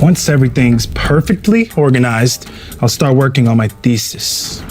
Once everything's perfectly organized, I'll start working on my thesis.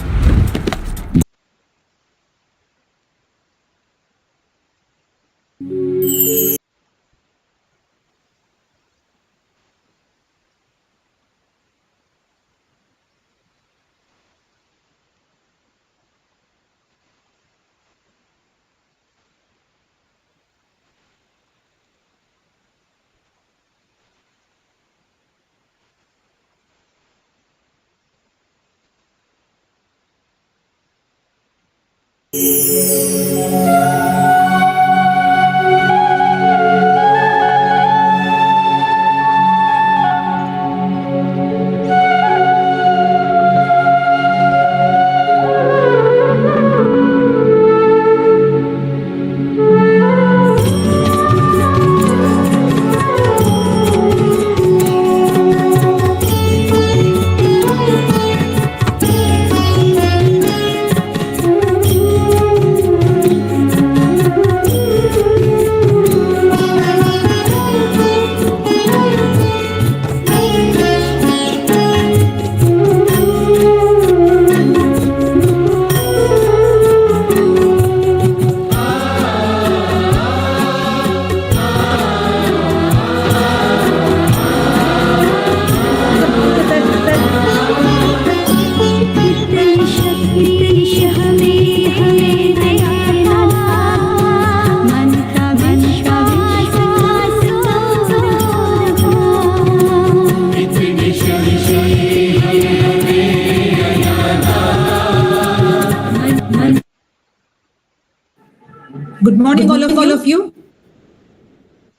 Good morning, all of you.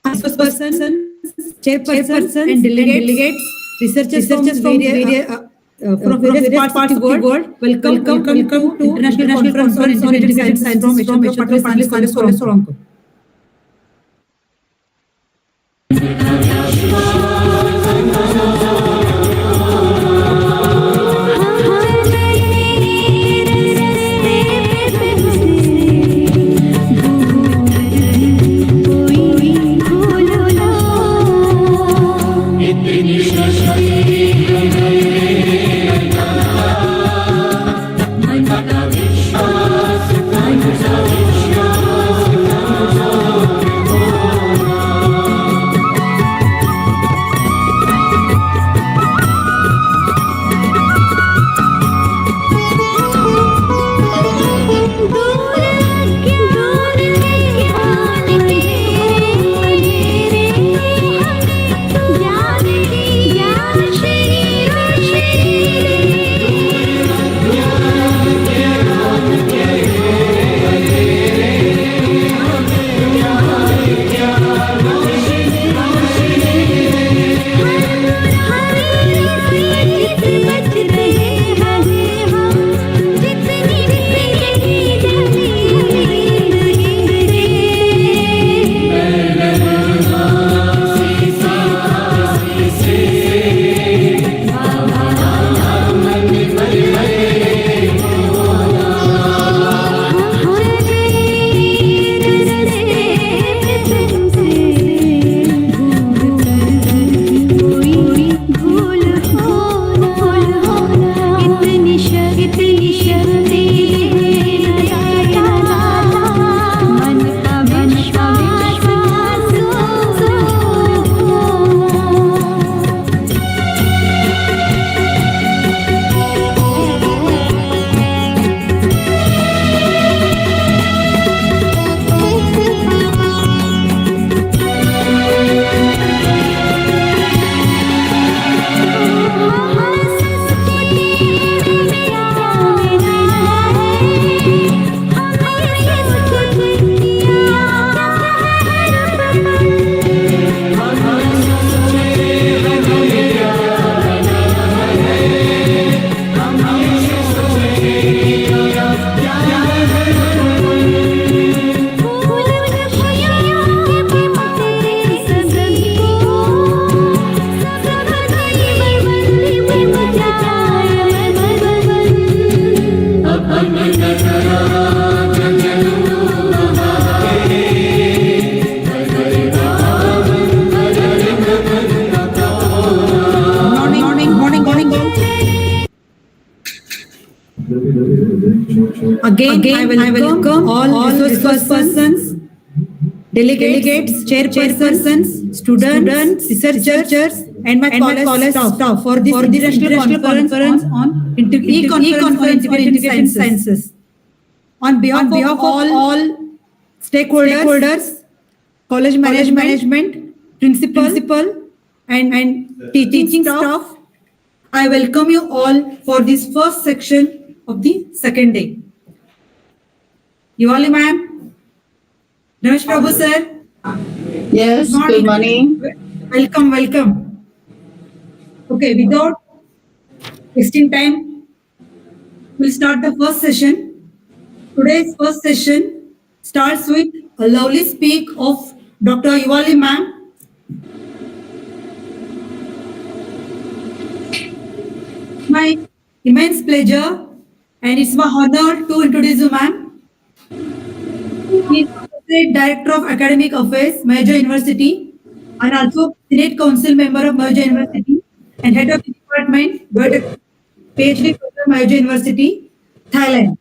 Person, chairperson, and delegates, researchers from various parts of the world. Welcome to International Conference on Integrated Sciences from Patel College, Solanko. Again, I welcome all resource persons, delegates, chairpersons, students, researchers, and my college staff for this international conference on e-conference for integrated sciences. On behalf of all stakeholders, college management, principal, and teaching staff, I welcome you all for this first section of the second day. Yuvali ma'am, Ramesh Prabhu sir, Yes, good morning. welcome. Okay, without wasting time, we'll start the first session. Today's first session starts with a lovely speak of Dr. Yuvali ma'am. My immense pleasure and it's my honor to introduce you ma'am. He is Associate Director of Academic Affairs, Major University, and also Senate Council member of Major University and Head of the Department, PhD program, Major University, Thailand.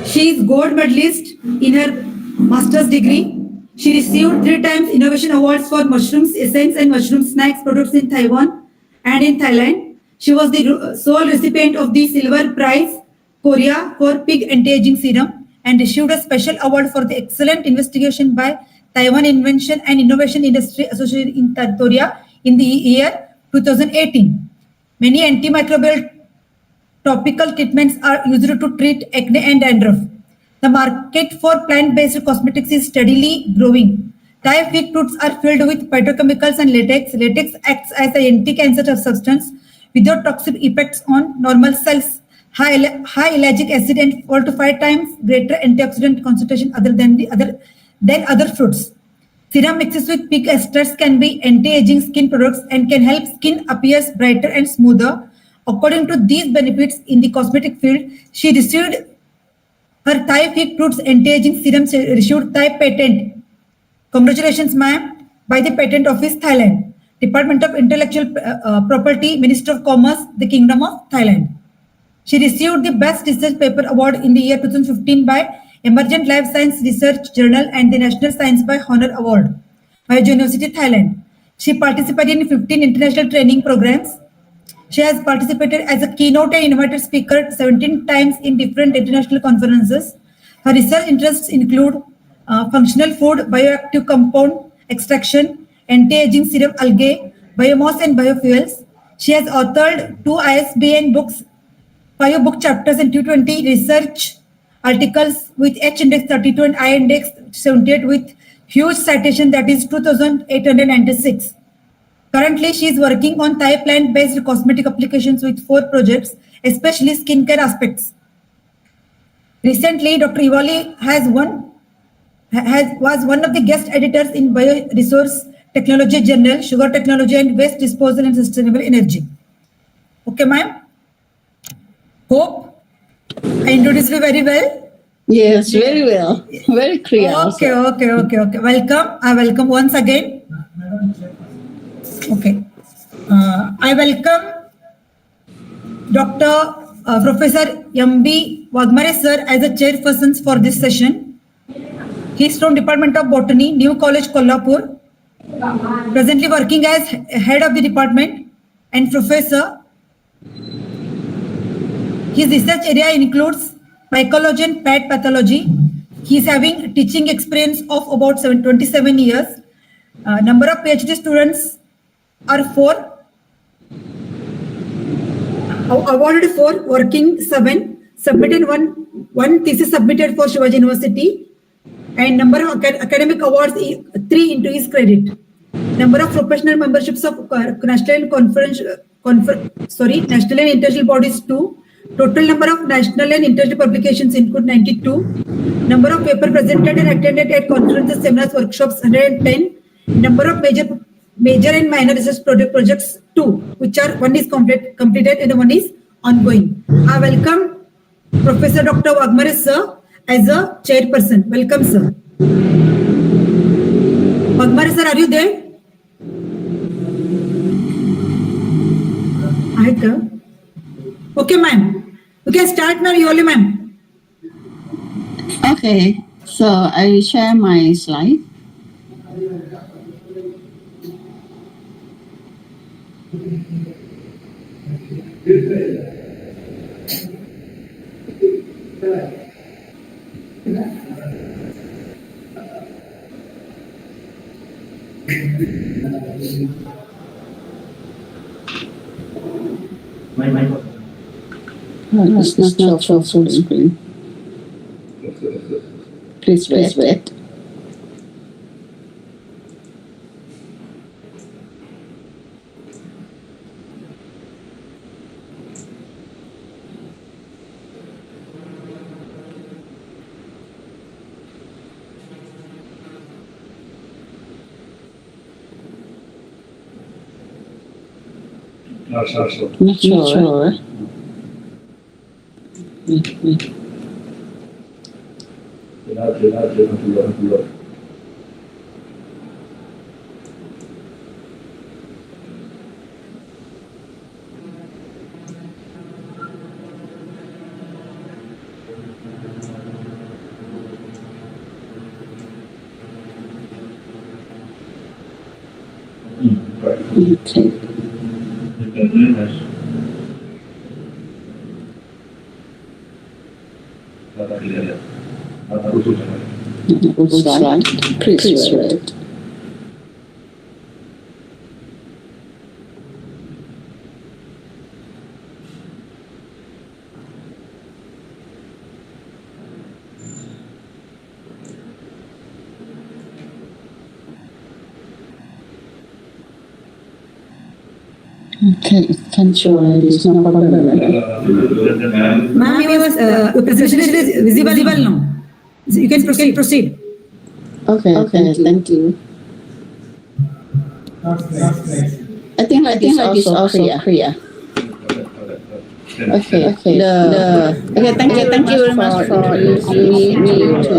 She is gold medalist in her master's degree. She received 3 times innovation awards for mushrooms essence and mushroom snacks products in Taiwan and in Thailand. She was the sole recipient of the Silver Prize Korea for pig anti-aging serum and received a special award for the excellent investigation by Taiwan Invention and Innovation Industry Association in Korea in the year 2018. Many antimicrobial topical treatments are used to treat acne and dandruff. The market for plant-based cosmetics is steadily growing. Thai fig fruits are filled with phytochemicals and latex. Latex acts as an anti-cancer substance without toxic effects on normal cells. High ellagic acid and 4 to 5 times greater antioxidant concentration than other fruits. Serum mixes with pig esters can be anti-aging skin products and can help skin appear brighter and smoother. According to these benefits in the cosmetic field, she received her Thai fig fruits anti-aging serum received Thai patent. Congratulations, ma'am, by the Patent Office, Thailand. Department of Intellectual Property, Minister of Commerce, the Kingdom of Thailand. She received the Best Research Paper Award in the year 2015 by Emergent Life Science Research Journal and the National Science by Honor Award by University, Thailand. She participated in 15 international training programs. She has participated as a keynote and invited speaker 17 times in different international conferences. Her research interests include functional food, bioactive compound extraction, anti-aging serum algae, biomass and biofuels. She has authored 2 ISBN books, 5 book chapters and 220 research articles with H-index 32 and I-index 78 with huge citation that is 2,896. Currently, she is working on Thai plant-based cosmetic applications with 4 projects, especially skincare aspects. Recently, Dr. Yuvali was one of the guest editors in Bioresource Technology Journal, Sugar Technology and Waste Disposal and Sustainable Energy. Okay, ma'am? Hope I introduced you very well. Yes, very well. Very clear. Okay. Welcome. I welcome once again. Okay. I welcome Dr. Professor M.B. Wagmare sir as a chairperson for this session. He is from Department of Botany, New College, Kolhapur. Presently working as head of the department and professor. His research area includes mycology and pet pathology. He is having teaching experience of about 27 years. Number of PhD students are 4. Awarded 4, working 7. Submitted one thesis submitted for Shivaji University. And number of academic awards 3 into his credit. Number of professional memberships of national national and international bodies 2. Total number of national and international publications include 92. Number of paper presented and attended at conferences, seminars, workshops 110. Number of major and minor research projects 2, which are one is completed and one is ongoing. I welcome Professor Dr. Wagmare sir as a chairperson. Welcome, sir. Wagmare sir, are you there? Okay, ma'am. You can start now, Yoli, ma'am. Okay, so I share my slide. No, it's not show full screen. Please wait. Not sure. Wait. Okay. Slide. Please wait. Okay, it can show it is no problem. Ma'am, your presentation is visible now. You can proceed. Okay, thank you. I think like this also clear. Okay. Thank you very much for introducing me to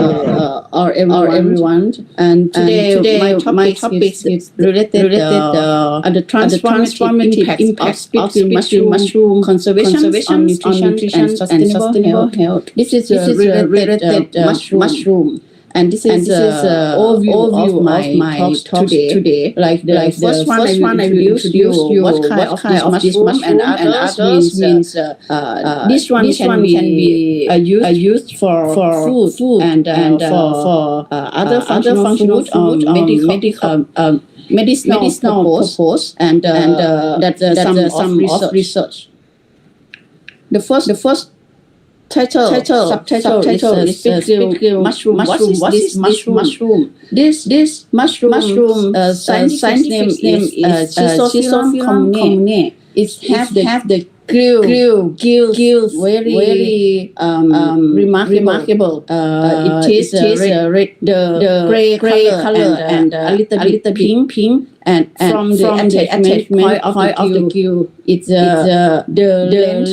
everyone. And today my topic is related the transformative impact of mushroom conservation on nutrition and sustainable health. This is related mushroom. And this is overview of my talk today. Like the first one, I will introduce you what kind of this mushroom and others means this one can be used for food and for other functional food or medicinal purpose and that's some of research. The first subtitle is mushroom. What is this mushroom? This mushroom scientific name is Schistosoma communae. It have the gills very remarkable. It is red, the gray color and a little pink. And from the attachment point of the gill, it's the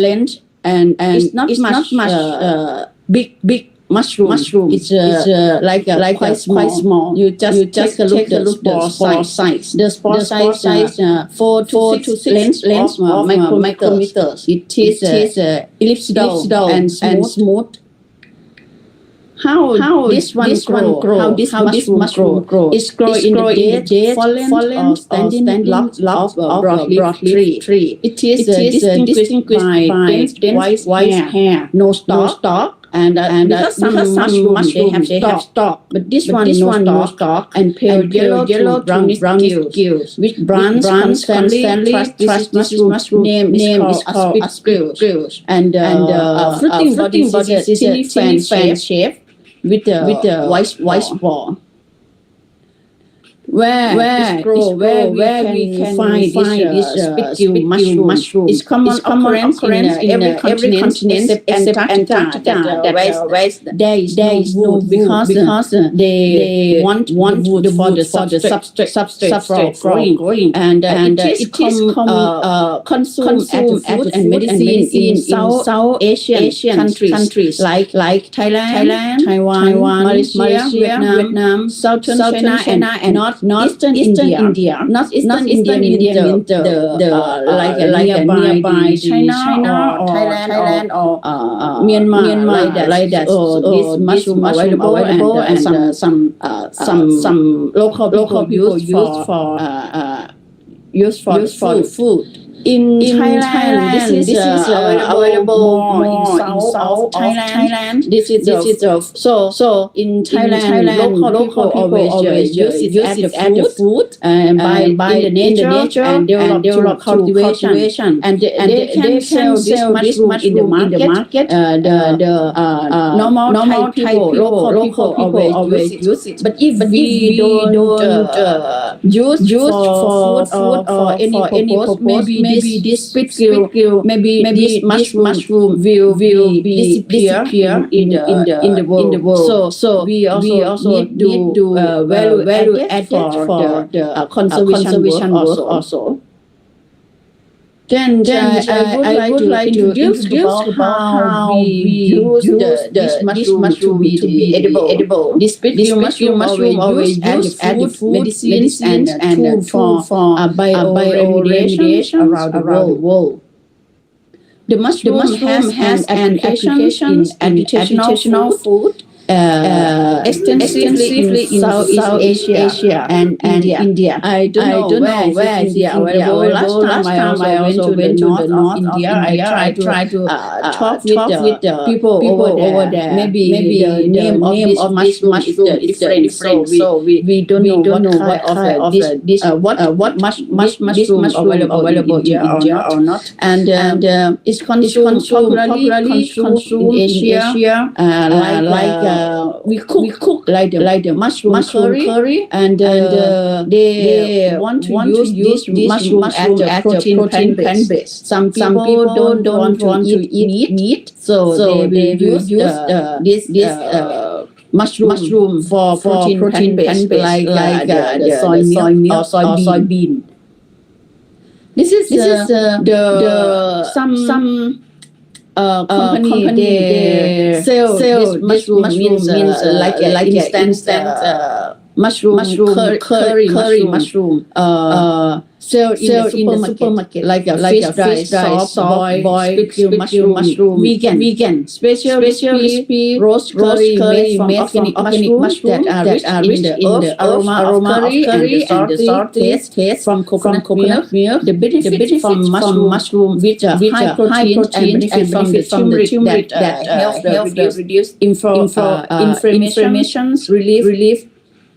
length. And it's not much big mushroom. It's like quite small. You just take a look at the spore size. The spore size 4 to 6 lengths of micrometers. It is elliptical and smooth. How this one grow? How this mushroom grow? It's grow in the dead, fallen or standing lob of broadleaf tree. It is distinguished by dense white hair, no stalk. And because some mushroom they have stalk, but this one no stalk and pale yellow to brownish gills, which brands constantly trust this mushroom name is called aspigills. And fruiting body is a thin fan shape with the white spore. Where we can find this aspigil mushroom. It's common occurrence in every continent except Antarctica, where there is no because they want wood for the substrate for growing. And it is consumed as food and medicine in South Asian countries like Thailand, Taiwan, Malaysia, Vietnam, Southern China, and North Eastern India. Not Eastern India means the like nearby China or Thailand or Myanmar like that. So this mushroom available and some local people use for food. In Thailand, this is available more in south Thailand. This is so in Thailand local always use it as the food and by in the nature and develop cultivation and they can sell this mushroom in the market. The normal local people always use it. But if we don't use for food or any purpose, maybe this skill, maybe this mushroom will disappear in the world. So we also need to value added for the conservation work also. Then I would like to introduce how we use this mushroom to be edible. This mushroom always use as the food, medicines and for bioremediation around the world. The mushroom has an application in educational food. Extensively in Southeast Asia and India. I don't know where India available. Last time I also went to the north India. I tried to talk with the people over there. Maybe the name of mushroom is different. So we don't know what kind of this what mushroom available in India or not. And it's popularly consumed in Asia like we cook like the mushroom curry and they want to use this mushroom as a protein base. Some people don't want to eat meat, so they will use this mushroom for protein base like the soy milk or soybean. This is the some company they sell this mushroom means like instant mushroom curry mushroom sell in the supermarket like a fish dry soft boiled mushroom vegan special recipe roast curry made from organic mushrooms that are rich in the aroma of curry and the salty taste from coconut milk. The benefit from mushroom which are high protein and benefit from the turmeric that help reduce inflammation, relief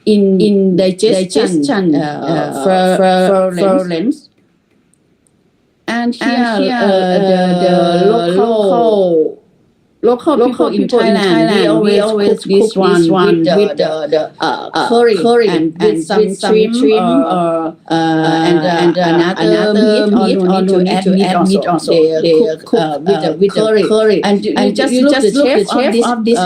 in digestion problems. And here the local people in Thailand, we always cook this one with the curry and with some shrimp and another meat or no need to add meat also. They cook with the curry and you just look the shape of this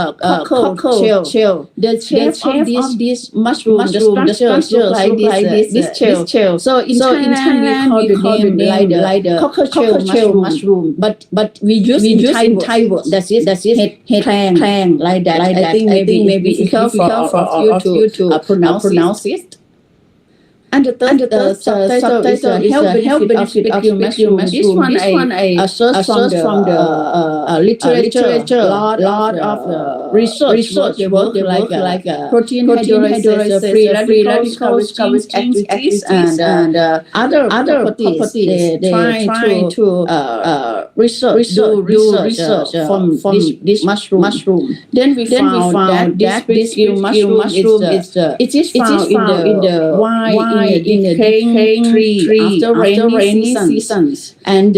cockle shell. The shape of this mushroom, the structure like this shell. So in Thailand we call the name the cockle mushroom, but we use in Thai word. That's it. Head clang like that. I think maybe difficult for you to pronounce it. And the third subtitle is health benefit of mushroom. This one I searched from the literature. Lot of research work like protein hydrolysis, free radicals, activities, and other properties. They try to research from this mushroom. Then we found that this mushroom is found in the wild in the decaying tree after rainy seasons. And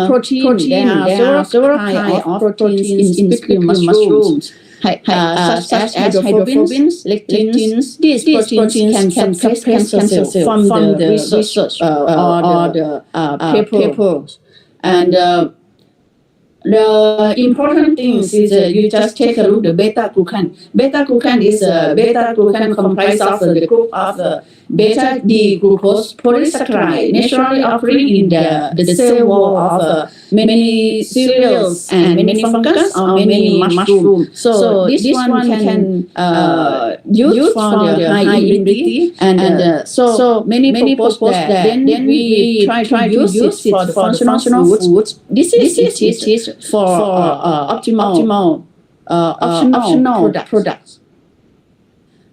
protein, there are several kinds of proteins in speaking mushrooms. Such as hydrophobins, lectins. These proteins can suppress cancer cells from the research or the papers. And the important thing is you just take a look at the beta-glucan. Beta-glucan is beta-glucan comprised of the group of beta-D-glucose polysaccharide naturally occurring in the cell wall of many cereals and many fungus or many mushrooms. So this one can used for the high immunity, and so many propose that. Then we try to use it for the functional foods. This is for optimal optional products.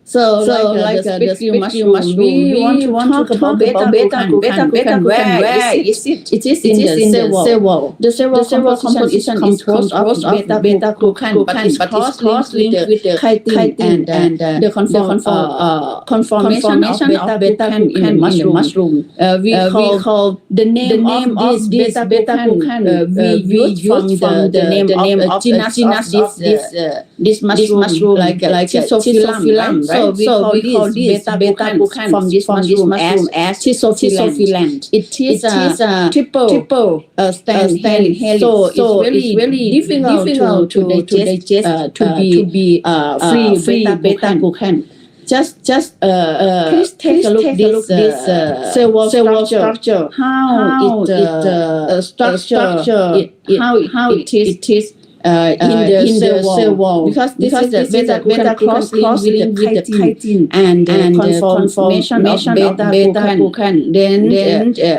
So like the speaking mushroom, we want to talk about beta-glucan. Where is it? It is in the cell wall. The cell wall composition is composed of beta-glucan, but it's cross-linked with the chitin and the conformation of beta-glucan in the mushroom. We call the name of this beta-glucan. We use from the name of genus of this mushroom, like Schizophyllum, right? So we call this beta-glucan from this mushroom as Schizophyllum. It is a triple stand helix, so it's really difficult to digest to be free beta-glucan. Just please take a look this cell wall structure. How it structure how it is in the cell wall, because this is the beta cross-linked with the chitin and the conformation of beta-glucan. Then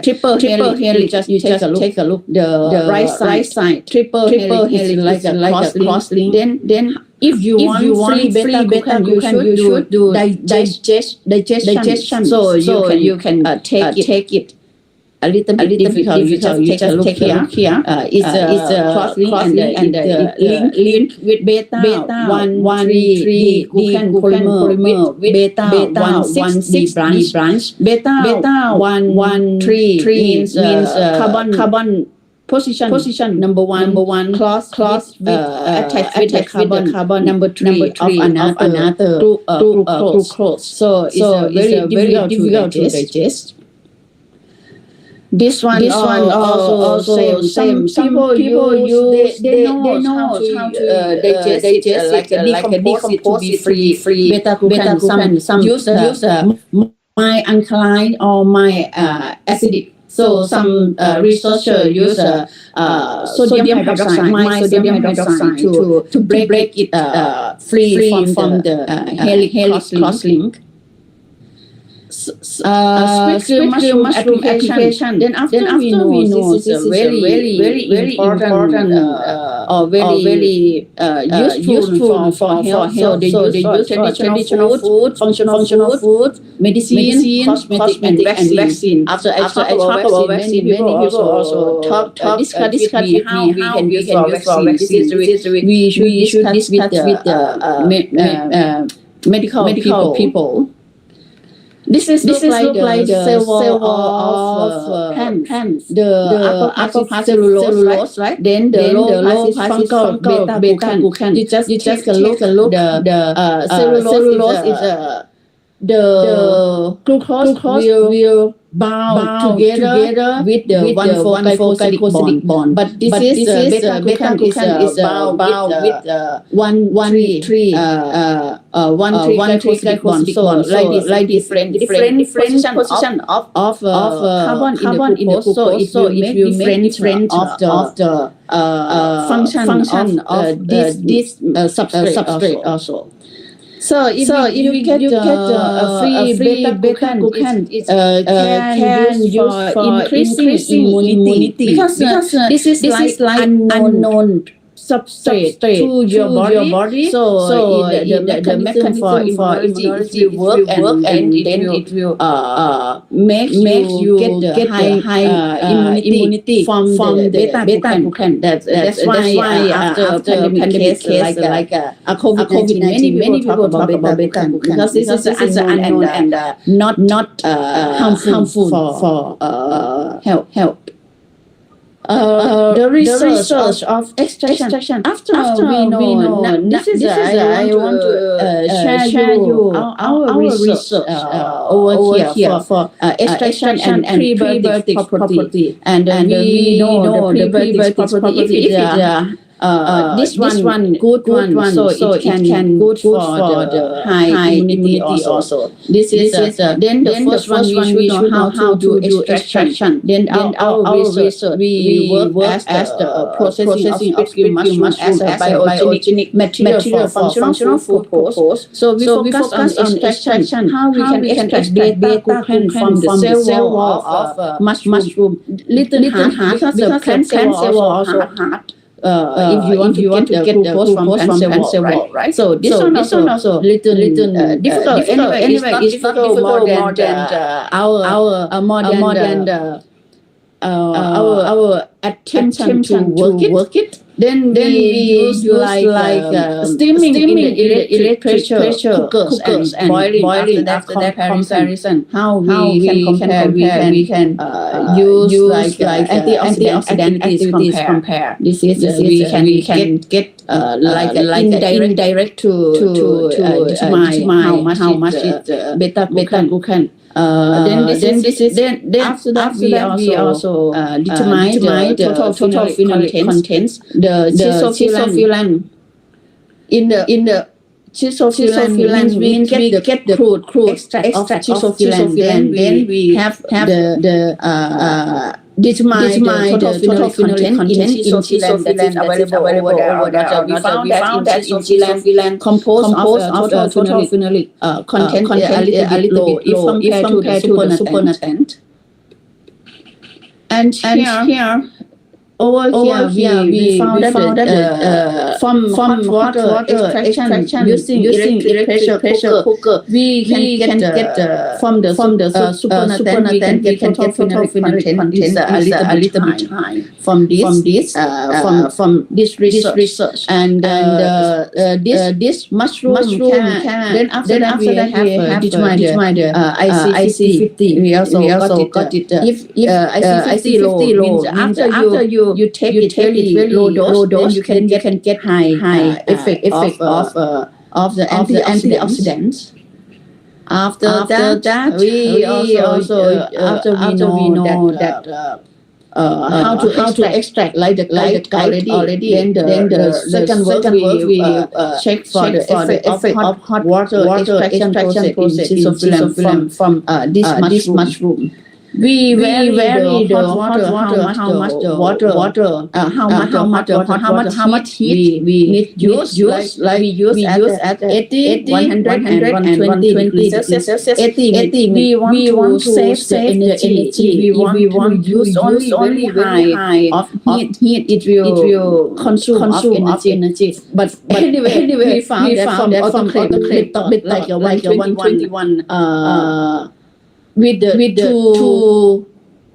triple helix. You just take a look. The right side triple helix is like a cross-link. Then if you want free beta-glucan, you should do digestion. So you can take it. A little bit difficult. You just take a look here. It's a cross-link and link with beta 1,3 glucan polymer with beta 1,6 branch. Beta 1,3 means carbon position number one cross with attached with the carbon number three of another glucose. So it's very difficult to digest. This one also same. Some people use they know how to digest it, like a decompose it to be free beta-glucan. Some use my alkaline or my acidic. So some researcher use sodium hydroxide to break it free from the helix cross-link. Quick mushroom application. Then after we know this is very important or very useful for health. So they use traditional food, functional food, medicine, cosmetic and vaccine. After I talk about vaccine, many people also discuss with me how we can use for vaccine. We should discuss with the medical people. This look like the cell wall of plants. The upper part cellulose, right? Then the lower part is fungal beta-glucan. You just take a look. The cellulose is the glucose will bound together with the 1,4-glycosidic bond. But this is beta-glucan is bound with 1,3-glycosidic bond. So like different position of carbon in the glucose. So it will make different of the function of this substrate also. So if you get a free beta-glucan, it can use for increasing immunity because this is like unknown substrate to your body. So the mechanism for immunity will work and then it will make you get high immunity from the beta-glucan. That's why after pandemic case like a COVID-19, many people talk about beta-glucan because this is unknown and not harmful for health. The research of extraction. After we know this is I want to share you our research over here for extraction and prebiotic property. And we know the prebiotic property. If it's this one good one, so it can good for the high immunity also. This is then the first one we should know how to do extraction. Then our research we work as the processing of spring mushroom as a biogenic material for functional food purpose. So we focus on extraction, how we can extract beta-glucan from the cell wall of mushroom. Little hard because the plant cell wall also hard. If you want to get the glucose from plant cell wall, right? So this one also little difficult. Anyway, it's difficult more than our attempt to work it. Then we use like steaming in the electric pressure cookers and boiling after that comparison. How we can use like antioxidant activities compare. This is we can get like indirect to determine how much is beta glucan. Then after that we also determine the total phenolic contents. The schizophylan in the schizophylan means we get the crude extract of schizophylan. Then we have the determine the total phenolic content in schizophylan available over there. We found that in schizophylan composed of total phenolic content a little bit low if compared to the supernatant. And here over here we found that from water extraction using electric pressure cooker we can get from the supernatant we can get total phenolic content a little bit high from this research and this mushroom can then after that we have determined IC50. We also got it if IC50 low means after you take it really low dose, you can get high effect of the antioxidants. After that, we also after we know that how to extract like the guide already. Then the second work we check for the effect of hot water extraction process in schizophylan from this mushroom. We vary the hot water, how much heat we need use like we use at 80, 100 and 120 degrees Celsius. 80 we want to save the energy. We want to use only high of heat. It will consume of energy. But anyway we found that from autoclave bit like a 121 with the 2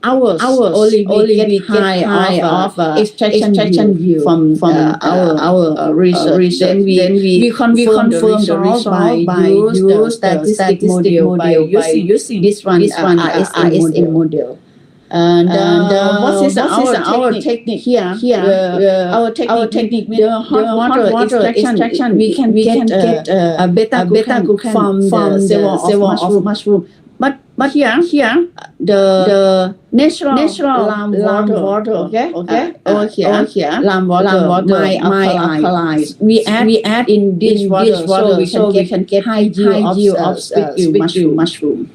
hours only we get high of extraction view from our research. Then we confirm the result by use statistic model by using this one ISM model. And what is our technique here? Our technique with the hot water extraction, we can get a beta glucan from the cell wall of mushroom. But here the natural lime water, okay, over here lime water, my alkali. We add in this water so we can get high yield of spicule mushroom.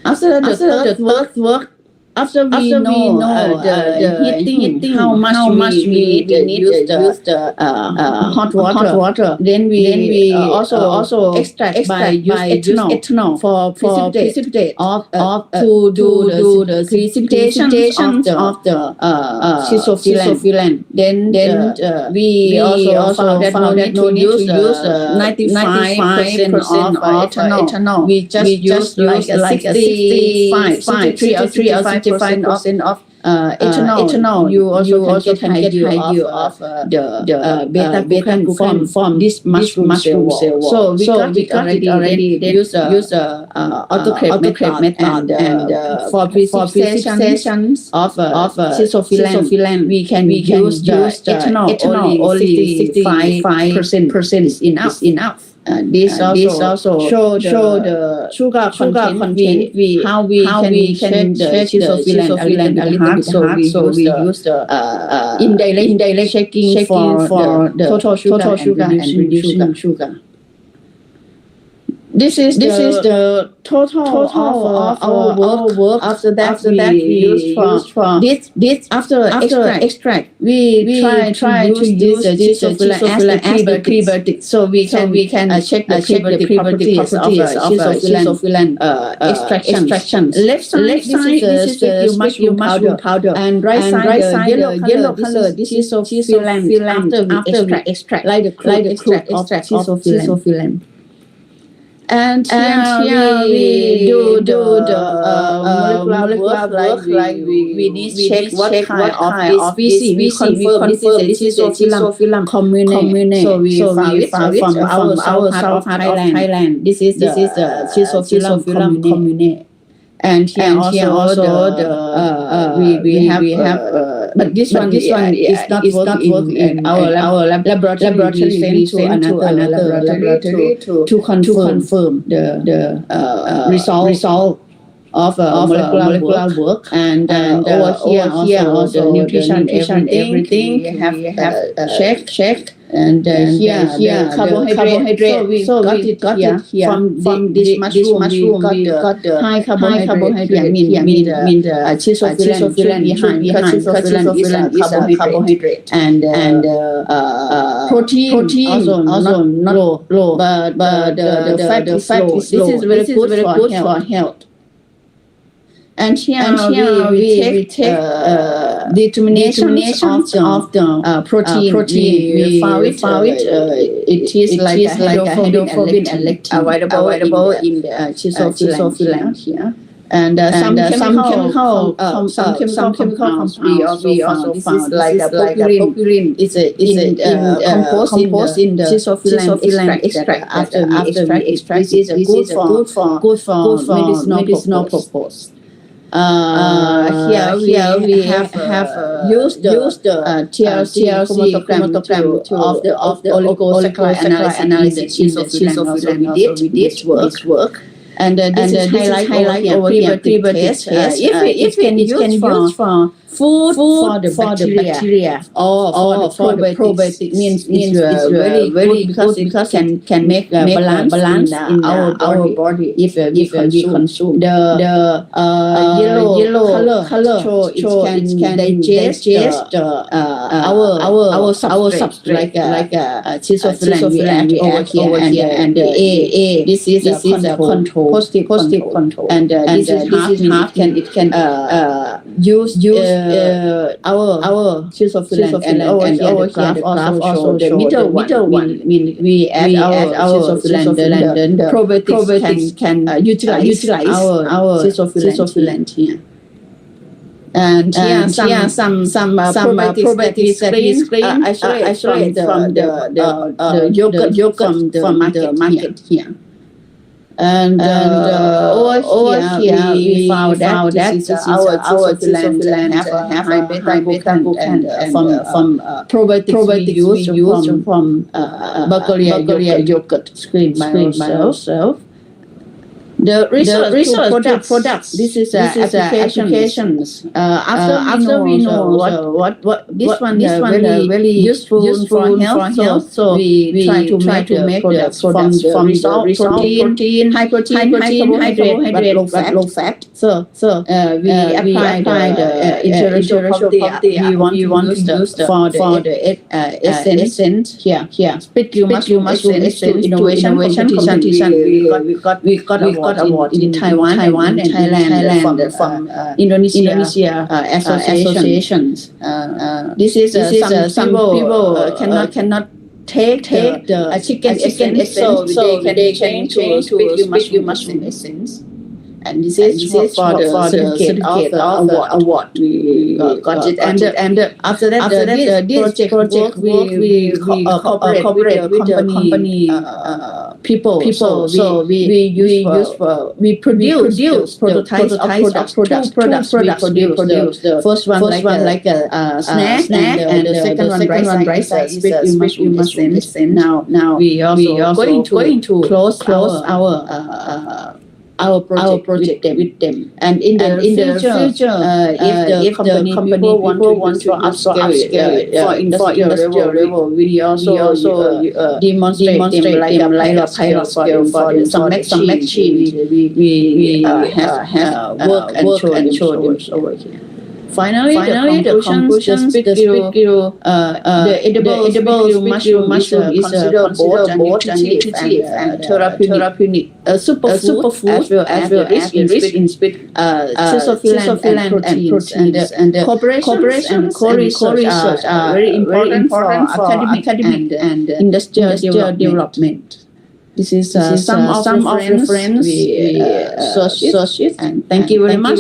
After the third work. After we know the heating, how much we need to use the hot water, then we also extract by use ethanol for precipitate of to do the precipitation of the schizophylan. Then we also found that no need to use 95% of ethanol. We just use like 65% of ethanol. You also can get high yield of the beta glucan from this mushroom cell wall. So we got it already. Then use autoclave method and for precipitation of schizophylan we can use the ethanol only 65% is enough. This also show the sugar content. How we can check the schizophrenia a little bit hard. So we use the indirect checking for the total sugar and reducing sugar. This is the total of our work. After that we use for this after extract. We try to use the schizophrenia as the prebiotic, so we can check the prebiotic properties of schizophrenia extraction. Left side this is the mushroom powder, and right side the yellow color. This is schizophrenia after we extract, like the crude extract of schizophrenia. And here we do the molecular work, like we need to check what kind of species. We confirm this is a schizophrenia commune. So we found it from our south part of Thailand. This is the schizophrenia commune. And here also the we have but this one is not working in our laboratory. We send to another laboratory to confirm the result of molecular work. And over here also nutrition everything we have checked. And here carbohydrate. So we got it here from this mushroom. We got the high carbohydrate. Mean the schizophrenia behind schizophrenia is carbohydrate. And protein also not low, but the fat is low. This is very good for health. And here we take determinations of the protein. We found it. It is like a hydrophobin available in the schizophrenia here. And some chemical compounds we also found, like a propylene is composed in the schizophrenia extract. After we extract, this is good for medicinal purpose. Here we have used the TLC chromatograph of the oligosaccharide analysis in the schizophrenia. We did work. And this is highlight over here prebiotic test. If it can use for food for the bacteria or for the probiotic means it's very good because it can make a balance in our body if we consume the yellow color so it can digest our substrate like a schizophrenia we add over here, and the A this is a control positive control, and this is half it can use our schizophrenia, and over here the graph also the middle one. We add our schizophrenia, then the probiotics can utilize our schizophrenia here. And here some probiotics that is isolate from the yogurt from the market here. And over here we found that our schizophrenia have a beta-glucan from probiotics we use from Bulgaria yogurt screened by ourselves. The research products. This is applications. After we know what this one very useful for health. So we try to make products from the protein, high protein, carbohydrate, but low fat. So we apply the intellectual property we want to use for the essence here. Split mushroom essence innovation competition. We got award in Taiwan and Thailand from Indonesia associations. This is some people cannot take the chicken essence, so they can change to mushroom essence. and this is for the certificate of award. We got it, and after that, this project we cooperate with the company people. So we produce prototypes of products. We produce the first one like a snack, and the second one rice with mushrooms. Now we also going to close our project with them. And in the future, if the company people want to upscale for industrial level, we also demonstrate them like a pilot scale for some machines. We have work and show them over here. Finally, the conclusions, the the edible mushroom is considered both nutritive and therapeutic. Superfood as well as rich in chlorophyll and proteins. And the cooperation and co-research are very important for academic and industrial development. This is some of the friends we search it, and thank you very much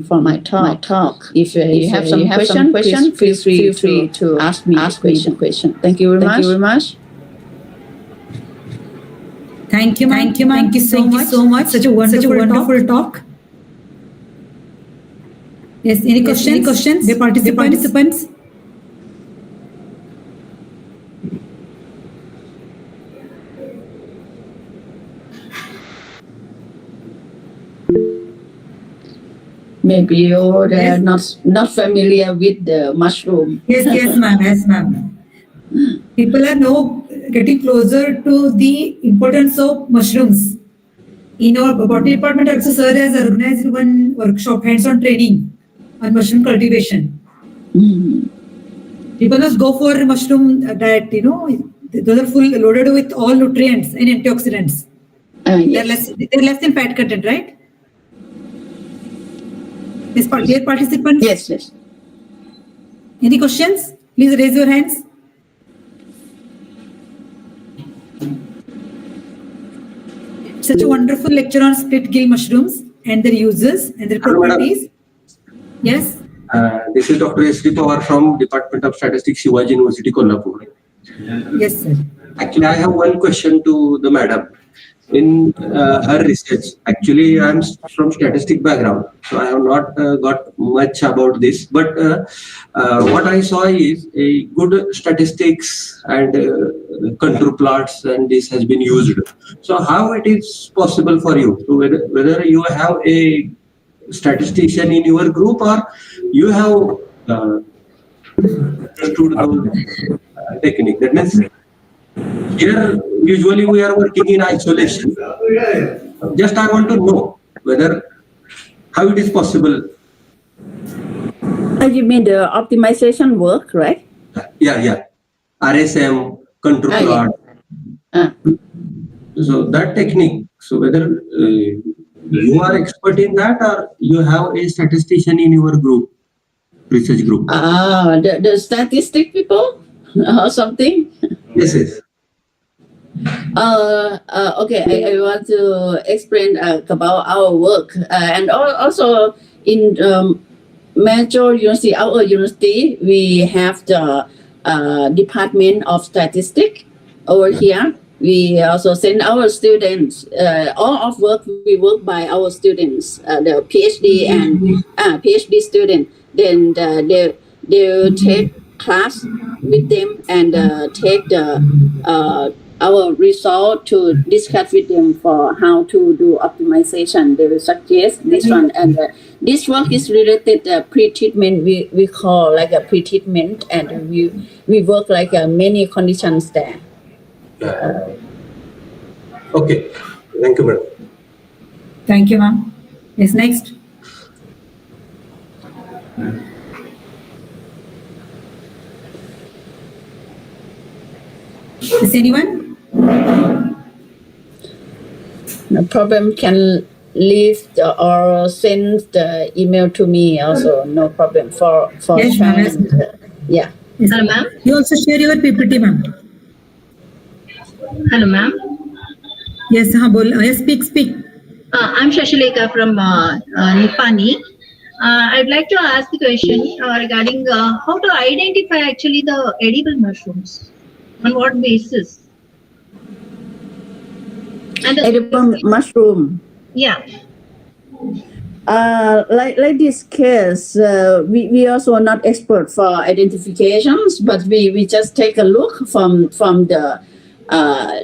for my talk. If you have some question, please feel free to ask me question. Thank you very much. Thank you, ma'am. Thank you so much. Such a wonderful talk. Yes, any questions? The participants? Maybe you're not familiar with the mushroom. Yes, ma'am. People are now getting closer to the importance of mushrooms. In our botany department, also sir has organized one workshop, hands-on training on mushroom cultivation. People must go for mushroom diet. Those are full loaded with all nutrients and antioxidants. Yes. They're less in fat content, right? Dear participants? Yes. Any questions? Please raise your hands. Such a wonderful lecture on split gill mushrooms and their uses and their properties. Yes? This is Dr. S.D. Pawar from Department of Statistics, Shivaji University, Kolhapur. Yes, sir. Actually, I have one question to the madam. In her research, actually, I am from statistic background, so I have not got much about this. But what I saw is a good statistics and contour plots, and this has been used. So, how it is possible for you? So whether you have a statistician in your group or you have understood the technique. That means here usually we are working in isolation. Just I want to know how it is possible. You mean the optimization work, right? Yeah. RSM, control plot. So that technique. So whether you are expert in that or you have a statistician in your group, research group. The statistic people or something. Yes. Okay, I want to explain about our work and also in major university, our university, we have the Department of Statistics over here. We also send our students, all of work we work by our students, the PhD and PhD student. Then they will take class with them and take the our result to discuss with them for how to do optimization. They will suggest this one, and this work is related pre-treatment. We call like a pre-treatment, and we work like many conditions there. Okay, thank you, madam. Thank you, ma'am. Yes, next. Is anyone? No problem. Can leave or send the email to me also. No problem for Yes, ma'am. sharing. Yeah. Yes, ma'am. You also share your PPT, ma'am. Hello, ma'am. Yes, speak. I'm Shashileka from Nipani. I'd like to ask the question regarding how to identify actually the edible mushrooms. On what basis? And Edible mushroom. yeah. Like this case, we also are not expert for identifications, but we just take a look from the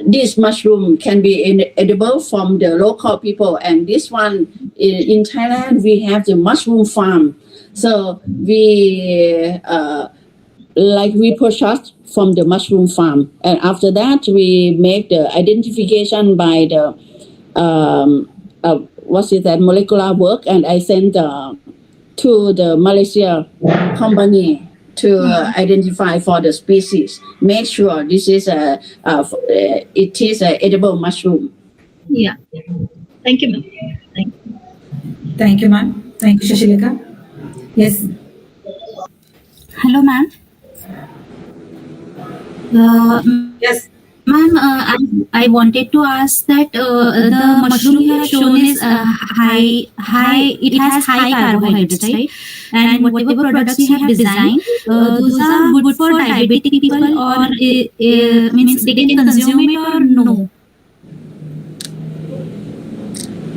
this mushroom can be edible from the local people, and this one in Thailand we have the mushroom farm, so we purchase from the mushroom farm, and after that we make the identification by the what's it that molecular work, and I send to the Malaysia company to identify for the species, make sure this is it is a edible mushroom. Yeah. Thank you, ma'am. Thank you. Thank you, ma'am. Thank you, Shashileka. Yes. Hello, ma'am. Yes. Ma'am, I wanted to ask that the mushroom you have shown is it has high carbohydrates, right? And whatever products you have designed, those are good for diabetic people, or means they can consume it or no?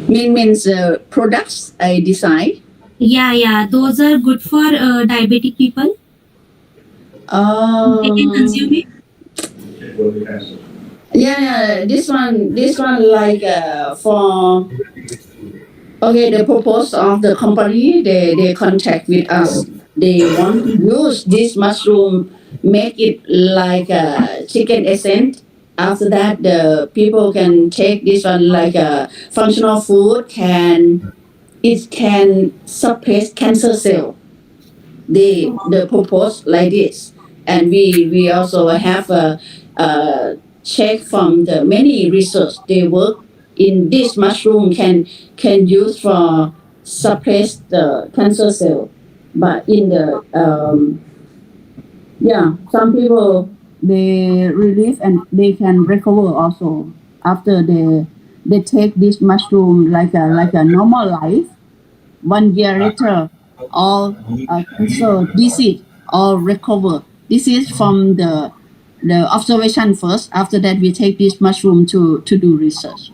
Means products I design. Yeah, those are good for diabetic people. They can consume it. Yeah, this one like for okay, the purpose of the company, they contact with us. They want to use this mushroom, make it like a chicken essence. After that, the people can take this one like a functional food. It can suppress cancer cell. The purpose like this, and we also have a check from the many research they work in this mushroom can use for suppress the cancer cell, but in the some people they relieve and they can recover also after they take this mushroom like a normal life. 1 year later, all cancer disease all recover. This is from the observation first. After that, we take this mushroom to do research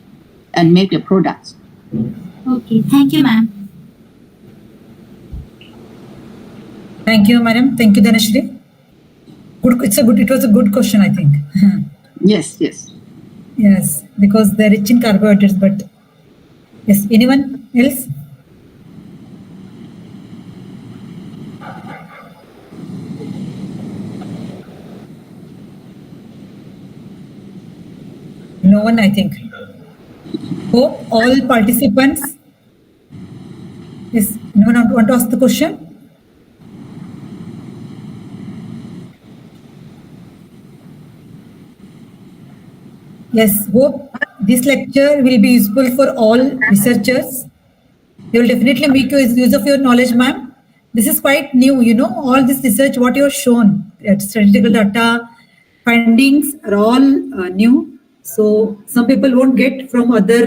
and make the products. Okay, thank you, ma'am. Thank you, madam. Thank you, Dhanashri. Good. It was a good question, I think. Yes. Yes, because they're rich in carbohydrates. But yes, anyone else? No one, I think. Hope all participants. Yes, anyone want to ask the question? Yes, hope this lecture will be useful for all researchers. You will definitely make use of your knowledge, ma'am. This is quite new, all this research, what you have shown, statistical data, findings are all new. So some people won't get from other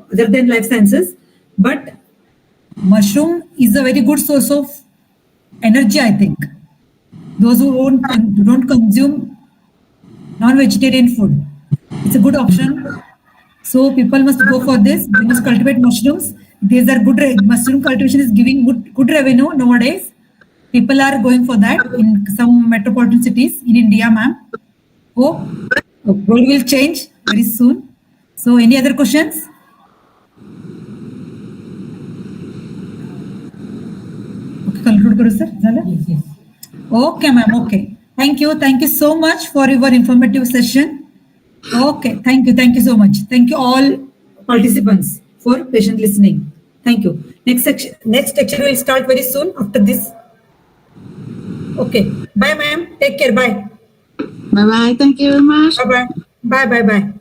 than life sciences, but mushroom is a very good source of energy, I think. Those who don't consume non-vegetarian food, it's a good option. So people must go for this. They must cultivate mushrooms. These are mushroom cultivation is giving good revenue nowadays. People are going for that in some metropolitan cities in India, ma'am. Hope world will change very soon. So any other questions? Okay, conclude करू sir. झालं? Yes. Okay, ma'am. Okay. Thank you. Thank you so much for your informative session. Okay, thank you. Thank you so much. Thank you all participants for patient listening. Thank you. Next lecture will start very soon after this. Okay. Bye, ma'am. Take care. Bye. Bye. Thank you very much. Bye.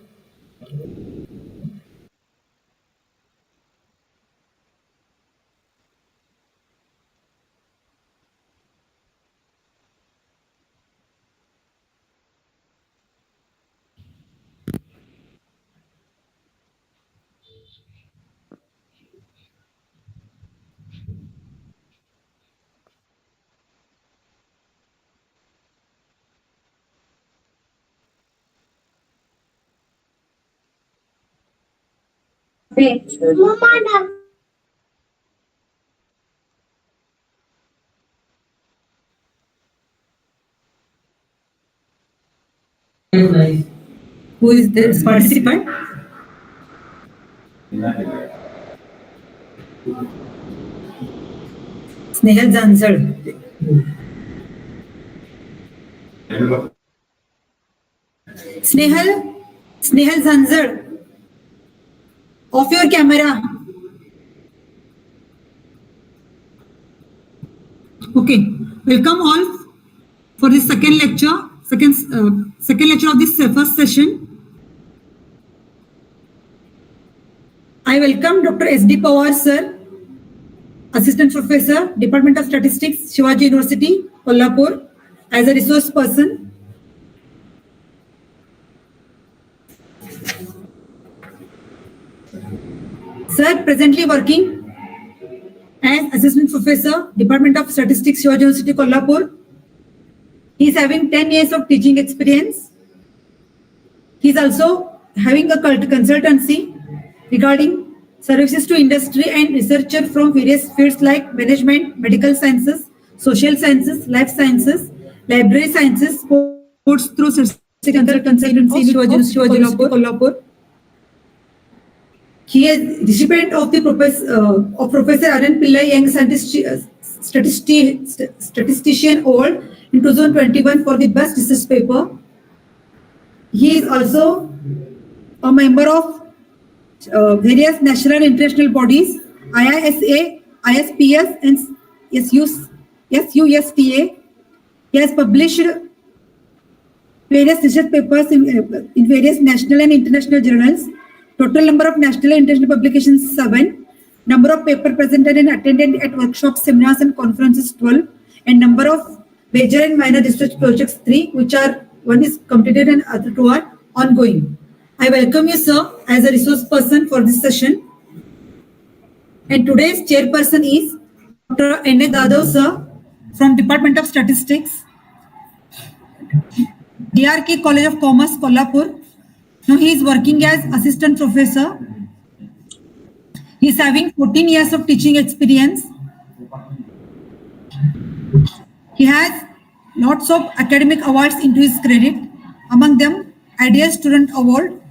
Who is this participant? Snehal Zanzad. Snehal Zanzad. Off your camera. Okay, welcome all for this second lecture of this first session. I welcome Dr. S.D. Pawar sir, Assistant Professor, Department of Statistics, Shivaji University, Kolhapur, as a resource person. Sir, presently working as Assistant Professor, Department of Statistics, Shivaji University, Kolhapur. He is having 10 years of teaching experience. He is also having a consultancy regarding services to industry and researcher from various fields like management, medical sciences, social sciences, life sciences, library sciences, sports through consultancy in Shivaji University, Kolhapur. He is recipient of the Professor Arun Pillai Young Statistician Award in 2021 for the best research paper. He is also a member of various national and international bodies, IISA, ISPS, and SUSTA. He has published various research papers in various national and international journals. Total number of national and international publications 7. Number of paper presented and attended at workshops, seminars, and conferences 12. And number of major and minor research projects 3, which are one is completed and other 2 are ongoing. I welcome you, sir, as a resource person for this session. And today's chairperson is Dr. N.A. Dadav, sir, from Department of Statistics, DRK College of Commerce, Kolhapur. Now he is working as assistant professor. He is having 14 years of teaching experience. He has lots of academic awards into his credit. Among them, Ideal Student Award,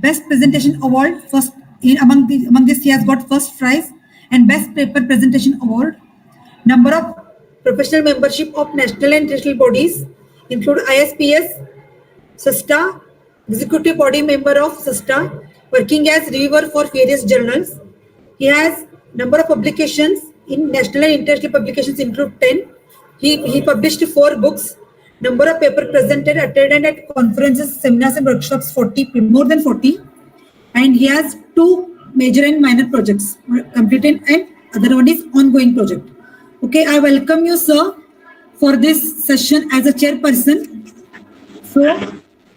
Best Presentation Award. Among this, he has got first prize and Best Paper Presentation Award. Number of professional membership of national and international bodies include ISPS, SUSTA, executive body member of SUSTA, working as reviewer for various journals. He has number of publications in national and international publications include 10. He published 4 books. Number of paper presented, attended at conferences, seminars, and workshops 40, more than 40. And he has 2 major and minor projects completed, and other one is ongoing project. Okay, I welcome you, sir, for this session as a chairperson. So,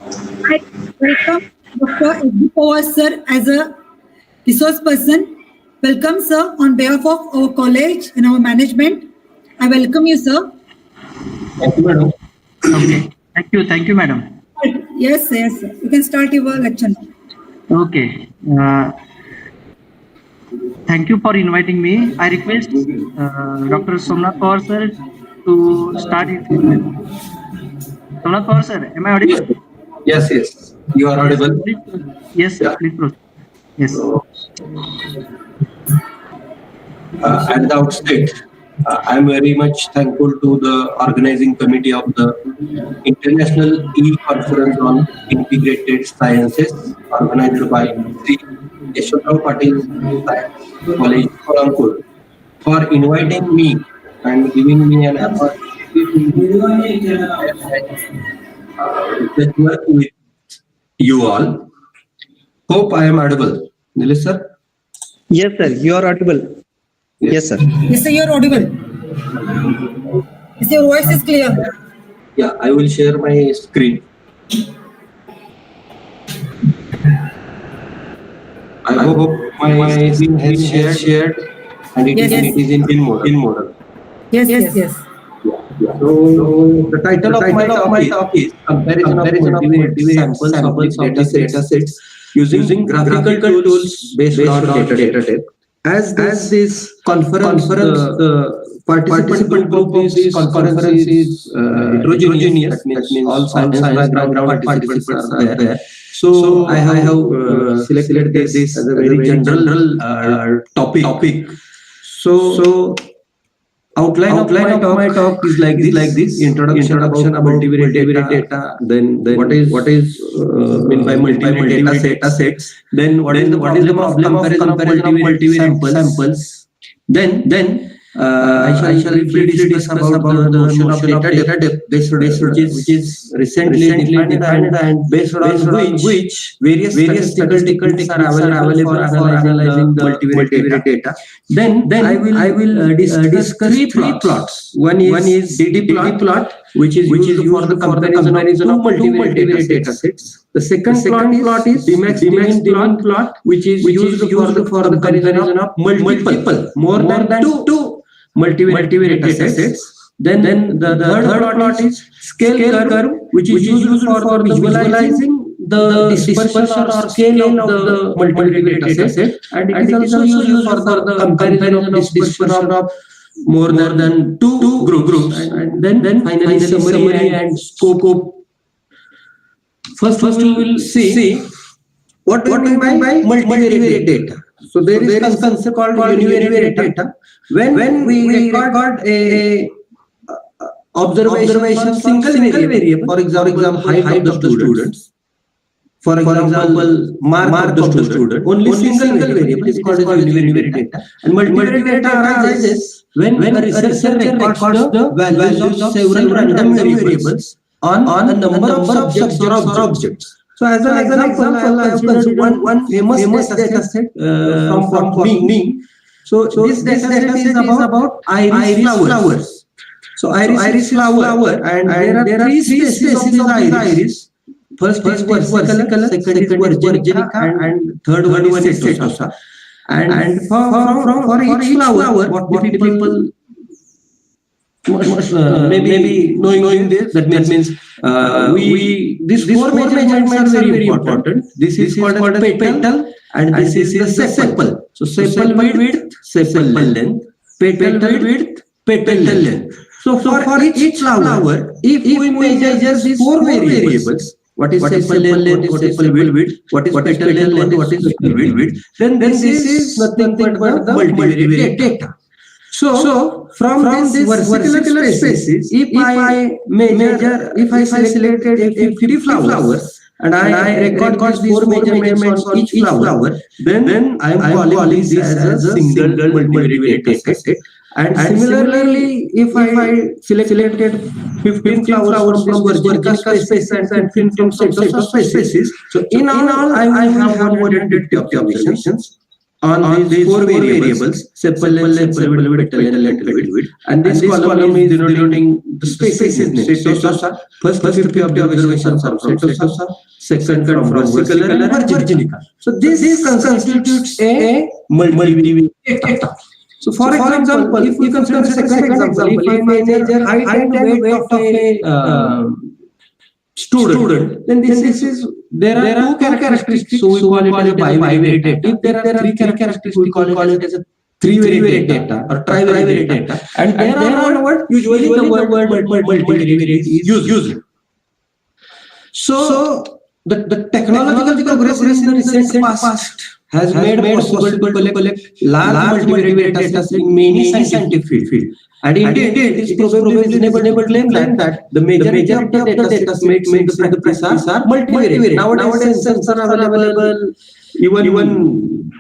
I welcome Dr. S.D. Pawar, sir, as a resource person. Welcome, sir, on behalf of our college and our management. I welcome you, sir. Thank you, madam. Okay. Thank you, madam. Yes, yes, sir. You can start your lecture now. Okay. Thank you for inviting me. I request Dr. Somnath Pawar, sir, to start it. Somnath Pawar, sir, am I audible? Yes, yes. You are audible. Yes, sir. Please proceed. Yes. At the outset, I am very much thankful to the organizing committee of the International E-Conference on Integrated Sciences, organized by Sri Yeshwantrao Patil Science College, Kolhapur, for inviting me and giving me an opportunity to work with you all. Hope I am audible. Nilesh sir? Yes, sir. You are audible. Yes, sir. Yes, sir, you are audible. Yes, your voice is clear. Yeah, I will share my screen. I hope my screen has shared and it Yes, is yes. it is in model. Yes, yes, yes. So the title of my talk is comparison of multivariate samples of data sets using graphical tools based on data type. As this conference, participant group of this conference is heterogeneous, that means all science background participants are there. So I have selected this as a very general topic. So outline of my talk is like this: introduction about multivariate data, then what is meant by multivariate data sets, then what is the problem of comparison of multivariate samples, then I shall briefly discuss about the notion of data based which is recently defined and based on which various statistical techniques are available for analyzing the multivariate data. Then I will discuss three plots. One is DD plot, which is used for the comparison of two multivariate data sets. The second plot is Demax plot, which is used for the comparison of multiple, more than two multivariate data sets. Then the third plot is scale curve, which is used for the visualizing the dispersion or scale of the multivariate data set, and it is also used for the comparison of dispersion of more than two groups. And then finally summary and scope. First we will see what we mean by multivariate data. So there is a concept called univariate data. When we record a observation single variable, for example height of the students, for example mark of the student, only single variable is called univariate data. And multivariate data arises when a researcher records the values of several random variables on a number of subjects or objects. So as an example, I have considered one famous data set from me. So this data set is about iris flowers. So iris flower, and there are three species of the iris. First is versicolor, second is virginica, and third one is setosa. And for each flower, what people maybe knowing this, that means these four measurements are very important. This is called petal, and this is the sepal. So sepal width, sepal length, petal width, petal length. So for each flower, if we measure these four variables, what is sepal length, what is sepal width, what is petal length, what is petal width, then this is nothing but the multivariate data. So from this versicolor spaces, if I selected 50 flowers and I record these four measurements on each flower, then I am calling this as a single multivariate data set. And similarly, if I selected 15 flowers from virginica species and 15 from setosa species, so in all I will have 150 observations on these four variables: sepal length, sepal width, petal width, and this column is denoting the species name. Setosa, first 50 observations are from setosa, second from versicolor and virginica. So this constitutes a multivariate data. So for example, if we consider the second example, if I measure height and weight of a student, then this is there are two characteristics, so we call it as a bivariate data. If there are three characteristics, we call it as a thrivariate data or trivariate data. And there are usually the word multivariate is used. So the technological progress in the recent past has made possible to collect large multivariate data sets in many scientific fields. And indeed, it is probably reasonable to claim that the majority of the data sets made in the practice are multivariate. Nowadays, sensors are available, even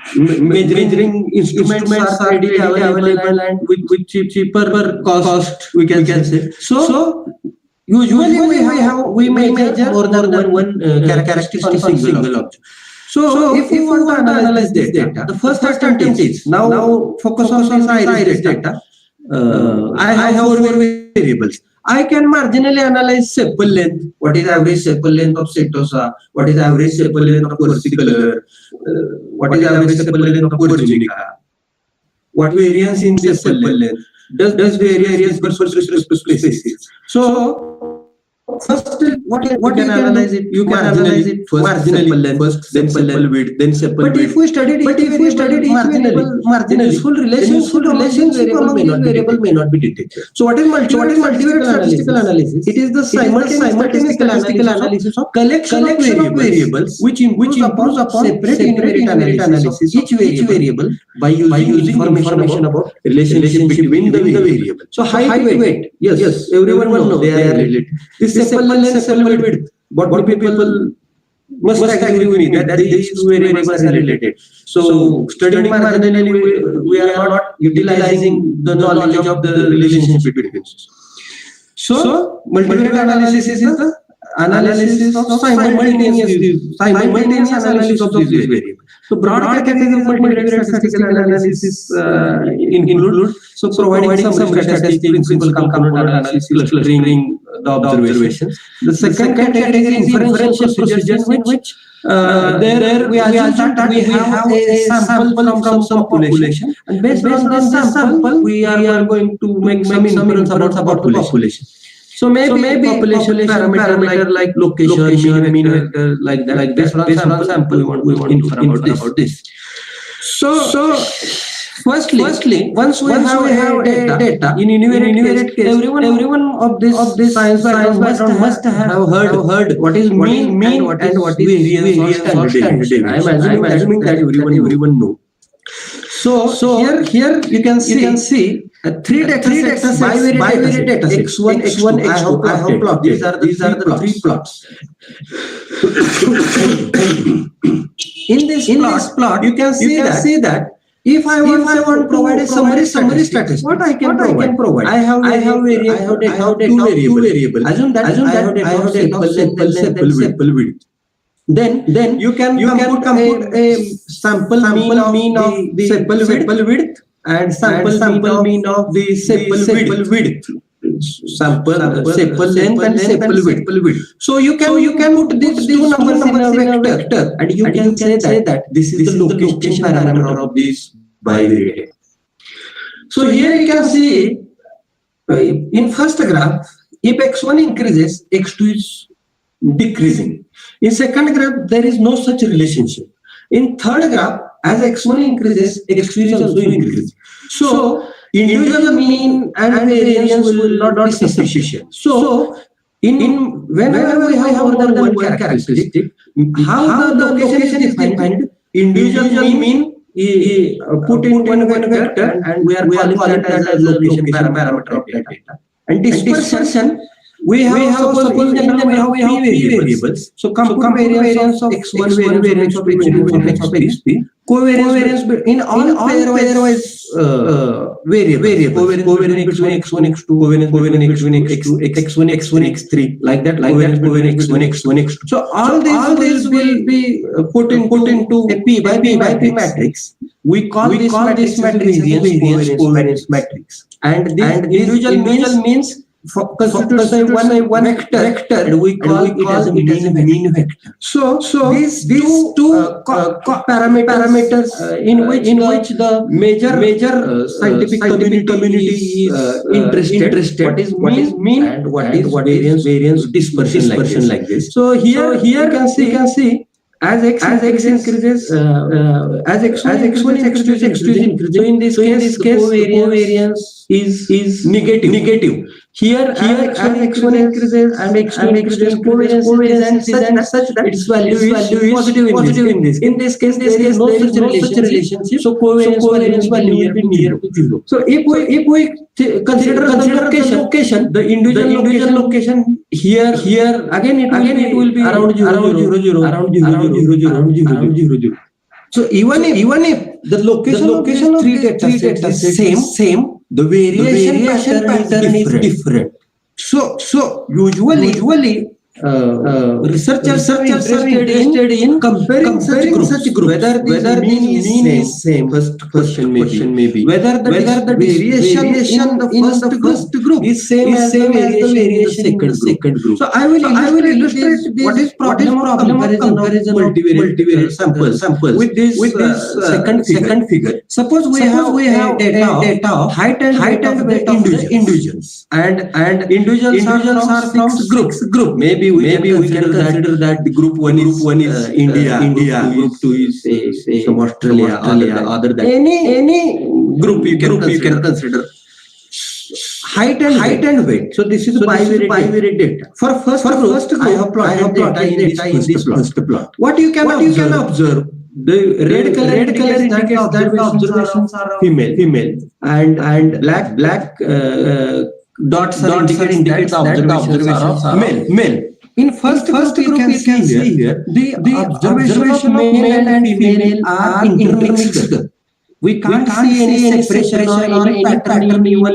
measuring instruments are readily available and with cheaper cost, we can say. So usually we measure more than one characteristic on a single object. So if you want to analyze this data, the first attempt is now focus on this iris data. I have four variables. I can marginally analyze sepal length. What is average sepal length of setosa? What is average sepal length of versicolor? What is average sepal length of virginica? What variance in sepal length? Does variance differ with respect to species? So first what you can analyze it? You can analyze it first marginally, first then simple width, then simple width. But if we studied marginally, useful relationship among these variable may not be detected. So what is multivariate statistical analysis? It is the simultaneous statistical analysis of collection of variables which improves upon separate univariate analysis each variable by using information about relationship between the variables. So height, weight, yes, everyone knows they are related. This simple and simple width, what people must agree with me that these two variables are related. So studying marginally, we are not utilizing the knowledge of the relationship between them. So multivariate analysis is the analysis of simultaneous analysis of these variables. So broad categories of multivariate statistical analysis include providing some statistic, principal component analysis, clustering the observations. The second category is inferential procedures in which there we assume that we have a sample from some population, and based on this sample we are going to make some inference about the population. So maybe population parameter like location, mean vector, like that. Like based on sample, we want to infer about this. So firstly, once we have data in univariate case, everyone of this science background must have heard what is mean and what is variance or standard deviation. I am assuming that everyone know. So here you can see three data sets, bivariate data sets, X1, X2. I have plotted. These are the three plots. In this plot, you can see that if I want to provide a summary statistic, what I can provide? I have two variables. Assume that I have sample width. Then you can compute a sample mean of the sample width and sample mean of the sample width. Sample length and sample width. So you can put these two numbers in a vector, and you can say that this is the location parameter of this bivariate. So here you can see in first graph, if x1 increases, x2 is decreasing. In second graph, there is no such relationship. In third graph, as x1 increases, x2 is also increasing. So individual mean and variance will not be sufficient. So whenever we have more than one characteristic, how the location is defined? Individual mean put in one vector, and we are calling that as the location parameter of that data. And dispersion, we have suppose in general we have p variables. So compute variance of x1, variance of x2, covariance in all pairwise variables, covariance between x1, x2, covariance between x1, x3, like that, covariance x1, x2. So all these will be put into a p by p matrix. We call this matrix covariance matrix, and this individual means constitutes one vector, and we call it as a mean vector. So these two parameters in which the major scientific community is interested. What is mean and what is variance dispersion like this. So here you can see as x increases, as x1 increases. So in this case, covariance is negative. Here as x1 increases and x2 increases, covariance is such that its value is positive in this case. There is no such relationship. So covariance value will be near to 0. So if we consider location, the individual location here again it will be around 0. So even if the location of three data sets is same, the variation pattern is different. So usually researchers are interested in comparing such groups, whether mean is same. First question may be whether the variation in the first group is same as the variation in the second group. So I will illustrate what is problem of comparison multivariate samples with this second figure. Suppose we have data of height and weight of the individuals, and individuals are from group. Maybe we can consider that the group one is India, group two is say some Australia, other than any group you can consider. Height and weight. So this is bivariate data. For first group, I have plotted data in this first plot. What you can observe. The red color indicates that the observations are female, and black dots indicate that the observations are male. In first group you can see here the observation of male and female are intermixed. We can't see any separation or any pattern, even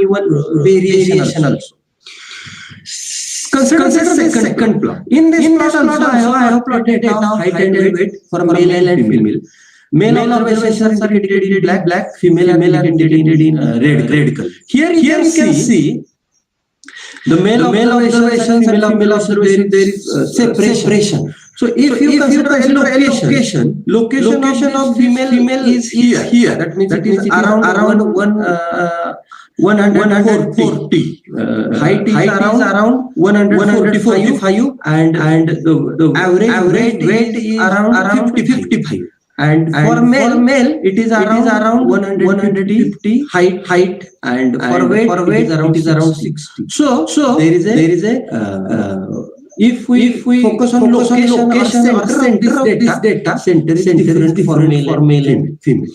variation also. Consider the second plot. In this plot also I have plotted data of height and weight for male and female. Male observations are indicated in black, female are indicated in red color. Here you can see the male observations and female observations, there is separation. So if you consider a location of female is here. That means it is around 140. Height is around 145, and the average weight is around 55. And for male it is around 150 height, and for weight it is around 60. So there is a if we focus on location or center of this data, center is different for male and female.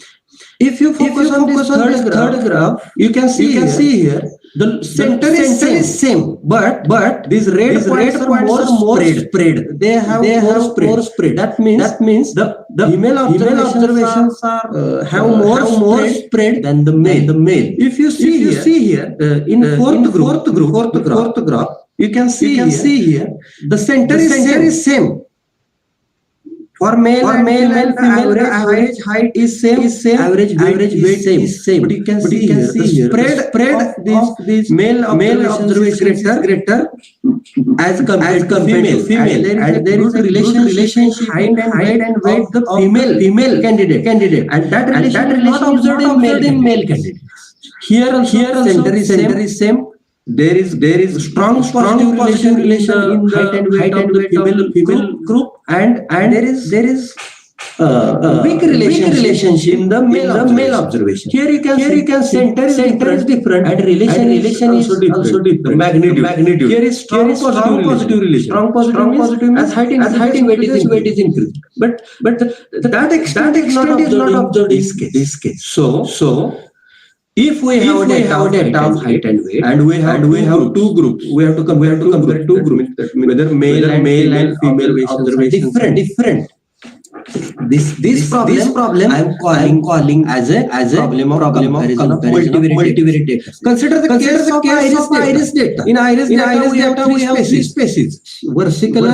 If you focus on this third graph, you can see here the center is same, but these red points are more spread. They have more spread. That means the female observations are have more spread than the male. If you see here in fourth graph, you can see here the center is same. For male and female, average height is same. Average weight is same. But you can see here the spread of these male observations is greater as compared to female. And there is a relationship height and weight the female candidate, and that relation is not observed in male candidate. Here also center is same. There is strong positive relation in the height and weight of the female group, and there is weak relationship in the male observation. Here you can center is different, and relation is also different. Magnitude. Here is strong positive relation. Strong positive as height and weight is increased. But that extent is not observed in this case. So if we have data of height and weight, and we have two groups, we have to compare two groups, whether male and female observations are different. This problem I am calling as a problem of multivariate data. Consider the case of ICIS data. In ICIS data we have three species: versicolor,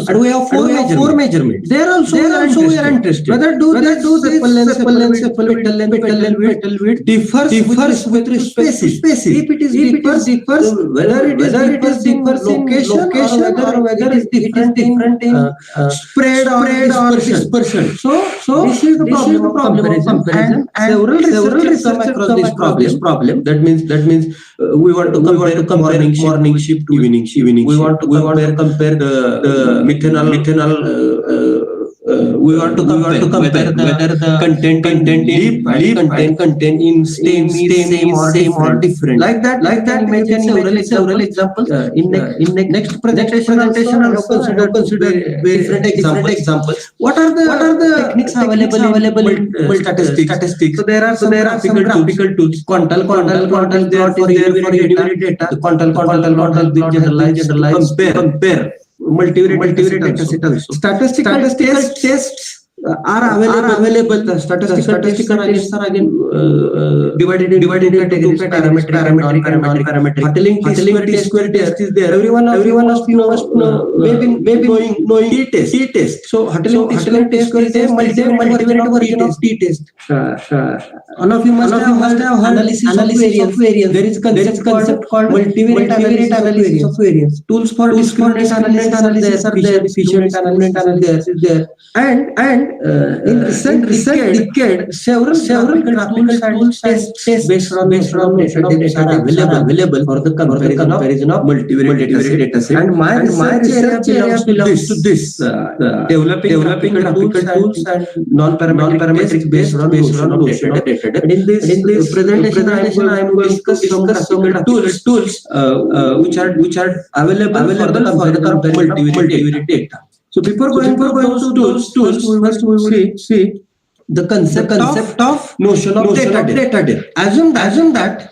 and we have four measurements. There also we are interested whether sepal length, petal width differs with respect to species. If it differs, whether it differs in location or whether it is different in spread or dispersion. So this is the problem of comparison, and several researchers come across this problem. That means we want to compare morning shift to evening shift. We want to compare the methanol. We want to compare whether the content in content in same or different. Like that. We can several examples. In next presentation, I will consider different examples. What are the techniques available in statistics? So there are some graphical tools. Quantal there for univariate data. The quantal generalize compare. Multivariate data set also. Statistical tests are available. The statistical tests are again divided in categories: parametric. Hartelling T-square test is there. Everyone of you must know, maybe knowing T-test. So Hartelling T-square is a multivariate version of T-test. All of you must have analysis of variance. There is concept called multivariate analysis of variance. Tools for discriminant analysis are there. Efficient analysis is there. And in recent decade, several graphical tools and tests based on data are available for the comparison of multivariate data set. And my research area belongs to this, developing graphical tools and non-parametric based on notion of data. And in this presentation, I am going to discuss some graphical tools which are available for the comparison of multivariate data. So before going to those tools, first we will see the concept of notion of data depth. Assume that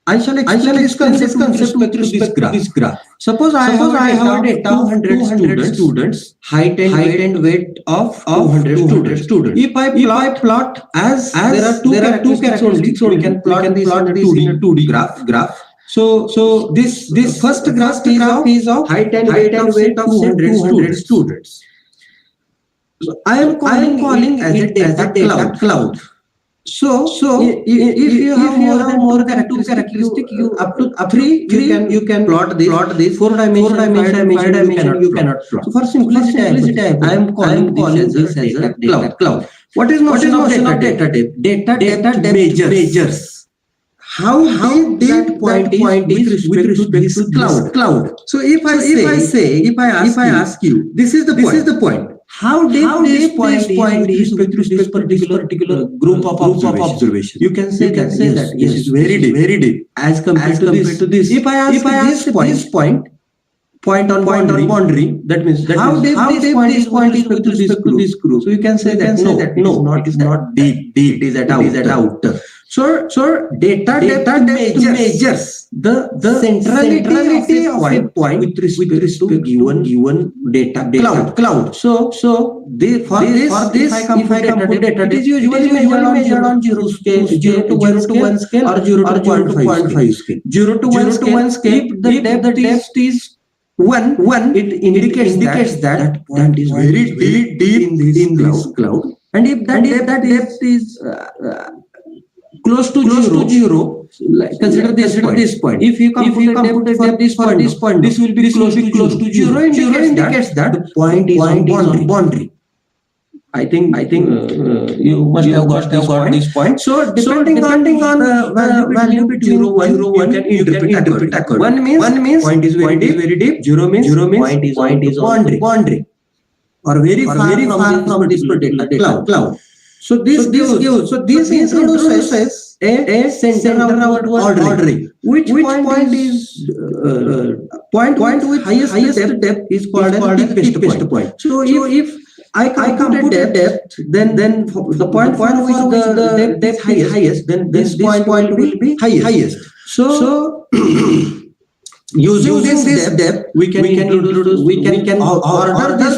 I shall explain this concept with respect to this graph. Suppose I have a data of 200 students, height and weight of 200 students. If I plot as there are two characteristics only, we can plot this in a 2D graph. So this first graph is of height and weight of 200 students. So I am calling as a data cloud. So if you have more than two characteristics, you up to three you can plot this 4 dimension you cannot plot. So for simplicity, I am calling this as a data cloud. What is notion of data depth? Data depth measures how deep point is with respect to cloud. So if I ask you, this is the point. How deep this point is with respect to this particular group of observation? You can say that yes, this is very deep as compared to this. If I ask this point on boundary, that means how deep this point is with respect to this group. So you can say that no, it is not deep. It is at outer. So data depth measures the centrality of a point with respect to given data cloud. So for this, if I compute data, it is usually measured on 0 scale, 0 to 1 scale, or 0 to 0.5 scale. 0 to 1 scale, if the depth is 1, it indicates that point is very deep in this cloud. And if that depth is close to zero, consider this point. If you compute depth for this point, this will be close to zero. Indicates that the point is on boundary. I think you must have got this point. So depending on the value between 0 1, you can interpret accordingly. 1 means point is very deep. 0 means point is on boundary or very far from this particular cloud. So this introduces a center of ordering. Which point is point with highest depth is called as deepest point. So if I compute depth, then the point for which the depth is highest, then this point will be highest. So using this depth, we can order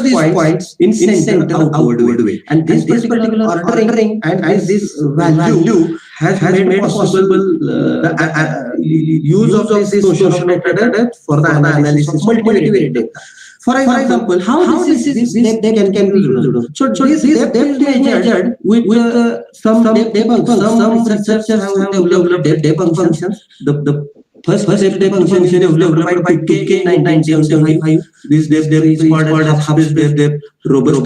these points in center outward way. And this particular ordering and this value has made possible the use of this notion of depth for the analysis of multivariate data. For example, how this depth can be used? So this depth is measured with some researchers have developed depth functions. The first depth function is developed by K in 1975. This depth is called as half depth. Robust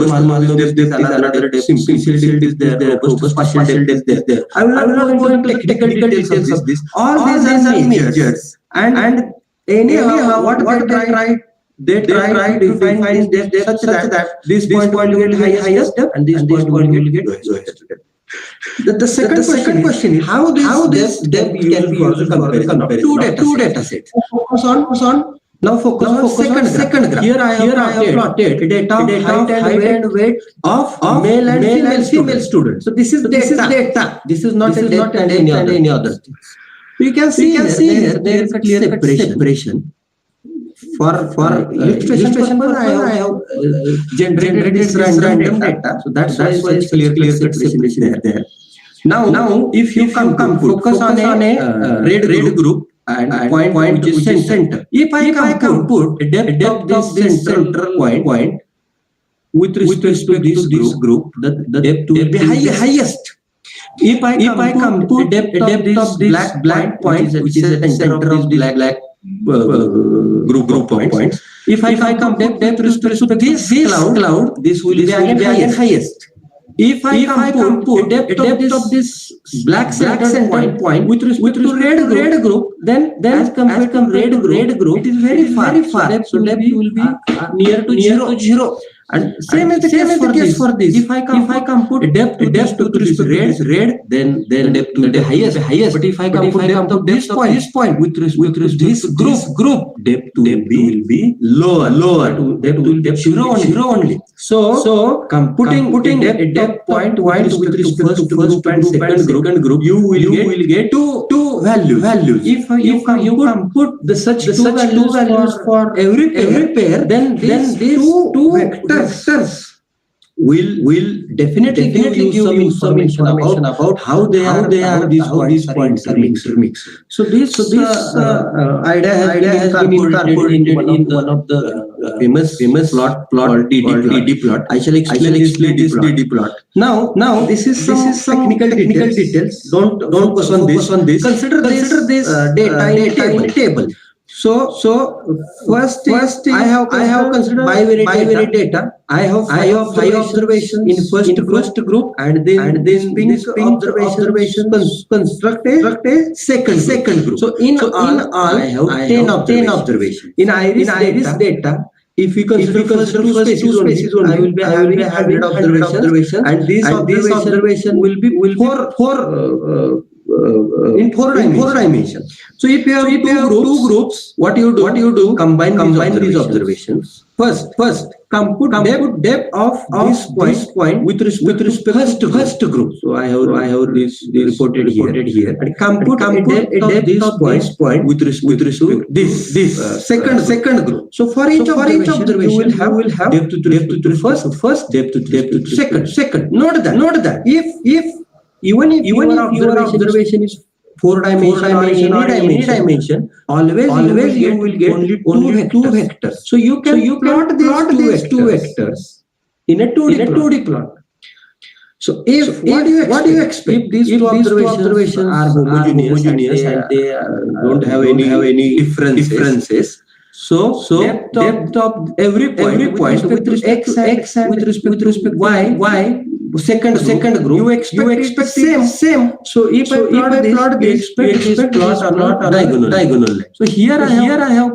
depth is another depth. Simple depth is there. Robust partial depth is there. I will not go into technical details of this. All these are measures. And anyhow, what they try to define this depth such that this point will get highest depth and this point will get lowest depth. The second question is how this depth can be used for comparison two data sets. Focus on second graph. Here I have plotted data of height and weight of male and female students. So this is data. This is not a data and any other thing. You can see here there is a clear separation. For illustration purpose, I have generated this random data. So that's why it's clear separation is there. Now, if you come focus on a red group and point which is center. If I compute a depth of this central point with respect to this group, the depth will be highest. If I compute depth of this black point, which is the center of this black group points. If I compute depth with respect to this cloud, this will be again highest. If I compute the depth of this black center point with respect to red group, then as compared to red group, it is very far. So depth will be near to zero. And same as the case for this. If I compute depth with respect to this red, then depth will be highest. But if I compute depth of this point with respect to this group, depth will be lower. Depth will be zero only. So computing a depth point with respect to first and second group, you will get two values. If you compute the such two values for every pair, then these two vectors will definitely give you some information about how these points are mixed. So this idea has been incorporated in one of the famous plot called DD plot. I shall explain this DD plot. Now this is some technical details. Don't focus on this. Consider this data in a table. So first I have considered bivariate data. I have five observations in first group, and then this pink observation construct a second group. So in all I have 10 observations. In ICIS data, if we consider first two species only, I will be having 100 observations, and this observation will be in four dimensions. So if you have two groups, what you do? Combine these observations. First, compute depth of this point with respect to first group. So I have this reported here. And compute depth of this point with respect to this second group. So for each observation, you will have depth to first, depth to second. Note that even if your observation is four dimension or any dimension, always you will get only two vectors. So you can plot these two vectors in a 2D plot. So what do you expect? If these two observations are homogeneous and they don't have any differences. So depth of every point with respect to x and with respect to y. Second group, you expect same. So if I plot this, you expect plots are not diagonal. So here I have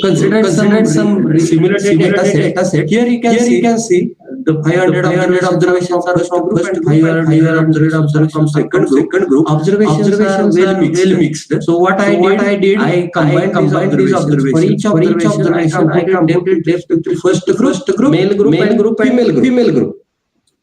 considered some simulated data set. Here you can see the 500 observations are from first 500 observations from second group. Observations are well mixed. So what I did, I combined these observations. For each observation, I computed depth to first group, male group, and female group.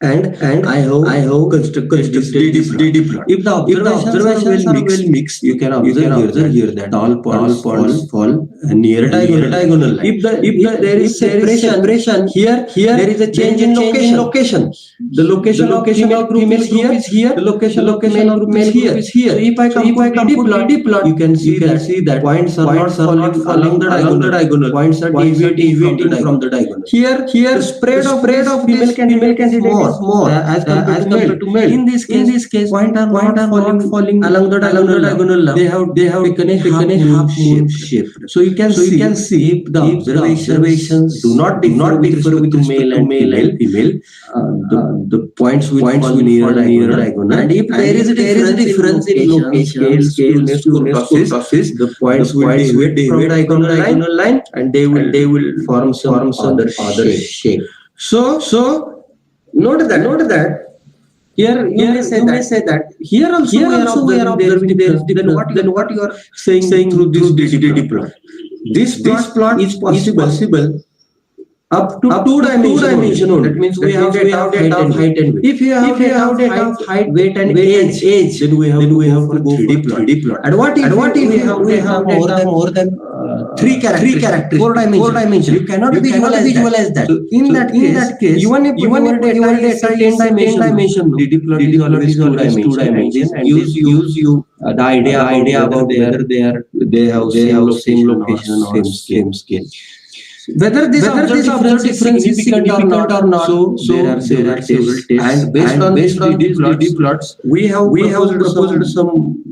And I have constructed DD plot. If the observations are well mixed, you can observe here that all points fall near diagonal line. If there is separation here there is a change in location. The location of female group is here. The location of male group is here. So if I compute DD plot, you can see that points are not falling along the diagonal. Points are deviating from the diagonal. Here spread of female candidate is more as compared to male. In this case, points are not falling along the diagonal line. They have taken a half moon shape. So you can see if the observations do not differ with male and female, the points will fall near diagonal. And if there is a difference in location, scale, process, the points will deviate from diagonal line, and they will form some other shape. So note that here you may say that here also we are observing then what you are saying through this DD plot. This plot is possible up to two dimension only. That means we have data of height and weight. If you have data of height, weight and age, then we have to go for 3D plot. And what if we have more than three characters, four dimension? You cannot visualize that. So in that case, even if your data is 10 dimension, DD plot is always two dimension, and use you the idea about whether they have same location or same scale. Whether this observed difference is significant or not, so there are several tests, and based on DD plots, we have proposed some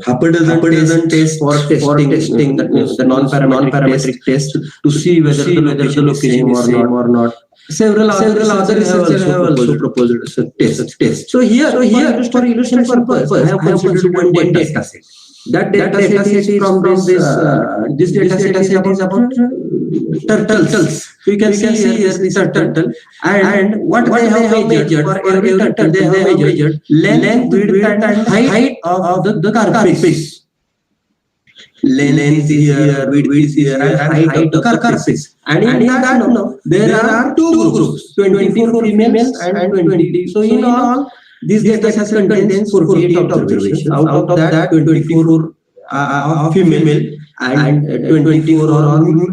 half a dozen tests for testing, that means the non-parametric test to see whether the location is same or not. Several other researchers have also proposed such test. So here for illustration purpose, I have considered one data set. That data set is from this data set is about turtles. So you can see here this turtle, and what they have measured for every turtle, they have measured length, width, and height of the carapace. Length is here, width is here, and height of the carapace. And in that, there are two groups, 24 females and 20. So in all, this data set contains 48 observations. Out of that, 24 of female and 24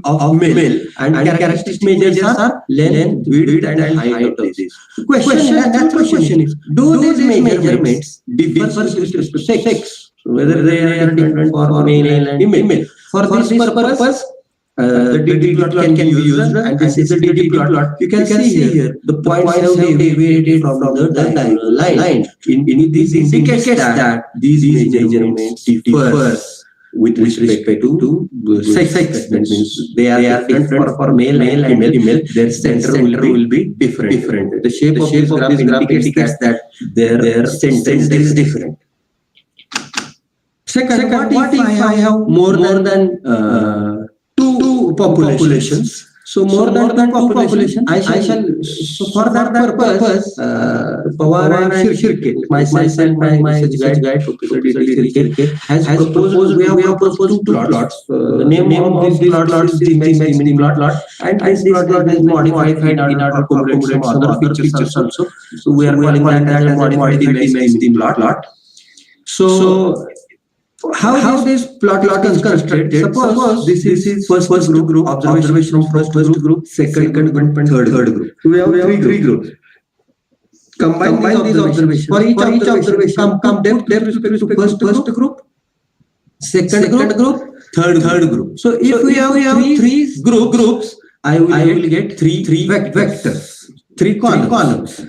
of male. And characteristic measures are length, width, and height of this. The question is, do these measurements differ with respect to sex? Whether they are different for male and female. For this purpose, the DT plot can be used, and this is the DT plot. You can see here the points have deviated from the diagonal line. In this indicates that these measurements differ with respect to sex. That means they are different for male and female. Their center will be different. The shape of this graph indicates that their center is different. Second, what if I have more than two populations? So more than two populations, I shall. So for that purpose, Pawar and Shirke, myself and my research guide, Professor Shirke, has proposed. We have proposed two plots. The name of these plots is the mini plot, and this plot is modified in order to accommodate some other features also. So we are calling that as a modified mini plot. So how this plot is constructed? Suppose this is first group, observation from first group, second group, and third group. So we have three groups. Combine these observations. For each observation, come depth respect to first group, second group, third group. So if we have three groups, I will get three vectors, three columns.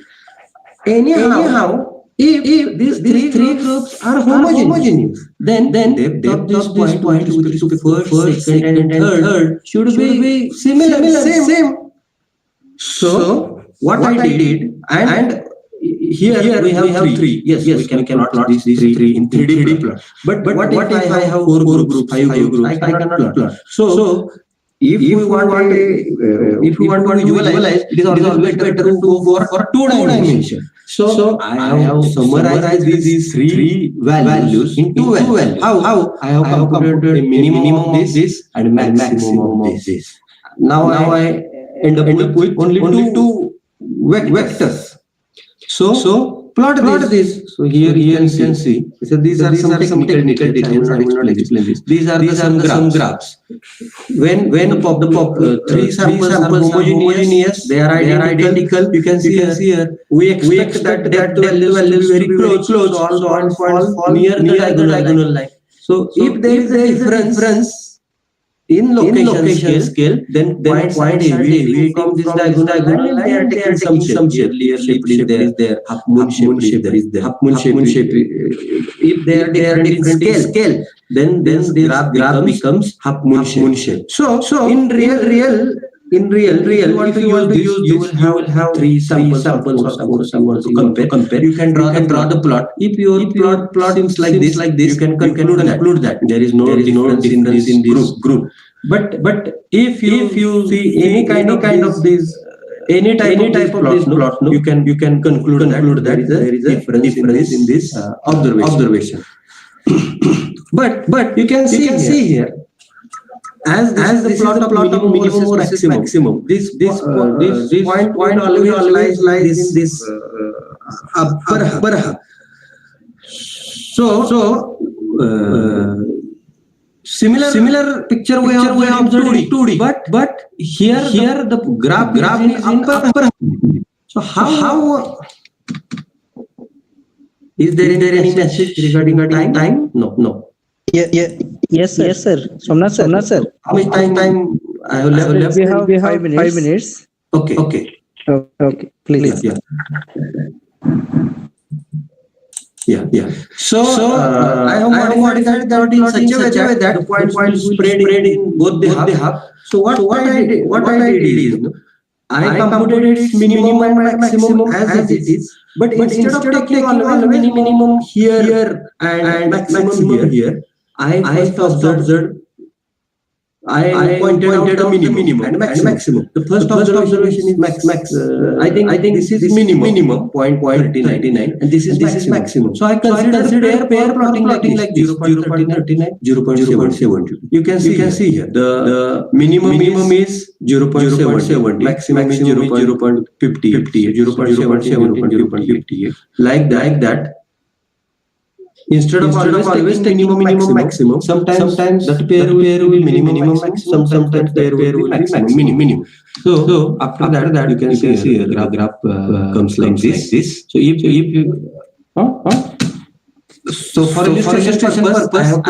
Anyhow, if these three groups are homogeneous, then depth of this point with respect to first, second, and third should be similar, same. So what I did, and here we have three. Yes, we can plot these three in 3D plot. But what if I have four groups, five groups? I cannot plot. So if we want to visualize, it is always better to go for two dimension. So I have summarized these three values in two values. How? I have computed a minimum of this and maximum of this. Now I end up with only two vectors. So plot this. So here you can see. So these are some technical details. I will not explain this. These are some graphs. When the three samples are homogeneous, they are identical. You can see here. We expect that depth value will be very close. So all fall near the diagonal line. So if there is a difference in location scale, then points are deviating from this diagonal line. They are taking some shape. Clear shape is there. Half moon shape is there. Half moon shape. If they are different scale, then this graph becomes half moon shape. So in real, if you want to use, you will have three samples or four samples to compare. You can draw the plot. If your plot seems like this, you can conclude that there is no difference in this group. But if you see any kind of this, any type of this plot, you can conclude that there is a difference in this observation. But you can see here. As the plot of minimum versus maximum, this point always lies in this upper half. So similar picture we have observed 2D, but here the graph is in upper half. So how is there any message regarding time? No. Yes, sir. Somnath sir. How much time I have left? We have 5 minutes. Okay. Please. Yeah. So I have modified that in such a way that the points will spread in both the half. So what I did is I computed its minimum and maximum as it is. But instead of taking always minimum here and maximum here, I first observed. I pointed out the minimum and maximum. The first observation is max. I think this is minimum 0.39 and this is maximum. So I consider pair plotting like 0.39, 0.7. You can see here the minimum is 0.7, maximum is 0.50, 0.7, like that. Instead of always taking maximum, sometimes that pair will be minimum maximum, sometimes pair will be minimum. So after that you can see here the graph comes like this. So if you so for illustration purpose, I have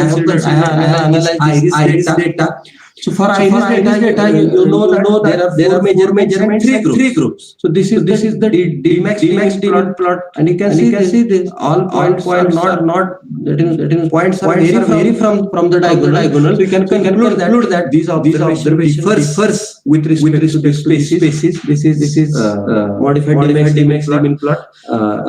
analyzed ICIS data. So for ICIS data, you know that there are major and three groups. So this is the Dmax plot, and you can see this all points are not that is points are vary from the diagonal. So you can conclude that these observations first with respect to the species. This is modified Dmax plot.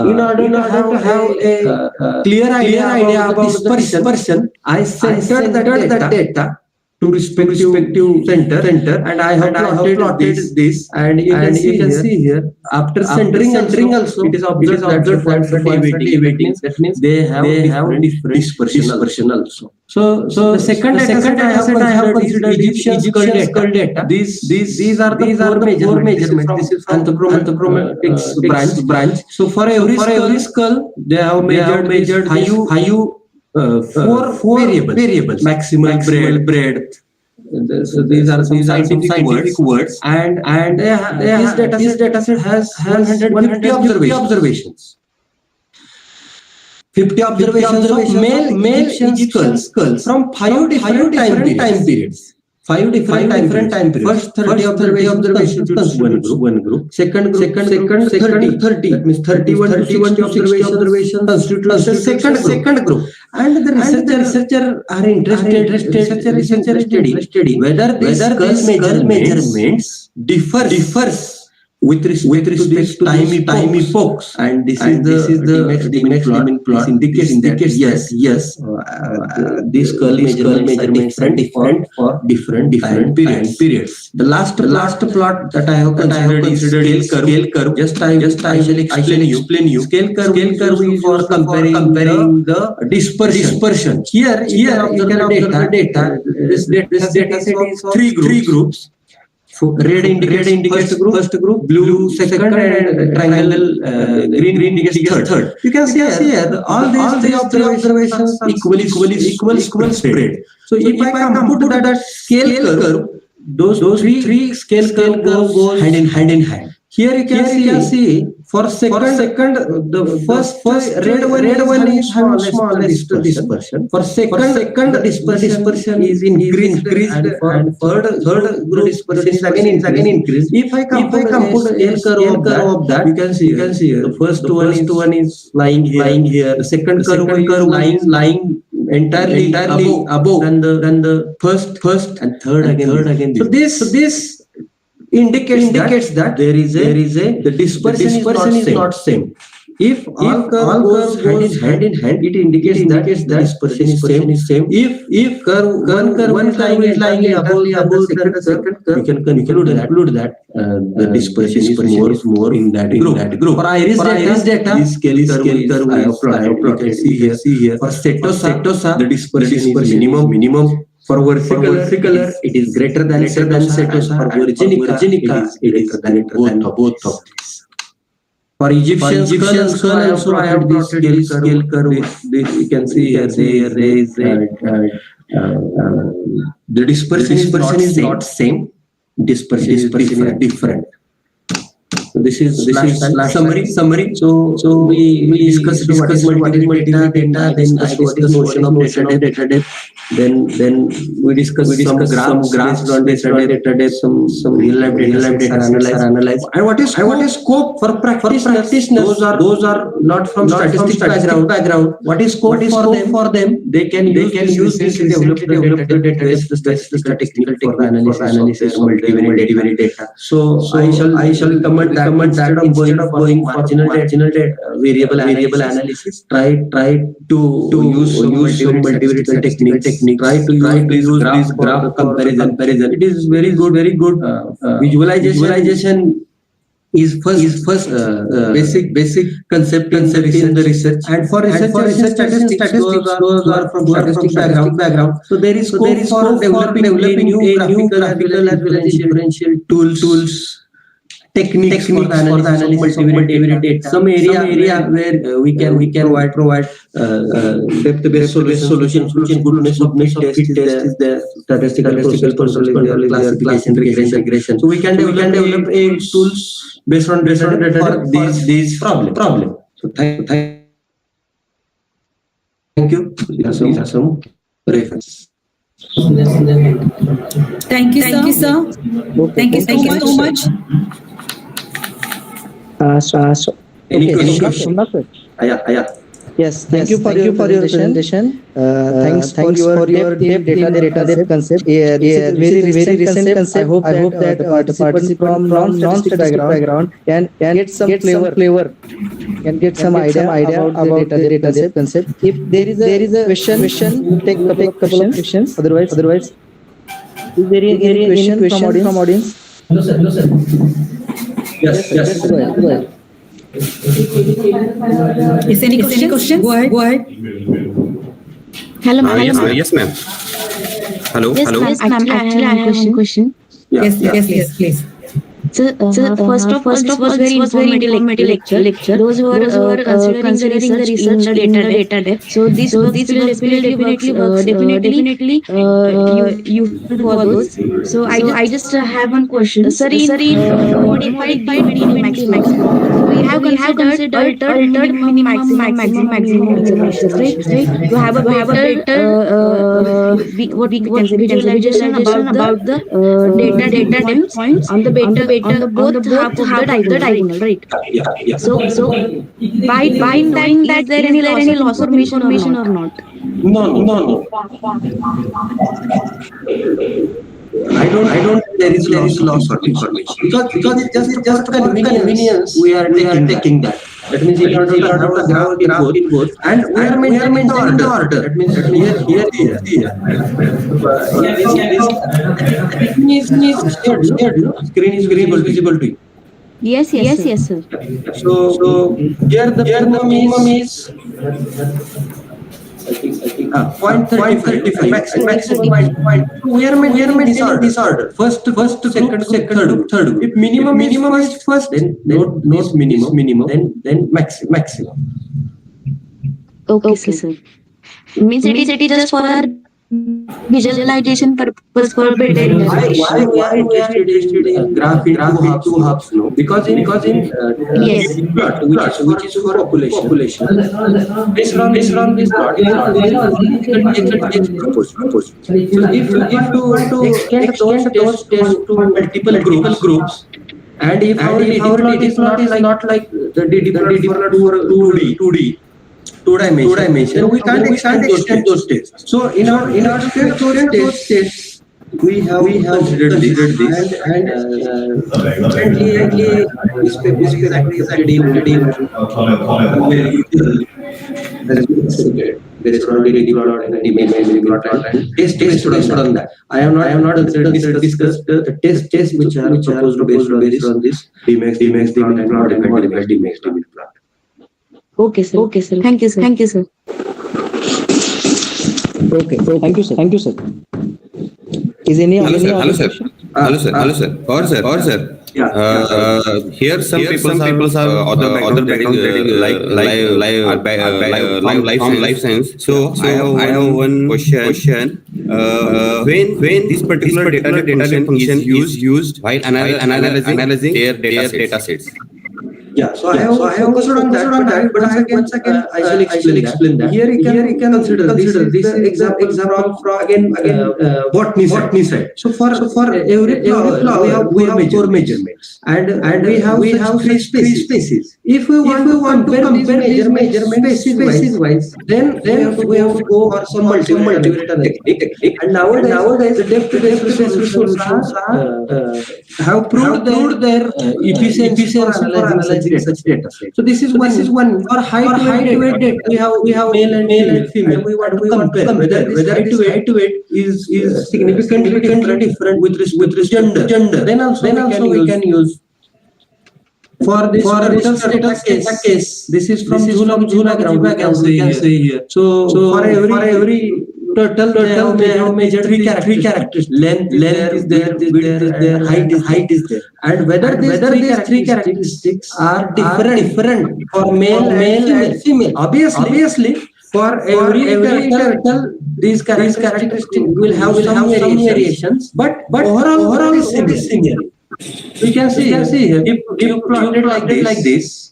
In order to have a clear idea about the dispersion, I centered that data to respective center, and I have plotted this, and you can see here after centering also it is observed that the points are deviating. That means they have different dispersion also. So the second data I have considered Egyptian skull data. These are the four measurements. This is from anthropometrics branch. So for every skull they have measured four variables: maximum breadth. So these are some scientific words, and this data set has 150 observations. 50 observations of male Egyptian skulls from 5 different time periods. 5 different time periods. First 30 observations constitutes one group. Second 30. That means 31 to 60 observations constitutes the second group. And the researcher are interested whether these skull measurements differs with respect to time epochs, and this is the Dmax plot. Indicates that yes, these skull measurements are different for different time periods. The last plot that I have considered is scale curve. Just I shall explain you. Scale curve is for comparing the dispersion. Here you can observe the data. This data set is of three groups. Red indicates first group, blue second, and triangle green indicates third. You can see here all these observations are equal spread. So if I compute that scale curve, those three scale curve goes hand in hand. Here you can see for second the first red one is smallest dispersion. For second the dispersion is increased, and for third group dispersion is again increased. If I compute the scale curve of that, you can see the first one is lying here. The second curve is lying entirely above than the first and third again. So this indicates that there is the dispersion is not same. If all curve goes hand in hand, it indicates that the dispersion is same. If one curve is lying above the second curve, you can conclude that the dispersion is more in that group. For IRIS data, this scale curve I have plotted. You can see here. For Setosa, the dispersion is minimum. For versicolor, it is greater than Setosa. For Virginica, it is greater than both of these. For Egyptian skull also I have plotted this scale curve. You can see here there is the dispersion is not same. Dispersion is different. this is last summary. So we discussed what is multivariate data. Then I discussed notion of data depth. Then we discussed some graphs on data depth, some real life data are analyzed. And what is scope for practitioners? Those are not from statistics background. What is scope for them? They can use this to develop the database, the statistical technique for the analysis of multivariate data. So I shall comment that instead of going for marginal data, variable analysis, try to use some multivariate technique. Try to use this graph comparison. It is very good. Visualization is first basic concept in the research. And for research statistics, those are from statistic background. So there is scope for developing new graphical as well as inferential tools, techniques for the analysis of multivariate data. Some area where we can provide depth-based solutions, which goodness of test is the statistical control, classification, regression. So we can develop a tools based on data for these problem. So thank you. These are some reference. Thank you, sir. Thank you so much. Any question? Aya. Yes, thank you for your presentation. Thanks for your deep data concept. This is very recent concept. I hope that the participants from non-statistic background can get some flavor, can get some idea about the data concept. If there is a question, we'll take couple of questions. Otherwise, is there any question from audience? No, sir. Yes. Go ahead. Is any question? Go ahead. Hello, Yes, ma'am. Hello. Yes, ma'am. Actually, I have a question. Yes, please. So, first of all, this was very informative lecture. Those who are considering the research in the data depth. So this will definitely useful for those. So I just have one question. Sir, in modified maximum, we have considered minimum observations, right? You have a better what we can say visualization about the data depth points on the both half of the diagonal, right? Yeah. So by doing that, is there any loss of information or not? No. I don't. There is loss of information because it's just convenience. We are taking that. That means you have to have the graph in both, and we are maintaining the order. That means here. Screen is visible to you. Yes, sir. So here the minimum is I think 0.35 maximum point. We are maintaining this order. First, second, third. If minimum is first, then not minimum, then maximum. Okay, sir. Means it is just for our visualization purpose for better Why we are interested in graph two halves? No, because in Yes. plot which is for population. Based on this plot, proportion. So if you want to extend those tests to multiple groups, and if our plot is not like the deep plot for 2D. Two dimension. We can't extend those tests. So in our those tests, we have considered this and recently this paper is exactly there is already plot and image plot and test based on that. I have not discussed the test which are proposed based on this Dmax plot and not Dmax plot. Okay, sir. Thank you, sir. Okay. Thank you, sir. Is any Hello, sir. question? Hello, sir. Or, sir. Here some people have other background reading from life science. So I have one question. When this particular data function is used while analyzing their data sets. Yeah, so I have focused on that, but once again, I shall explain that. Here you can consider this is the example from botany side. So for every flower, we have four measurements, and we have three species. If we want to compare these measurements species wise, then we have to go for some multivariate technique. And nowadays the depth-based solutions have proved their efficiency for analyzing such data sets. So this is one for height to weight data. We have male and female, and we want to compare whether this height to weight is significantly different with respect to gender. Then also we can use for this data case. This is from Jhula ground. We can say here. So for every turtle they have measured three characteristics. Length is there, width is there, height is there. And whether these three characteristics are different for male and female. Obviously, for every turtle, these characteristics will have some variations, but overall it is similar. You can see here, if you plot it like this,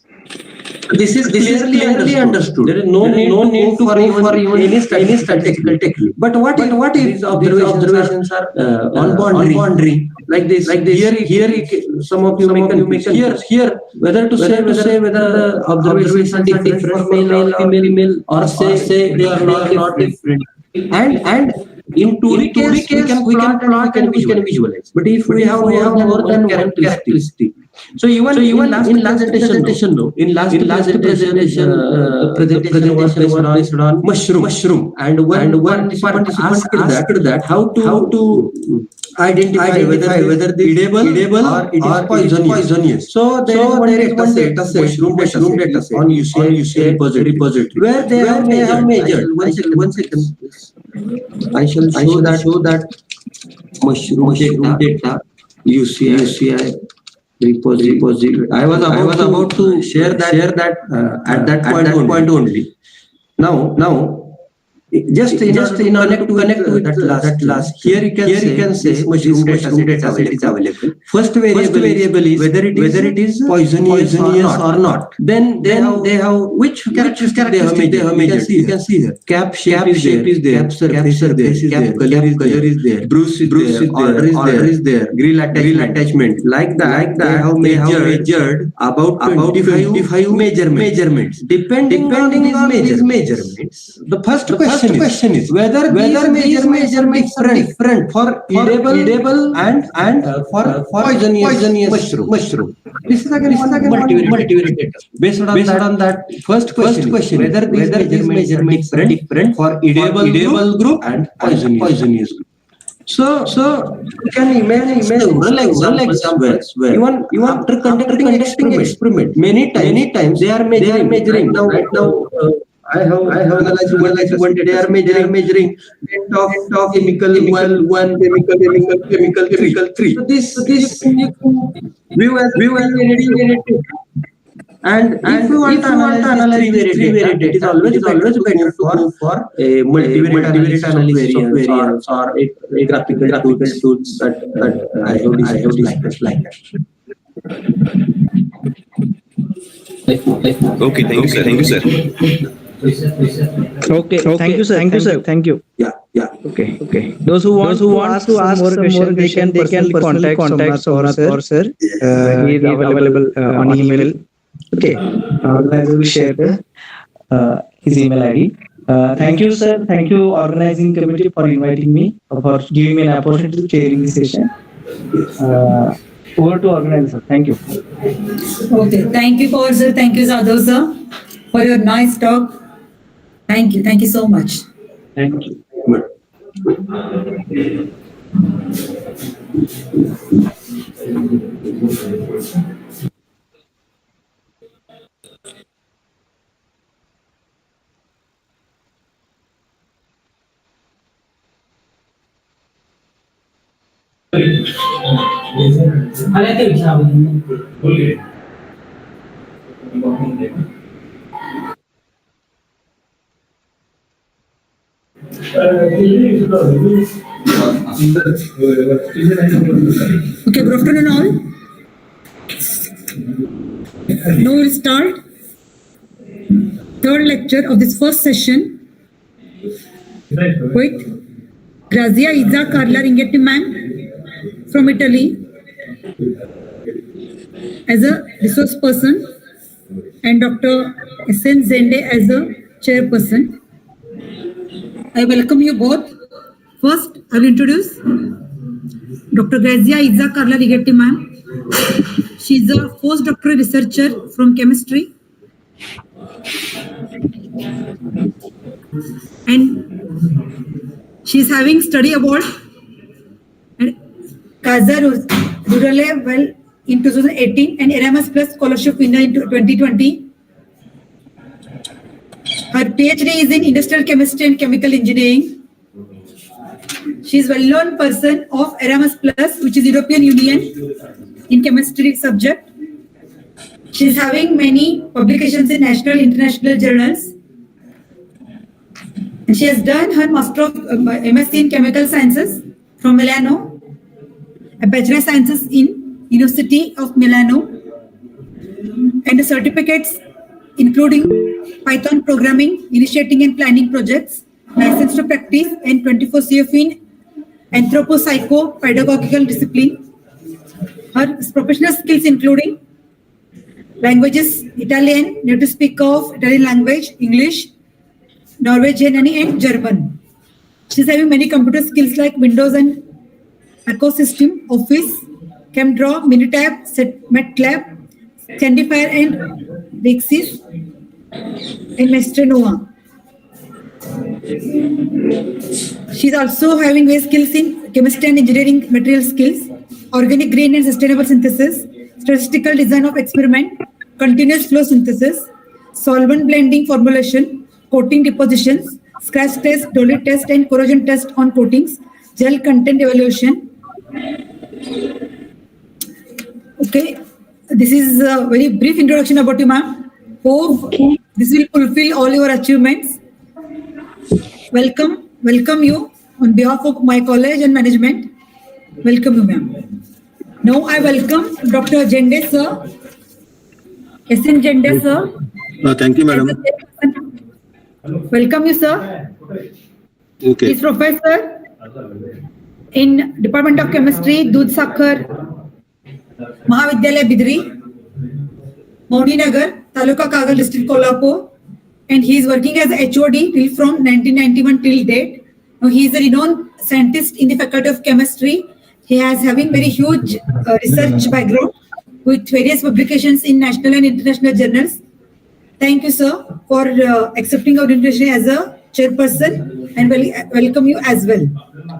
this is clearly understood. There is no need for even any statistical technique. But what if these observations are on boundary like this? Here some of you may confuse. Here whether to say whether the observations are different for male or female, or say they are not different. And in 2D case we can plot and we can visualize. But if we have more than one characteristic, so even in last presentation, the presentation was based on mushroom, and one participant asked that how to identify whether the edible or it is poisonous. So there is one data set, mushroom data set on UCI repository where they have measured. One second. I shall show that mushroom data UCI repository. I was about to share that at that point only. Now just in order to connect with that last, here you can say mushroom data set is available. First variable is whether it is poisonous or not. Then they have which characteristic they have measured. You can see here. Cap shape is there. Cap surface is there. Cap color is there. Bruise is there. Order is there. Grill attachment. Like that they have measured about 25 measurements. Depending on these measurements, the first question is whether these measurements are different for edible and for poisonous mushroom. This is again multivariate data. Based on that first question, whether these measurements are different for edible group and poisonous group. So you can imagine several examples where you are conducting experiment. Many times they are measuring right now. I have analyzed one data. They are measuring end of chemical one, chemical three. So this view as variety. And if you want to analyze three variety, it is always better to go for a multivariate analysis of variance or a graphical tools that I have discussed like that. Okay, thank you, sir. Okay, thank you. Yeah. Okay. Those who want to ask more questions, they can personally contact Somnath sir. He is available on email. Okay, I will share his email ID. Thank you, sir. Thank you, organizing committee, for inviting me, for giving me an opportunity to chairing the session. Over to organizer. Thank you. Okay, thank you, Paul sir. Thank you, Sadhu sir, for your nice talk. Thank you so much. Thank you. Okay, good afternoon all. Now we'll start third lecture of this first session with Grazia Izza Carla Ringetti ma'am from Italy as a resource person and Dr. S.N. Zende as a chairperson. I welcome you both. First, I will introduce Dr. Grazia Izza Carla Ringetti ma'am. She is a postdoctoral researcher from chemistry and she is having study award and Casa Rurale well in 2018 and Erasmus Plus scholarship winner in 2020. Her PhD is in industrial chemistry and chemical engineering. She is well-known person of Erasmus Plus, which is European Union in chemistry subject. She is having many publications in national and international journals. And she has done her Master of MSc in Chemical Sciences from Milano, a Bachelor of Sciences in University of Milano, and the certificates including Python programming, initiating and planning projects, license to practice, and 24 CF in anthropopsycho-pedagogical discipline. Her professional skills including languages, Italian, native speaker of Italian language, English, Norwegian and German. She's having many computer skills like Windows and Ecosystem, Office, ChemDraw, Minitab, MATLAB, Candifier and Rixis, and Masternova. She's also having various skills in chemistry and engineering material skills, organic green and sustainable synthesis, statistical design of experiment, continuous flow synthesis, solvent blending formulation, coating depositions, scratch test, dolly test, and corrosion test on coatings, gel content evaluation. Okay, this is a very brief introduction about you, ma'am. Hope this will fulfill all your achievements. Welcome you on behalf of my college and management. Welcome you, ma'am. Now I welcome Dr. Zende sir. S.N. Zende sir. Thank you, madam. Welcome you, sir. Okay. He is professor in Department of Chemistry, Dudh Sakhar, Mahavidyalaya Bidri, Mauni Nagar, Taluka Kagal District, Kolhapur, and he is working as a HOD till from 1991 till date. Now he is a renowned scientist in the Faculty of Chemistry. He has having very huge research background with various publications in national and international journals. Thank you, sir, for accepting our invitation as a chairperson, and welcome you as well.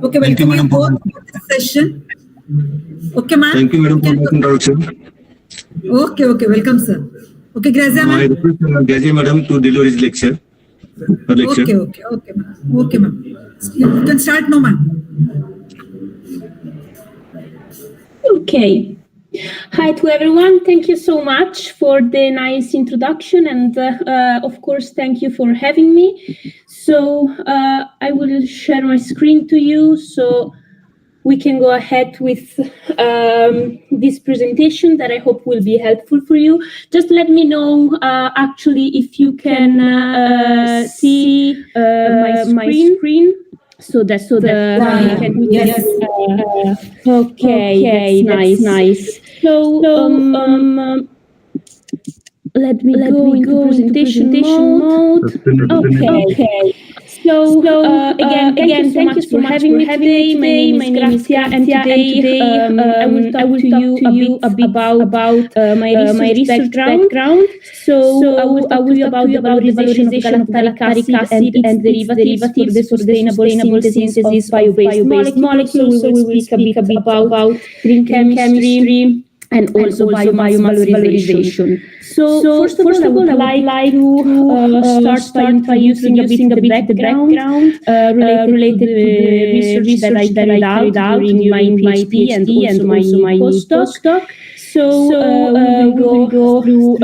Okay, welcome you both to this session. Okay, ma'am. Thank you, madam, for the introduction. Okay, welcome, sir. Okay, Grazia, I ma'am. request Grazia, madam, to deliver his lecture. Okay, ma'am. Okay, ma'am. You can start now, ma'am. Okay. Hi to everyone. Thank you so much for the nice introduction, and of course, thank you for having me. So I will share my screen to you so we can go ahead with this presentation that I hope will be helpful for you. Just let me know actually if you can see my screen. So that Yes. Okay, nice. So let me go into presentation mode. Okay. So again, thank you so much for having me today. My name is Grazia, and today I will talk to you a bit about my research background. So I will talk to you about the valorization of galactic acid and derivatives for the sustainable synthesis of bio-based molecules. So we will speak a bit about green chemistry, also biomass valorization. So first of all, I would like to start by introducing a bit the background related to the research that I carried out during my PhD and also my postdoc. So we will go through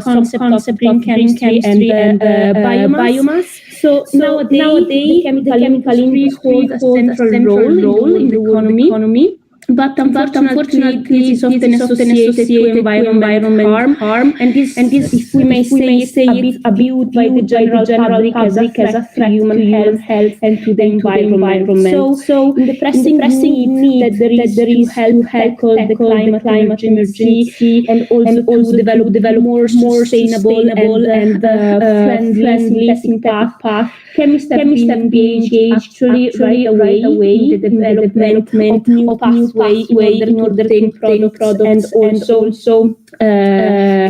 some concept of green chemistry and biomass. So nowadays, the chemical industry holds a central role in the world economy. But unfortunately, this is often associated to environment harm, and this, if we may say it, abused by the general public as a threat to human health and to the environment. So in the pressing need that there is to help tackle the climate emergency and also to develop more sustainable and friendly synthetic path. Chemists have been engaged actually right away in the development of new pathway in order to obtain products and also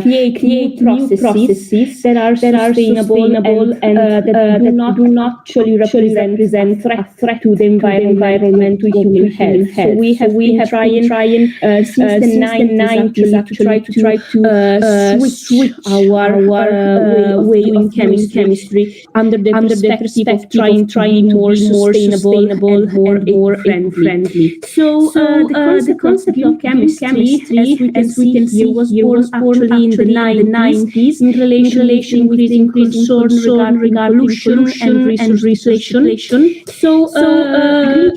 create new processes that are sustainable and that do not actually represent threat to the environment, to human health. So we have been trying since the 90s actually to try to switch our way of doing chemistry under the perspective of trying to be more sustainable and more eco-friendly. So the concept of chemistry, as we can see, was born actually in the 90s in relation with increasing concern regarding pollution and recyclation. So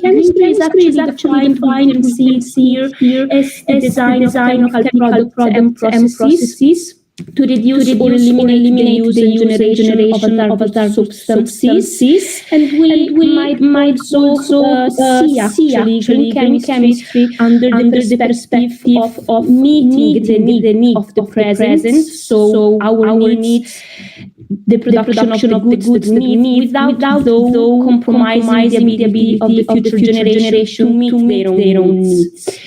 green chemistry is actually defined, we can see here, as the design of chemical products and processes to reduce or eliminate the use and generation of hazardous substances. And we might also see actually green chemistry under the perspective of meeting the need of the present, so our needs, the production of the goods that we need without though compromising the ability of the future generation to meet their own needs.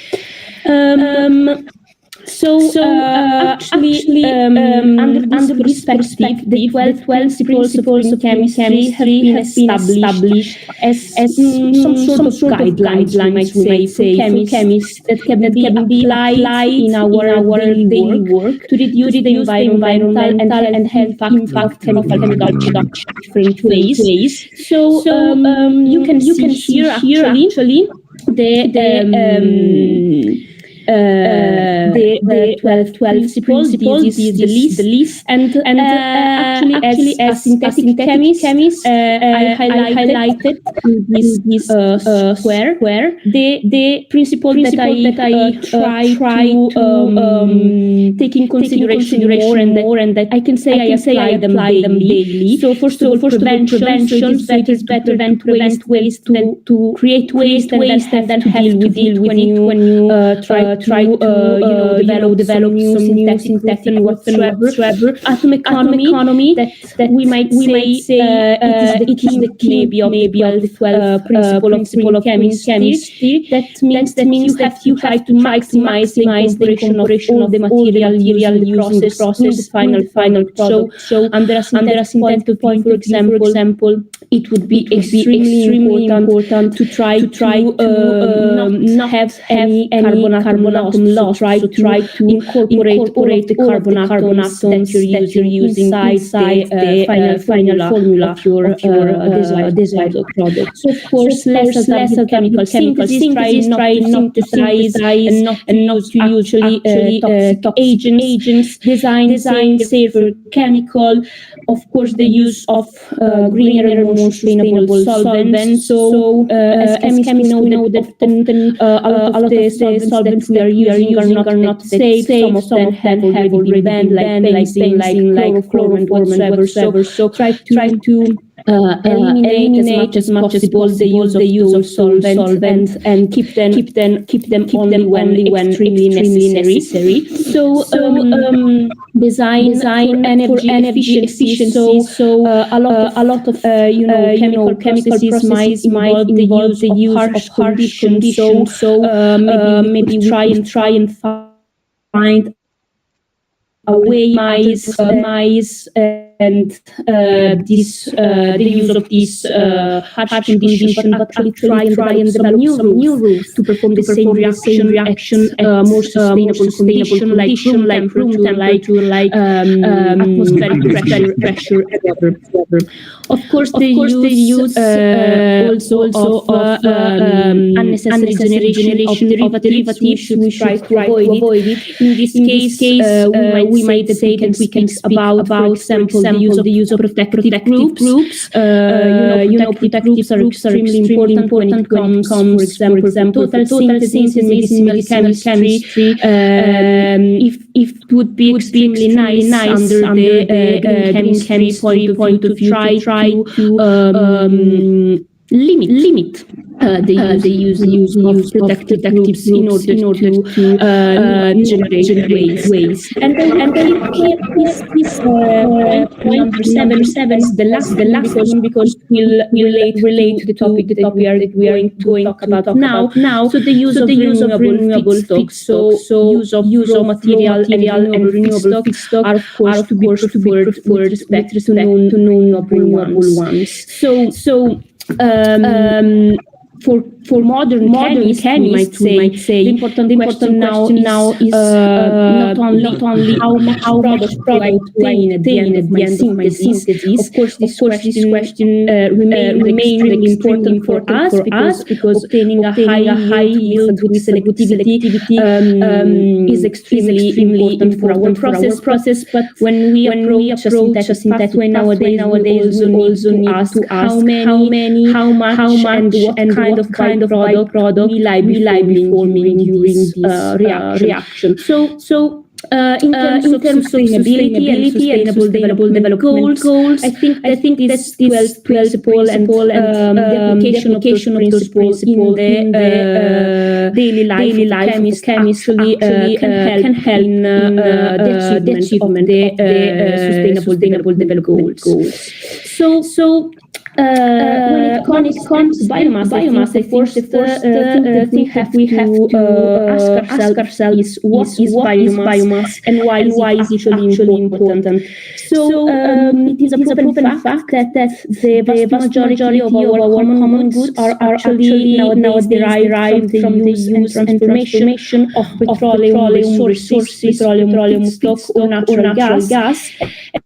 So actually, under this perspective, the 12 principles of chemistry have been established as some sort of guidelines, we may say, for chemists that can be applied in our daily work to reduce the environmental and health impact of chemical production in different ways. So you can see here actually the 12 principles. This is the list, and actually as synthetic chemist, I highlighted this square where the principle that I try to take in consideration more, and that I can say I apply them daily. So first of all, prevention. So it is better than to waste to create waste and then have to deal with it when you try to develop some new synthetic whatsoever. Atom economy that we might say it is the key maybe of the 12 principle of chemistry. That means that you have to maximize the incorporation of the material used in the process in the final product. So under a synthetic point, for example, it would be extremely important to try to not have any carbon atom loss. So try to incorporate all of the carbon atoms that you're using inside the final formula of your desired product. So of course, less chemical synthesis, try not to synthesize and not to use actually toxic agents, design safer chemical. Of course, the use of greener and more sustainable solvents. So as chemists, we know that often a lot of the solvents we are using are not safe. Some of them have already been banned, like benzene, like chlorine, whatsoever. So try to eliminate as much as possible the use of solvents and keep them only when extremely necessary. So design for energy efficiency. So a lot of chemical processes might involve the use of harsh conditions. So maybe try and find a way to minimize this the use of this harsh condition, but actually try and develop some new rules to perform the same reaction at more sustainable condition like room temperature, like atmospheric pressure. Of course, they use also of unnecessary generation of derivatives. We should try to avoid it. In this case, we might say that we can speak about, for example, the use of protective groups. Protective groups are extremely important when it comes, for example, total synthesis in medicinal chemistry. If it would be extremely nice under the green chemistry point of view to try to limit the use of protective groups in order to generate waste. And then this point number seven is the last one because we'll relate to the topic that we are going to talk about now. So the use of renewable feedstock, so use of raw material and renewable feedstock are of course to be preferred with respect to non-renewable ones. So for modern chemists, we might say the important question now is not only how much product I obtain at the end of my synthesis. Of course, this question remains extremely important for us because obtaining a high yield with selectivity is extremely important for our process. But when we approach a synthetic pathway nowadays, we also need to ask how much, and what kind of product we like forming during this reaction. So in terms of sustainability and sustainable development goals, I think this 12 principle and the application of those principles in the daily life of chemists actually can help in the achievement of the sustainable development goals. So when it comes to biomass, the first thing we have to ask ourselves is what is biomass and why is it actually important. So it is a proven fact that the vast majority of our common goods are actually nowadays derived from the use and transformation of petroleum resources, petroleum stock or natural gas.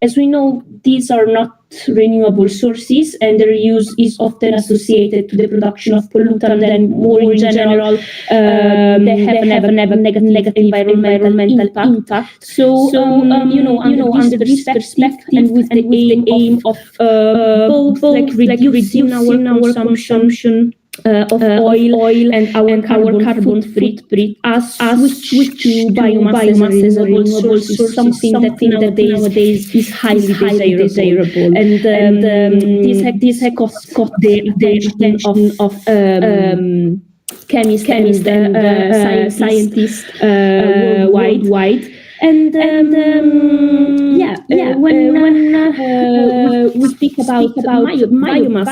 As we know, these are not renewable sources, and their use is often associated to the production of pollutants, and more in general, they have a negative environmental impact. So, under this perspective and with the aim of both reducing our consumption of oil and our carbon footprint, as switch to biomass as a renewable source, something that nowadays is highly desirable. And this has caught the attention of chemists and scientists worldwide. And when we speak about biomass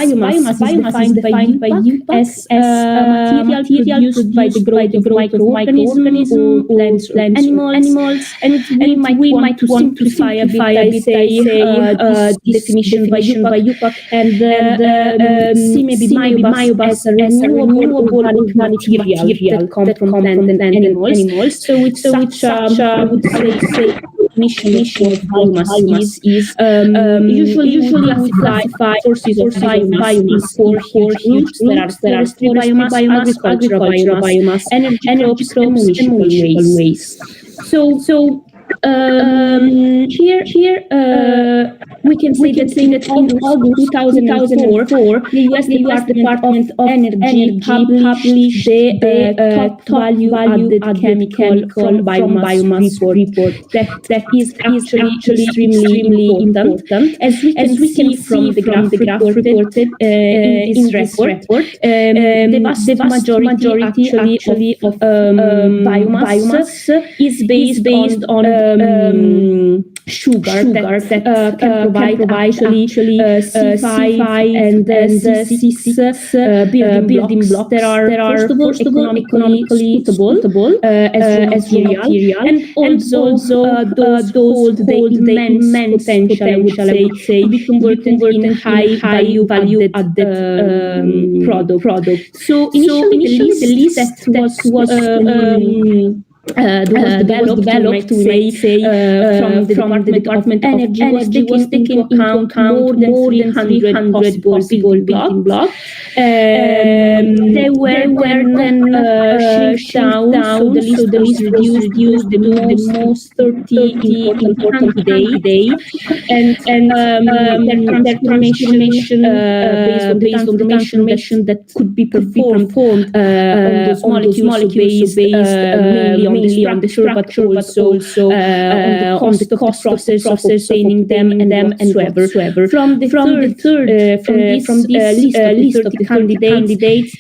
is defined by you as a material produced by the growth of microorganisms or plants, animals. And we might want to simplify a bit, this definition by UPAC, and see maybe biomass as a renewable organic material that come from plants and animals. So it's such I would say definition of biomass is usually we classify sources of biomass for groups that are forestry biomass, agricultural biomass, energy crops, and municipal waste. So here we can say that in August 2004, the U.S. Department of Energy published the top value added chemical from biomass report. That is actually extremely important. As we can see from the graph reported in this report, the vast majority actually of biomass is based on sugar that can provide actually C5 and C6 building blocks that are first of all economically suitable as raw material, and also those hold the immense potential, I would say, to be converted in high value added product. So initially the list that was developed, you might say, from the Department of Energy was taking into account more than 300 possible building blocks. They were then shrunk down, so the list reduced the most 30 important candidates, and their transformation based on the transformation that could be performed on those molecules based mainly on the structure, but also on the cost process of obtaining them and whatsoever. From this list of the candidates,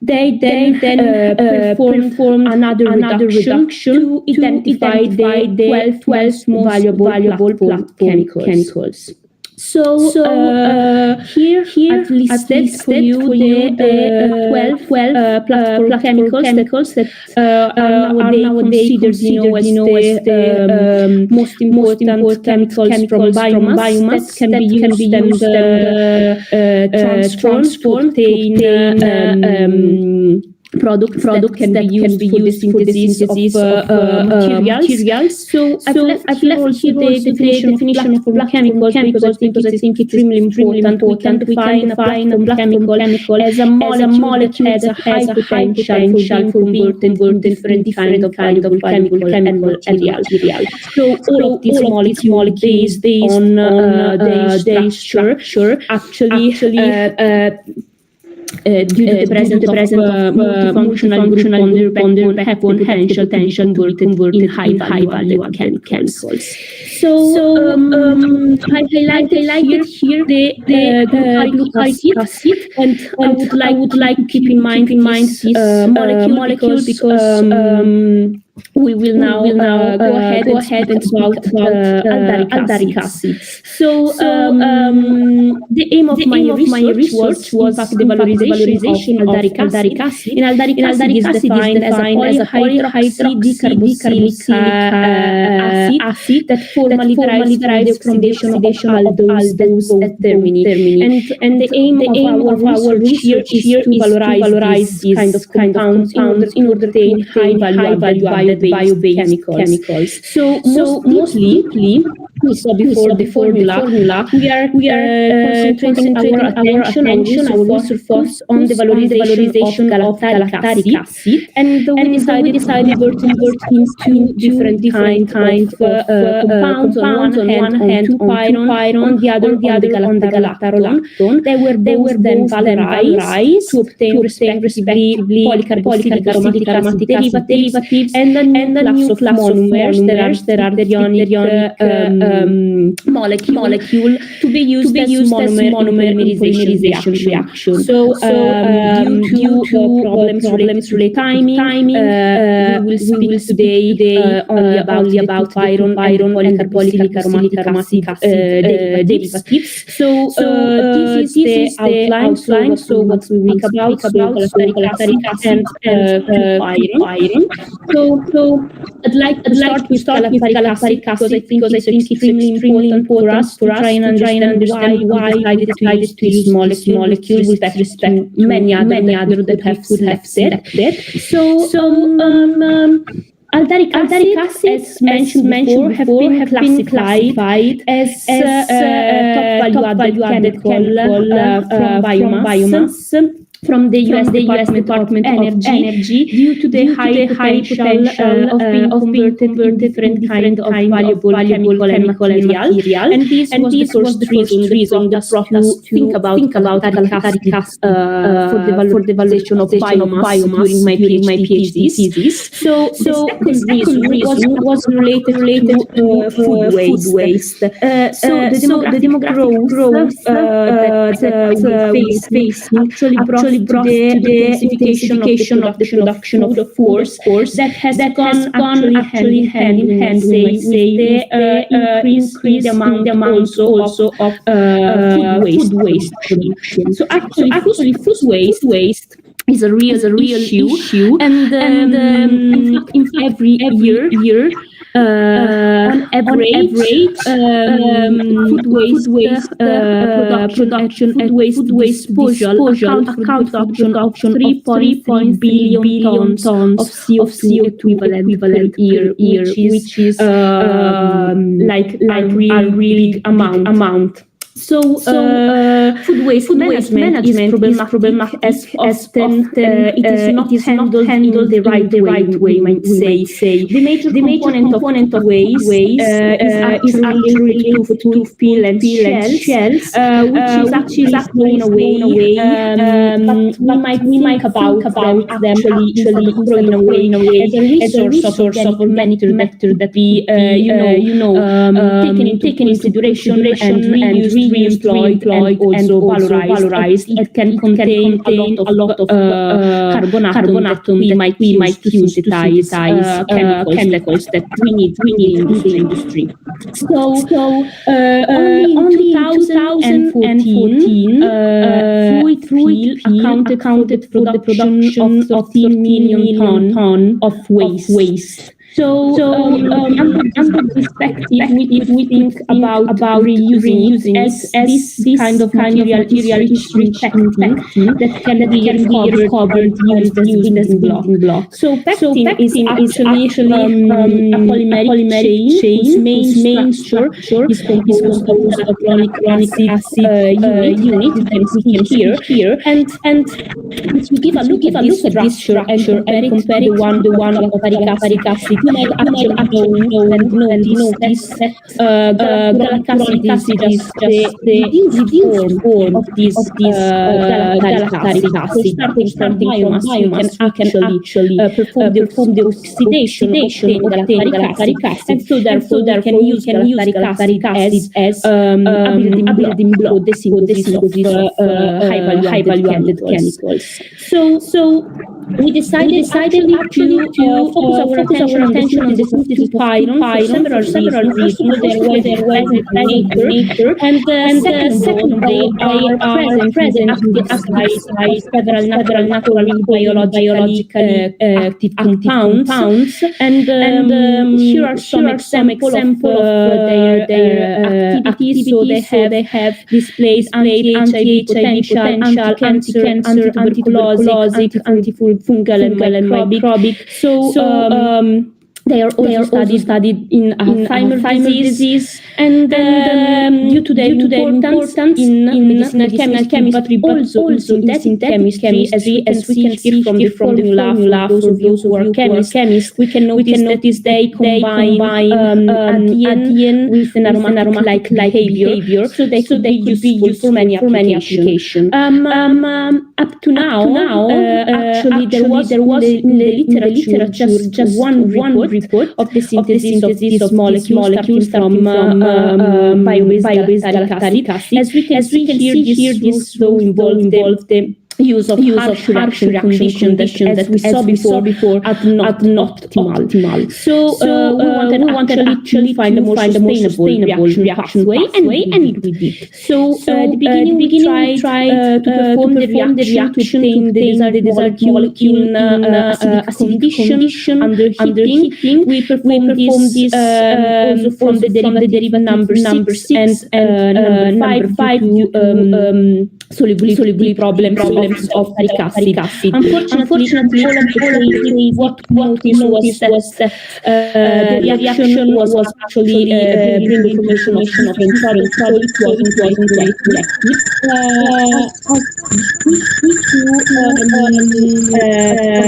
they then performed another reduction to identify the 12 most valuable chemicals. So here I've listed for you the 12 platform chemicals that are nowadays considered as the most important chemicals from biomass that can be used and transformed to obtain products that can be used for the synthesis of materials. So I've left here also the definition of chemicals because I think it's extremely important. We can define a platform chemical as a molecule that has a high potential for being converted in different kind of chemical materials. So all of these molecules based on their structure actually due to the presence of multifunctional group on their backbone potential to be converted in high value chemicals. So I highlighted here the gluconic acid, and I would like to keep in mind this molecule because we will now go ahead and talk about aldaric acid. So the aim of my research was in fact the valorization of aldaric acid. And aldaric acid is defined as a polyhydroxy acid that formally derives from the oxidation of aldose at termini. And the aim of our research is to valorize these kind of compounds in order to obtain high value bio-based chemicals. So mostly we saw before the formula, we are concentrating our attention, our focus on the valorization of galactic acid, and we decided to convert into different kinds of compounds. On one hand, 2-pyron, on the other, on the galactaronactone. They were then valorized to obtain respectively polycarboxylic aromatic acid derivatives and a new class of monomers that are the ionic molecule to be used as monomer polymerization reaction. So due to problems related to timing, we will speak today only about iron polycarboxylic aromatic acid derivatives. So this is the outline. So what we will speak about galactic acid and iron. So I'd like to start with galactic acid because I think it's extremely important for us to try and understand why we decided to use molecules with respect to many other that could have said that. So aldaric acid, as mentioned before, have been classified as top value added chemical from biomass from the US Department of Energy due to the high potential of being converted in different kind of valuable chemical material. And this was the first reason that brought us to think about aldaric acid for the valorization of biomass during my PhD thesis. So the second reason was related to food waste. So the demographic growth that we face actually brought to the intensification of the production of food, of course, that has gone actually hand in hand with the increase the amount also of food waste production. So actually food waste is a real issue, and in fact, every year. On average, food waste production and food waste disposal account for production of 3.3 billion tons of CO2 equivalent per year, which is like a real big amount. So food waste management is problematic as often it is not handled the right way. We might say the major component of waste is actually to fill and shells, which is actually thrown away. But we might think about them actually thrown away as a resource of organic matter that we taken into consideration and reemployed and also valorized. It can contain a lot of carbon atom that we might use to synthesize chemicals that we need in the industry. So only in 2014, fruit accounted for the production of 13 million ton of waste. So under this perspective, we think about reusing as this kind of material is recycling that can be recovered, used as building block. So pectin is actually a polymeric chain whose main structure is composed of chloric acid unit. You can see here, and if you give a look at this structure and compare it to the one of chloric acid, you might actually notice that galactic acid is just the reduced form of this galactic acid. So starting from biomass, we can actually perform the oxidation of galactic acid, and so therefore we can use galactic acid as a building block, the synthesis of high value added chemicals. So we decided to focus our attention on the synthesis of iron for several reasons. There was nature, and second, they are present in the several natural biologically active compounds, and here are some examples of their activities. So they have displaced anti-HIV potential, anti-cancer, anti-tuberculosis, antifungal and microbic. So they are also studied in Alzheimer's disease, and due to their importance in medicinal chemistry, but also in synthetic chemistry, as we can see from the formula for those who are chemists, we can notice they combine ADN with an aromatic behavior, so they could be useful for many applications. Up to now, actually there was in the literature just one report of the synthesis of these molecules starting from bio-based galactic acid. As we can hear, this though involved the use of harsh reaction conditions that we saw before are not optimal. So we wanted actually find a more sustainable reaction way, and we did. So at the beginning we tried to perform the reaction to obtain the desired molecule in acidic condition under heating. We performed this also from the derivative number 6 and number 5 to solubility problems of uric acid. Unfortunately, what we noticed was that the reaction was actually bringing information of insurance, so it wasn't reactive.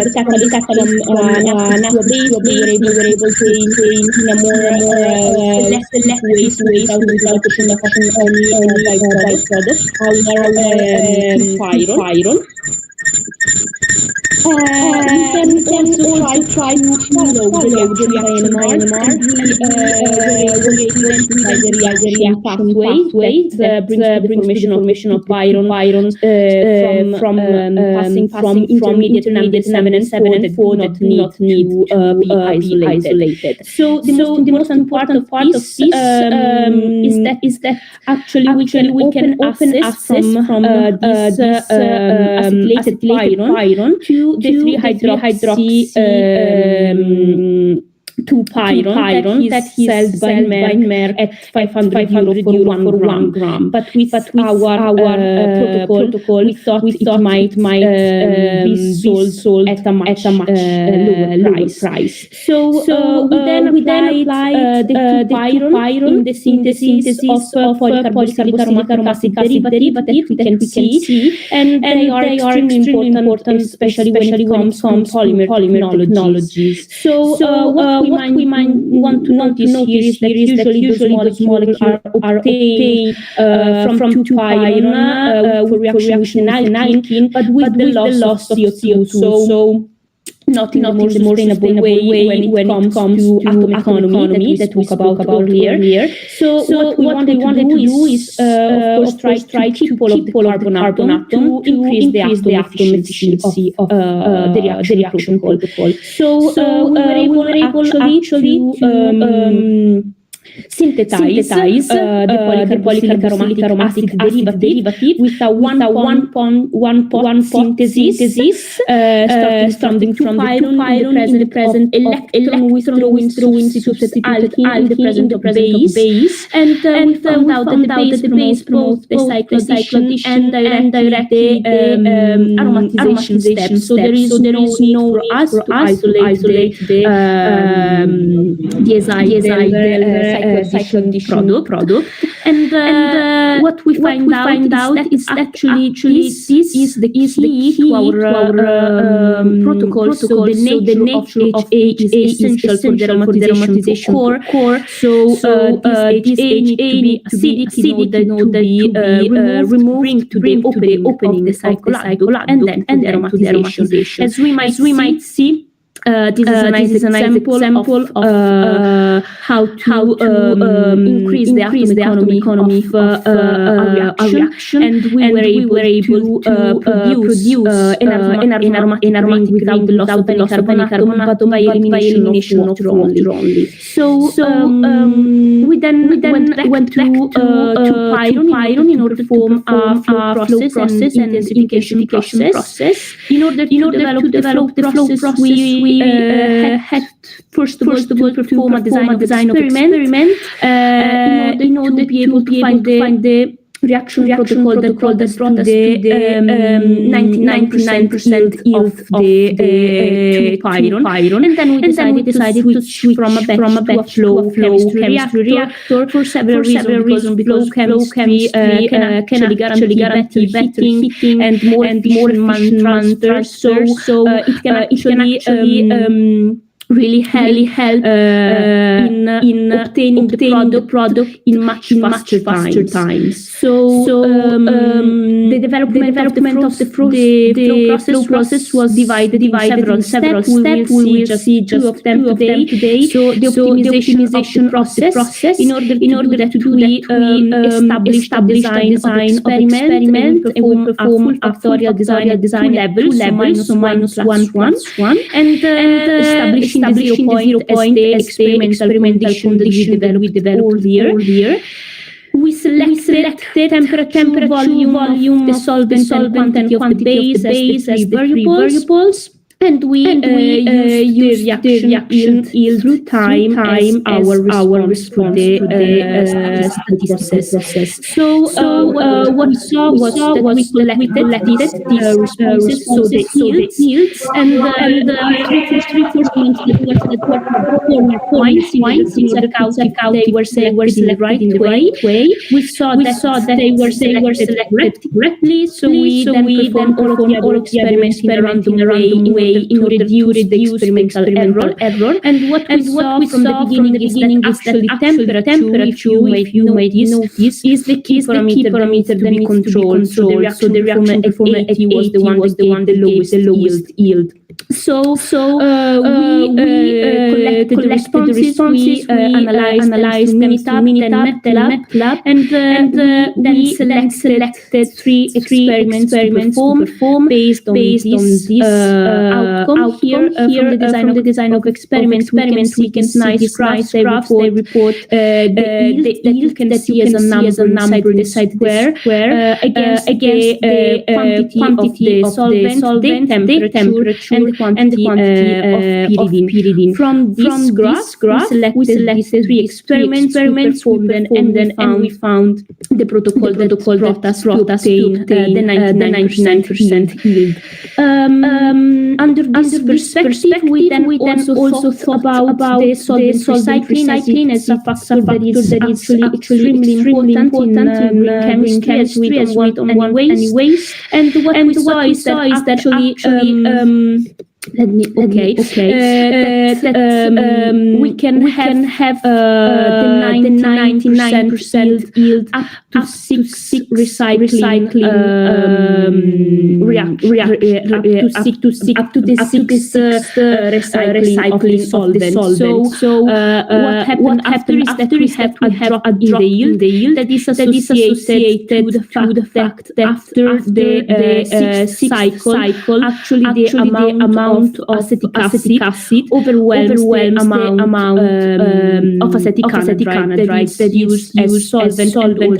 The catalyst from base, we were able to in a more less without pushing only byproduct, our iron. We can also try to follow the reaction by NMR, and we were able to identify the reaction pathway that brings to the formation of iron from passing from intermediate number 7 and 4 that do not need to be isolated. So the most important part of this is that actually we can access from this acetylated iron to the 3-hydroxy 2-pyron that is sold by Merck at 500 euro for 1 gram. But with our protocol, we thought it might be sold at a much lower price. So we then applied the 2-pyron in the synthesis of polycarboxylic aromatic acid derivative that we can see, and they are extremely important, especially when it comes to polymer technologies. So what we might want to notice here is that usually those molecules are obtained from 2-pyron for reaction with an alkene, but with the loss of CO2. So not in the more sustainable way when it comes to atom economy that we spoke about earlier. So what we wanted to do is, of course, try to keep all of the carbon atom to increase the atom efficiency of the reaction protocol. So we were able actually to synthesize the polycarboxylic aromatic derivative with a one-point synthesis, starting from the 2-pyron in the presence of electron withdrawing substituted alkene in the presence of base, and we found out that the base promotes the cyclization and directly the aromatization steps. So there is no need for us to isolate the acyl cyclization product. And what we find out is that actually this is the key to our protocol. So the nature of HA is essential for the aromatization core. So this HA needs to be acidic to be removed to the opening of the cycle and then to the aromatization. As we might see, this is a nice example of how to increase the atom economy of a reaction, and we were able to produce an aromatic without the loss of any carbon atom, but by elimination of water only. So we then went back to 2-pyron in order to form a flow process and intensification process. In order to develop the flow process, we had first of all to perform a design of experiment in order to be able to find the reaction protocol that brought us to the 99% yield of the 2-pyron, and then we decided to switch from a batch to a flow chemistry reactor for several reasons, because flow chemistry can actually guarantee better heating and more efficient transfer. So it can actually really help in obtaining the product in much faster times. So the development of the flow process was divided in several steps. We will just see two of them today. So the optimization of the process. In order to do that, we established a design of experiment, and we performed a factorial design two levels, so minus 1, and establishing the 0 point as the experimental condition that we developed here. We selected temperature, volume, the solvent, and quantity of the base as the three variables. And we use the reaction yield through time our response to the statistics. So what we saw was that we collected the responses, so the yields, and the three first ones that were points in order to check out they were selected in the right way. We saw that they were selected correctly. So we then performed all of the experiments in a random way way to reduce the experimental error. And what we saw from the beginning is that actually temperature, if you might notice, is the key parameter that needs to be controlled. So the reaction performed at 80 was the one that gave the lowest yield. So we collected the responses, we analyzed Minitab, MATLAB, and then we selected three experiments to perform based on this outcome. Here, from the design of experiments, we can see this nice graph. They report the yield can see as a number inside the square against the quantity of the solvent, the temperature, and the quantity of pyridine. From this graph, we selected three experiments, performed and we found the protocol that brought us to obtain the 99% yield. Under this perspective, we then also thought about the solvent recycling as a factor that is actually extremely important in chemistry, as we don't want any waste. And what we saw is that actually we can have the 99% yield up to six recycling recycling of the solvent. So what happened after is that we had a drop in the yield that is associated to the fact that after the sixth cycle, actually the amount of acetic acid overwhelms the amount of acetic anhydride that used as solvent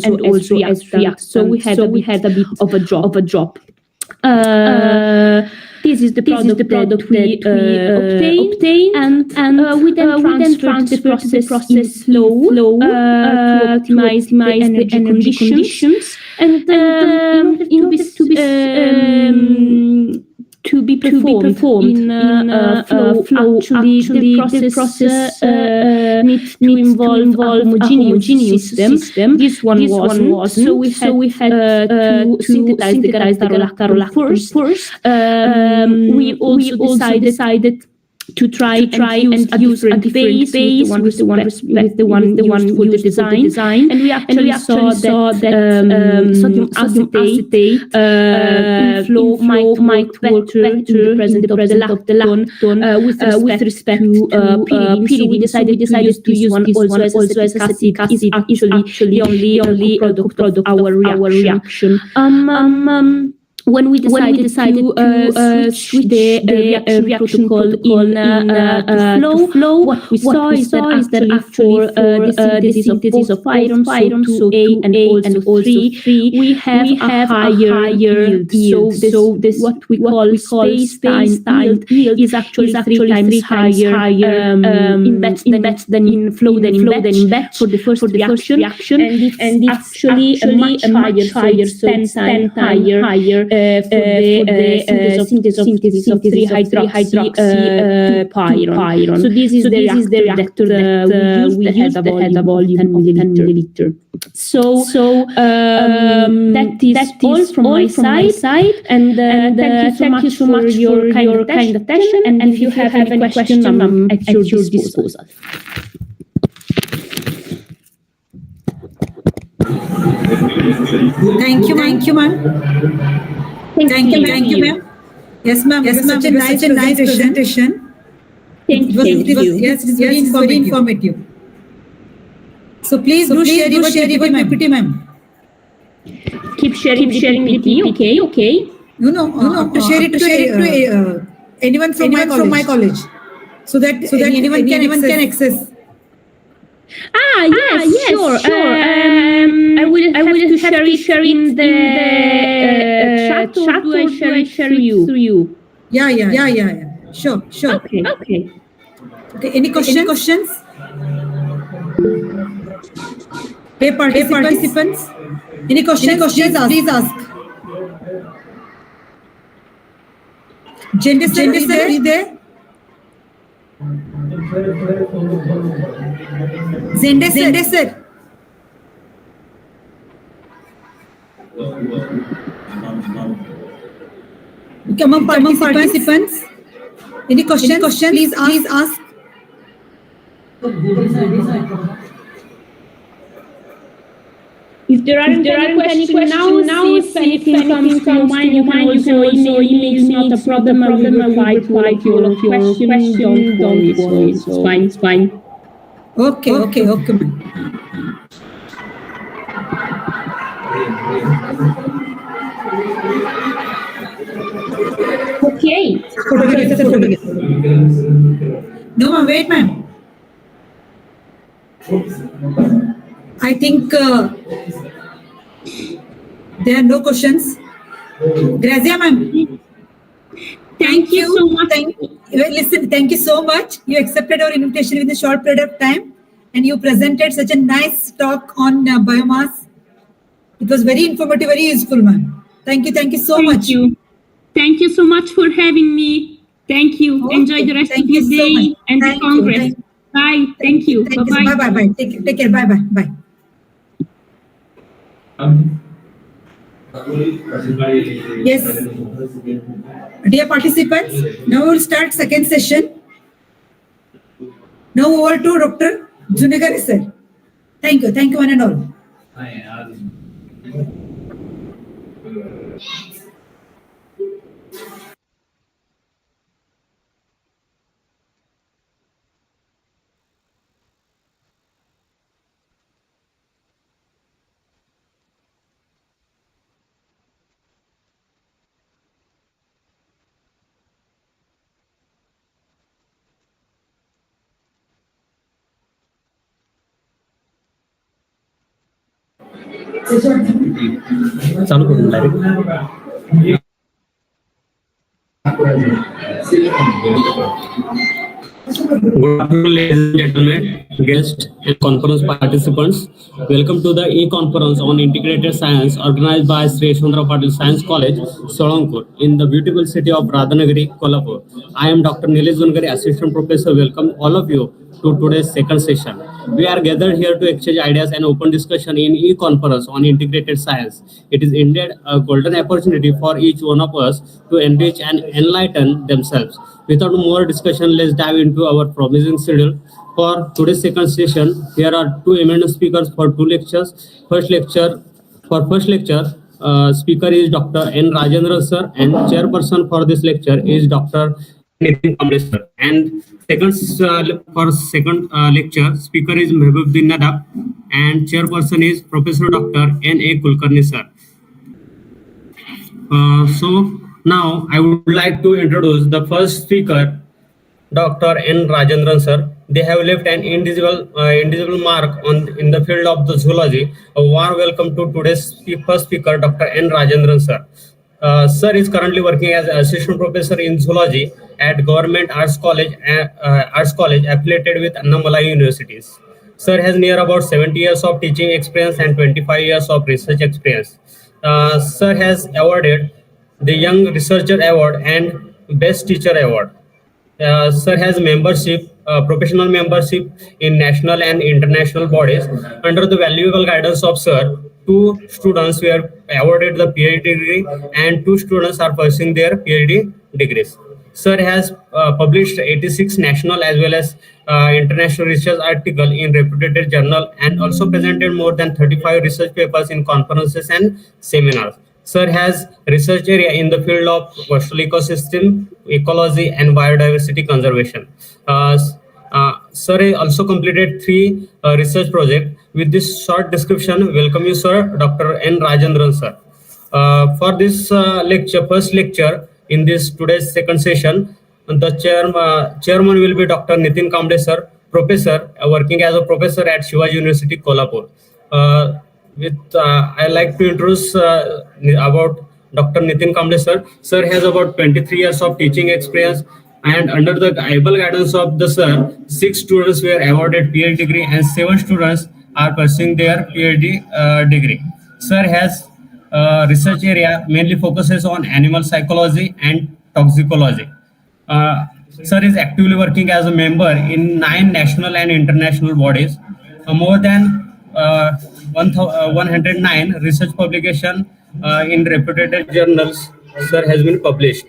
and also as reactant. So we had a bit of a drop. This is the product we obtain, and we then transferred the process flow to optimize the energy conditions, and to be performed in flow. Actually, the process needs to involve a homogeneous system. This one was. So we had to synthesize the caprolactam first. We also decided to try and use a different base with the one used for the design, and we actually saw that sodium acetate flow might work better in the presence of the lactone with respect to pyridine. So we decided to use one also as acetic acid is actually the only product of our reaction. When we decided to switch the reaction protocol in flow, what we saw is that actually for the synthesis of iron, so 2A and also 3, we have a higher yield. So this what we call space-time yield is actually 3 times higher in batch than in flow than in batch for the first reaction, and it's actually much higher, so 10 times higher. For the synthesis of 3-hydroxy pyron. So this is the reactor that we used that had a volume of 10 milliliter. So that is all from my side, and thank you so much for your kind attention. And if you have any question, I'm at your disposal. Thank you, ma'am. Thank you, ma'am. Yes, ma'am. Such a nice presentation. Thank you. Yes, it's very informative. So please do share your PPT, ma'am. Keep sharing PPT. Okay. No. To share it to anyone from my college, so that anyone can access. Yes, sure. I will have to share in the chat, or do I share it through you? Yeah. Sure. Okay. Any questions? Hey, participants. Any questions? Please ask. Gender, are you there? Zende, sir. Come on, participants. Any questions? Please ask. If there aren't any questions now, if anything comes to your mind, you can also email me. It's not a problem. I will reply to all of your questions. Don't worry. So it's fine. Okay, ma'am. Okay. No, ma'am, wait, ma'am. I think there are no questions. Grazia, ma'am. Thank you so much. Thank you so much. You accepted our invitation within a short period of time, and you presented such a nice talk on biomass. It was very informative, very useful, ma'am. Thank you so much. Thank you so much for having me. Thank you. Okay, Enjoy the rest of your so day much. and the Thank you, Congress. Bye. Thank you. Bye-bye. Bye. Take care. Bye. Yes. Dear participants, now we will start second session. Now over to Dr. Junagari sir. Thank you one and all. चालू करून direct Good afternoon, ladies and gentlemen, guests and conference participants. Welcome to the e-conference on integrated science organized by Sri Yashwantharao Patil Science College, Solankur, in the beautiful city of Radhanagari, Kolhapur. I am Dr. Nilesh Zungari, Assistant Professor. Welcome all of you to today's second session. We are gathered here to exchange ideas and open discussion in e-conference on integrated science. It is indeed a golden opportunity for each one of us to enrich and enlighten themselves. Without more discussion, let's dive into our promising schedule. For today's second session, here are two eminent speakers for two lectures. First lecture, speaker is Dr. N. Rajendran sir, and chairperson for this lecture is Dr. Nitin Kamble sir. And second lecture, speaker is Mehbubuddin Nadab, and chairperson is Professor Dr. N. A. Kulkarni sir. So now I would like to introduce the first speaker, Dr. N. Rajendran sir. They have left an indelible mark in the field of the zoology. A warm welcome to today's first speaker, Dr. N. Rajendran sir. Sir is currently working as assistant professor in zoology at Government Arts College affiliated with Annamalai Universities. Sir has near about 70 years of teaching experience and 25 years of research experience. Sir has awarded the Young Researcher Award and Best Teacher Award. Sir has professional membership in national and international bodies. Under the valuable guidance of Sir, 2 students were awarded the PhD degree and 2 students are pursuing their PhD degrees. Sir has published 86 national as well as international research articles in reputed journal and also presented more than 35 research papers in conferences and seminars. Sir has research area in the field of coastal ecosystem, ecology, and biodiversity conservation. Sir also completed 3 research projects. With this short description, welcome you, sir, Dr. N. Rajendran, sir. For this first lecture in this today's second session, the chairman will be Dr. Nitin Kamble, sir, professor, working as a professor at Shivaji University, Kolhapur. I like to introduce about Dr. Nitin Kamble sir. Sir has about 23 years of teaching experience, and under the able guidance of the sir, 6 students were awarded PhD degree and 7 students are pursuing their PhD degree. Sir has research area mainly focuses on animal psychology and toxicology. Sir is actively working as a member in 9 national and international bodies. More than 109 research publication in reputed journals, sir, has been published.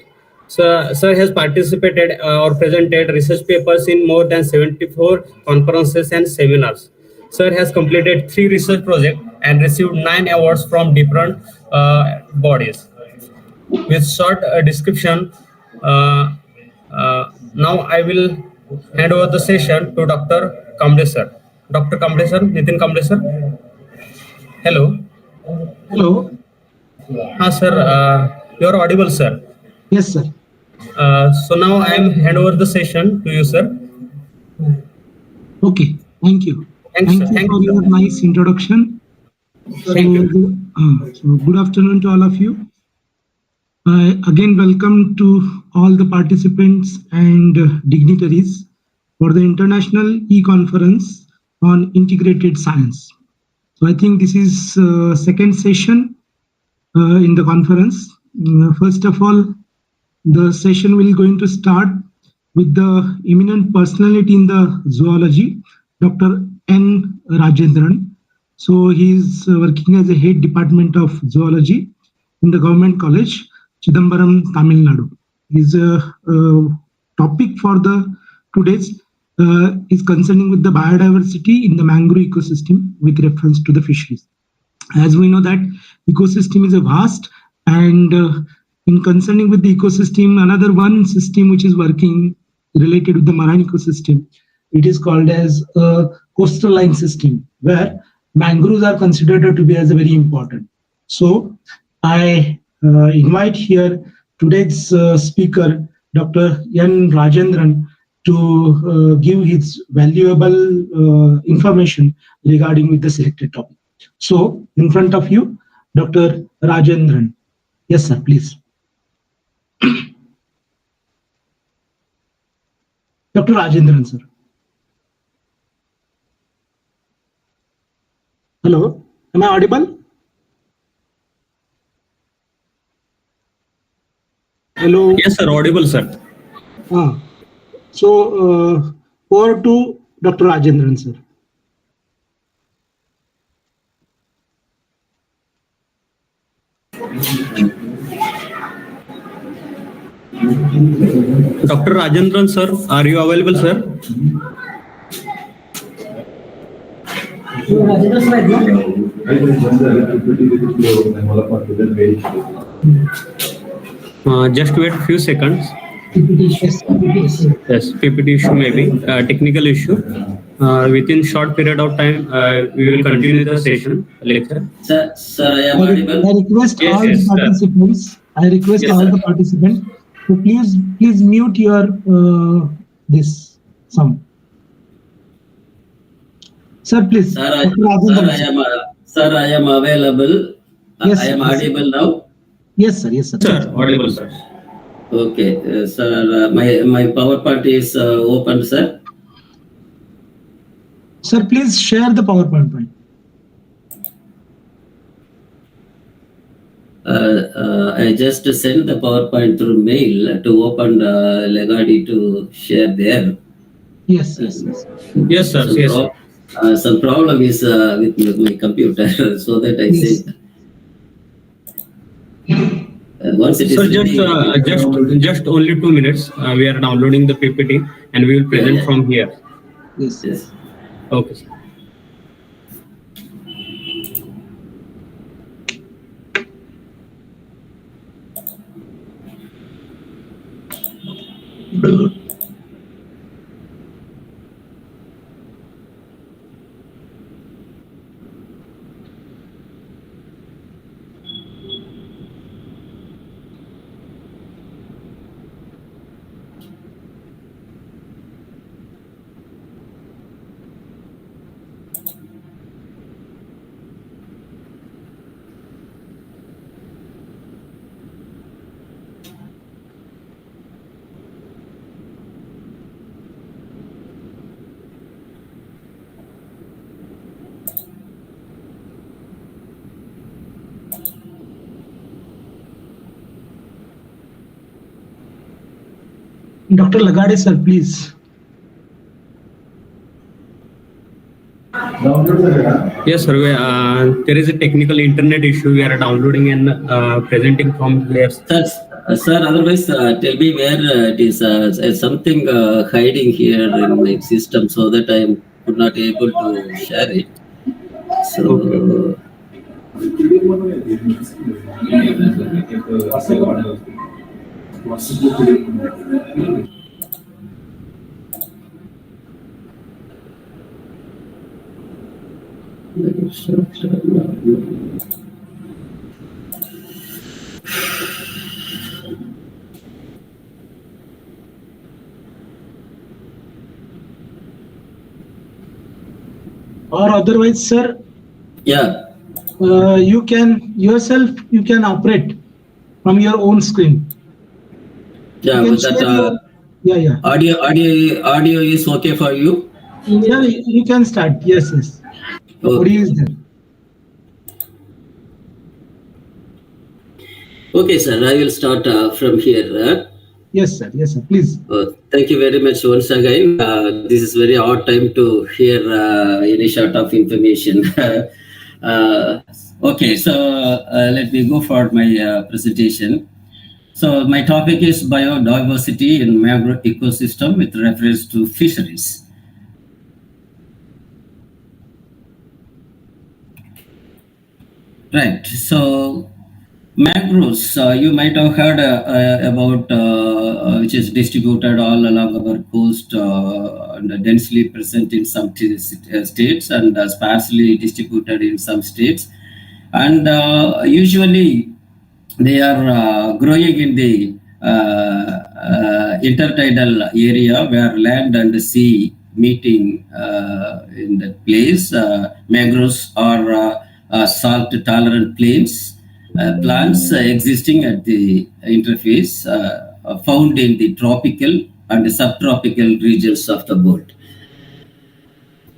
Sir has participated or presented research papers in more than 74 conferences and seminars. Sir has completed 3 research projects and received 9 awards from different bodies. With short description, now I will hand over the session to Dr. Kamble sir. Dr. Kamble sir, Nitin Kamble sir. Hello. Hello. Sir, you are audible, sir. Yes, sir. So now I am hand over the session to you, sir. Okay. Thank you. Thank you for your nice introduction. Thank you. So good afternoon to all of you. Again, welcome to all the participants and dignitaries for the International E-Conference on Integrated Science. So I think this is second session in the conference. First of all, the session will going to start with the eminent personality in the zoology, Dr. N. Rajendran. So he is working as a head department of zoology in the government college, Chidambaram, Tamil Nadu. His topic for the today's is concerning with the biodiversity in the mangrove ecosystem with reference to the fisheries. As we know that ecosystem is a vast, and in concerning with the ecosystem, another one system which is working related with the marine ecosystem, it is called as a coastal line system, where mangroves are considered to be as a very important. So I invite here today's speaker, Dr. N. Rajendran, to give his valuable information regarding with the selected topic. So in front of you, Dr. Rajendran. Yes, sir, please. Dr. Rajendran, sir. Hello, am I audible? Hello. Yes, sir, audible, sir. So over to Dr. Rajendran, sir. Dr. Rajendran, sir, are you available, sir? Just wait a few seconds. Yes, PPT issue maybe, technical issue. Within short period of time, we will continue the session lecture. Sir, I am audible. I request Yes, all yes, the participants. I request Yes, all sir. the participants to please mute your this sound. Sir, please. Sir, Dr. Rajendran, sir, I am available. Yes, I am yes, sir. audible now. Yes, sir. Yes, sir. Sir, audible, sir. Okay, sir. My PowerPoint is open, sir. Sir, please share the PowerPoint point. I just sent the PowerPoint through mail to open Legadi to share there. Yes, yes, yes. Yes, sir. Yes, sir. Some problem is with my computer, so that I Yes. said. Once it is Sir, ready, just only 2 minutes. We are downloading the PPT and we will present Yeah. from here. Yes. yes. Okay, sir. Dr. Lagade, sir, please. Yes, sir. There is a technical internet issue. We are downloading and presenting from here. Sir, Sir, otherwise, tell me where it is. Something hiding here in my system, so that I am not able to share it. So. Or otherwise, sir, Yeah. You can operate from your own screen. Yeah, but that yeah. Audio is okay for you? Yeah, you can start. Yes. Audio is there. Okay, sir. I will start from here. Yes, sir. Please. Thank you very much once again. This is very odd time to hear any sort of information. Okay, so let me go for my presentation. So my topic is biodiversity in mangrove ecosystem with reference to fisheries. Right. So mangroves, you might have heard about which is distributed all along our coast, and densely present in some states and sparsely distributed in some states. And usually they are growing in the intertidal area where land and the sea meeting in that place. Mangroves are salt tolerant plants existing at the interface, found in the tropical and subtropical regions of the world.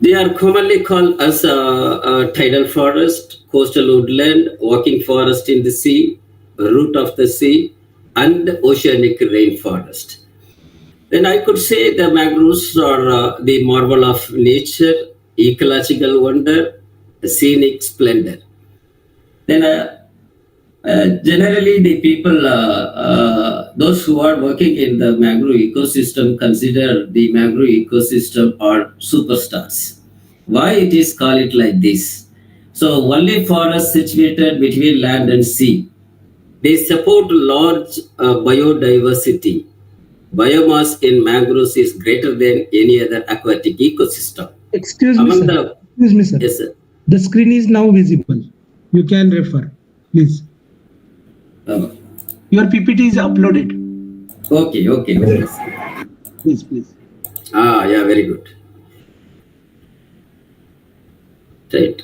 They are commonly called as tidal forest, coastal woodland, walking forest in the sea, root of the sea, and oceanic rainforest. Then I could say the mangroves are the marvel of nature, ecological wonder, scenic splendor. Then generally the people, those who are working in the mangrove ecosystem consider the mangrove ecosystem are superstars. Why it is called it like this? So only forests situated between land and sea. They support large biodiversity. Biomass in mangroves is greater than any other aquatic ecosystem. Excuse me, sir. Yes, sir. The screen is now visible. You can refer, please. Your PPT is uploaded. Okay. Please. Yeah, very good. Right.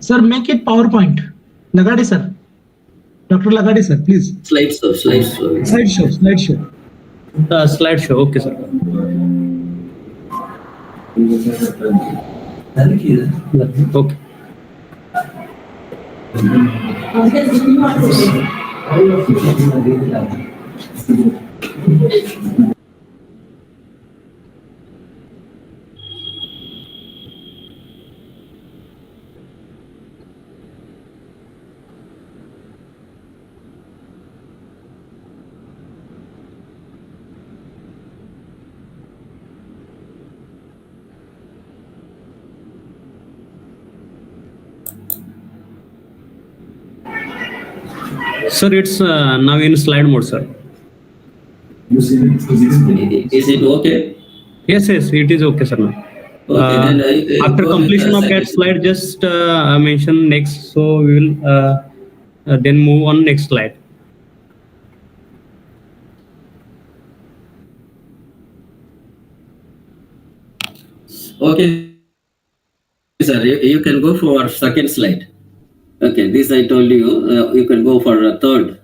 Sir, make it PowerPoint. Lagade, sir. Dr. Lagade, sir, please. Slideshow. Slideshow, okay, sir. Okay. Sir, it's now in slide mode, sir. Is it okay? Yes, it is okay, sir. Now. Okay, then after completion of that slide, just mention next. So we will then move on next slide. Okay, sir, you can go for second slide. Okay, this I told you. You can go for a third.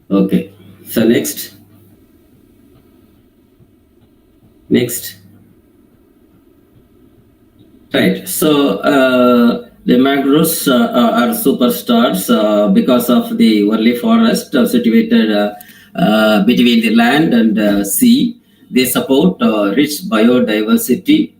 Okay, so next. Right. So the mangroves are superstars because of the only forest situated between the land and sea. They support rich biodiversity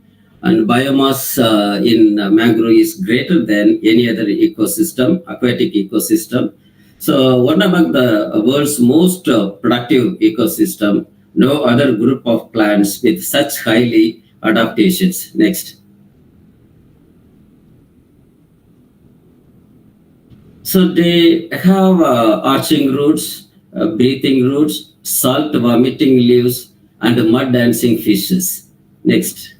and biomass in mangrove is greater than any other ecosystem, aquatic ecosystem. So one among the world's most productive ecosystem, no other group of plants with such highly adaptations. Next. So they have arching roots, breathing roots, salt vomiting leaves, and mud dancing fishes. Next.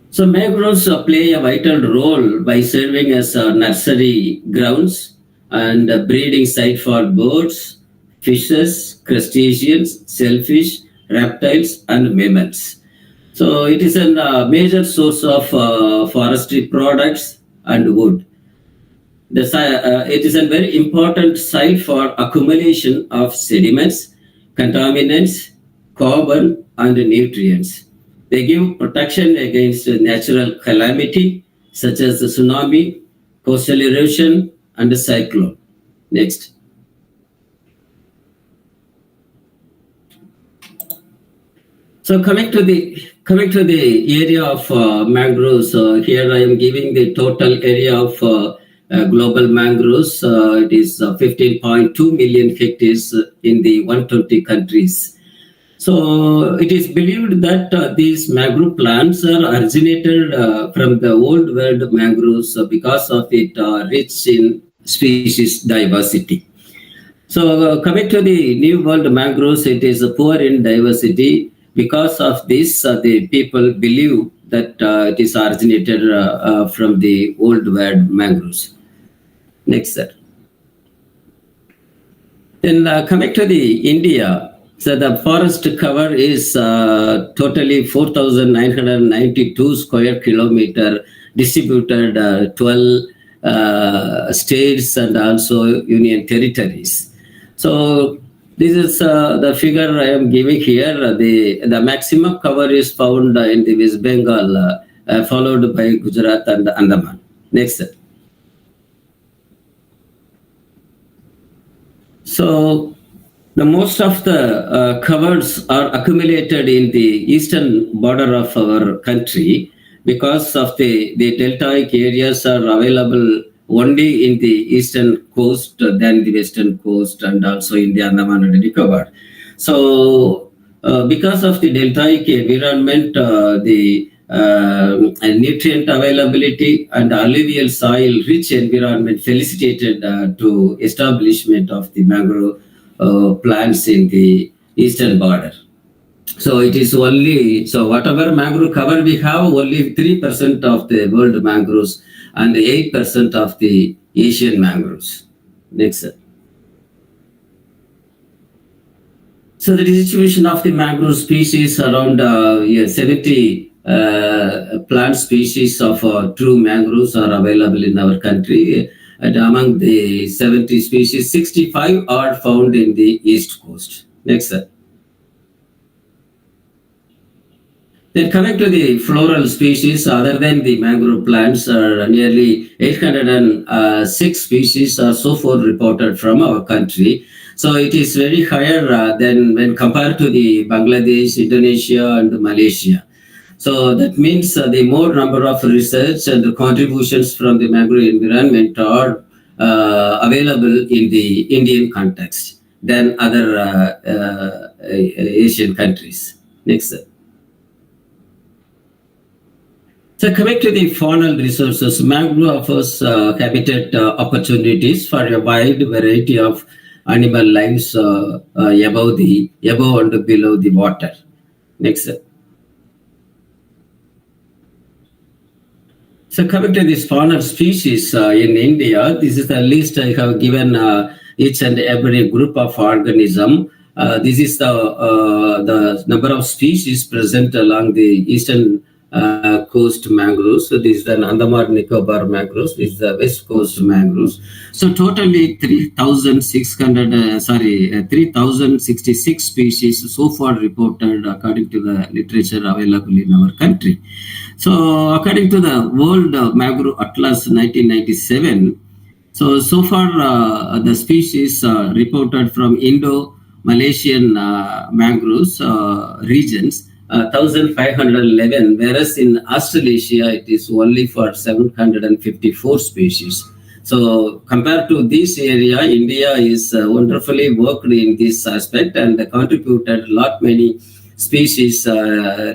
So mangroves play a vital role by serving as nursery grounds and a breeding site for birds, fishes, crustaceans, shellfish, reptiles, and mammals. So it is a major source of forestry products and wood. It is a very important site for accumulation of sediments, contaminants, carbon, and nutrients. They give protection against natural calamity such as the tsunami, coastal erosion, and the cyclone. Next. So coming to the area of mangroves, here I am giving the total area of global mangroves. It is 15.2 million hectares in the 120 countries. So it is believed that these mangrove plants are originated from the old world mangroves because of it rich in species diversity. So coming to the New World mangroves, it is poor in diversity. Because of this, the people believe that it is originated from the Old World mangroves. Next, sir. Then coming to the India, so the forest cover is totally 4,992 square kilometer, distributed 12 states and also union territories. So this is the figure I am giving here. The maximum cover is found in the West Bengal, followed by Gujarat and Andaman. Next. So the most of the covers are accumulated in the eastern border of our country because of the deltaic areas are available only in the eastern coast than the western coast and also in the Andaman and Nicobar. So because of the deltaic environment, the nutrient availability and alluvial soil rich environment facilitated to establishment of the mangrove plants in the eastern border. So it is only, so whatever mangrove cover we have, only 3% of the world mangroves and 8% of the Asian mangroves. Next, sir. So the distribution of the mangrove species around 70 plant species of true mangroves are available in our country. And among the 70 species, 65 are found in the east coast. Next, sir. Then coming to the floral species, other than the mangrove plants, nearly 806 species are so far reported from our country. So it is very higher than when compared to the Bangladesh, Indonesia, and Malaysia. So that means the more number of research and the contributions from the mangrove environment are available in the Indian context than other Asian countries. Next, sir. So coming to the faunal resources, mangrove offers habitat opportunities for a wide variety of animal lives above and below the water. Next, sir. So coming to this faunal species in India, this is the list I have given each and every group of organism. This is the number of species present along the eastern coast mangroves. So this is the Andaman Nicobar mangroves. This is the west coast mangroves. So totally 3,066 species so far reported according to the literature available in our country. So according to the World Mangrove Atlas 1997, so far the species reported from Indo-Malaysian mangroves regions 1,511, whereas in Australasia it is only for 754 species. So compared to this area, India is wonderfully worked in this aspect and contributed lot many species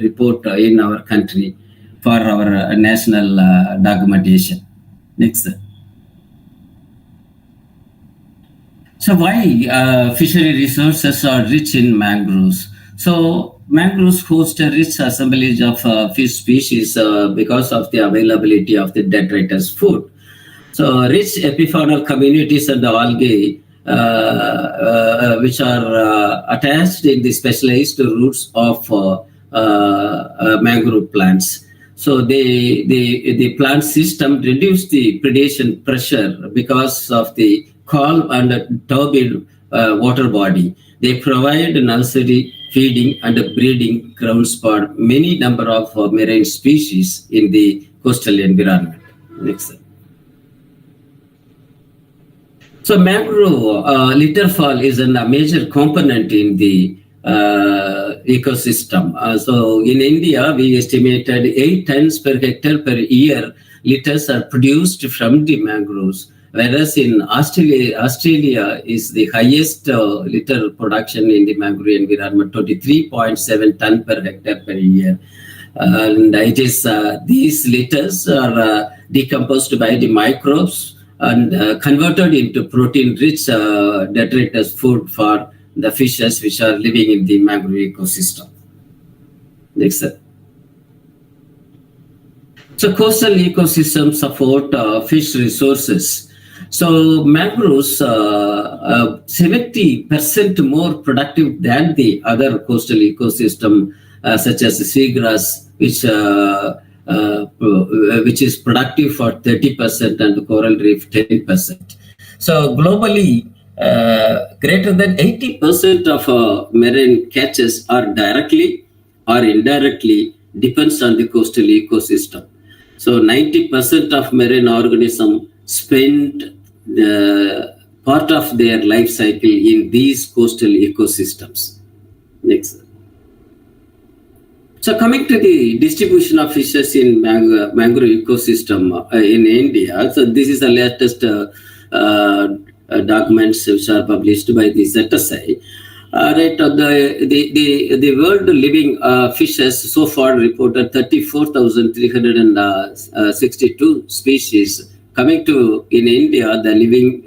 report in our country for our national documentation. Next. So why fishery resources are rich in mangroves? So mangroves host a rich assemblage of fish species because of the availability of the detritus food. So rich epifaunal communities and the algae which are attached in the specialized roots of mangrove plants. So the plant system reduce the predation pressure because of the calm and turbid water body. They provide nursery, feeding and breeding grounds for many number of marine species in the coastal environment. Next slide. So mangrove litter fall is a major component in the ecosystem. So in India, we estimated 8 tons per hectare per year litters are produced from the mangroves, whereas in Australia is the highest litter production in the mangrove environment, 23.7 ton per hectare per year. And it is these litters are decomposed by the microbes and converted into protein-rich detritus food for the fishes which are living in the mangrove ecosystem. Next, sir. So coastal ecosystems support fish resources. So mangroves 70% more productive than the other coastal ecosystem such as seagrass, which is productive for 30% and coral reef 10%. So globally, greater than 80% of marine catches are directly or indirectly depends on the coastal ecosystem. So 90% of marine organisms spend part of their life cycle in these coastal ecosystems. Next. So coming to the distribution of fishes in mangrove ecosystem in India, so this is the latest documents which are published by the ZSI. The world living fishes so far reported 34,362 species. Coming to in India, the living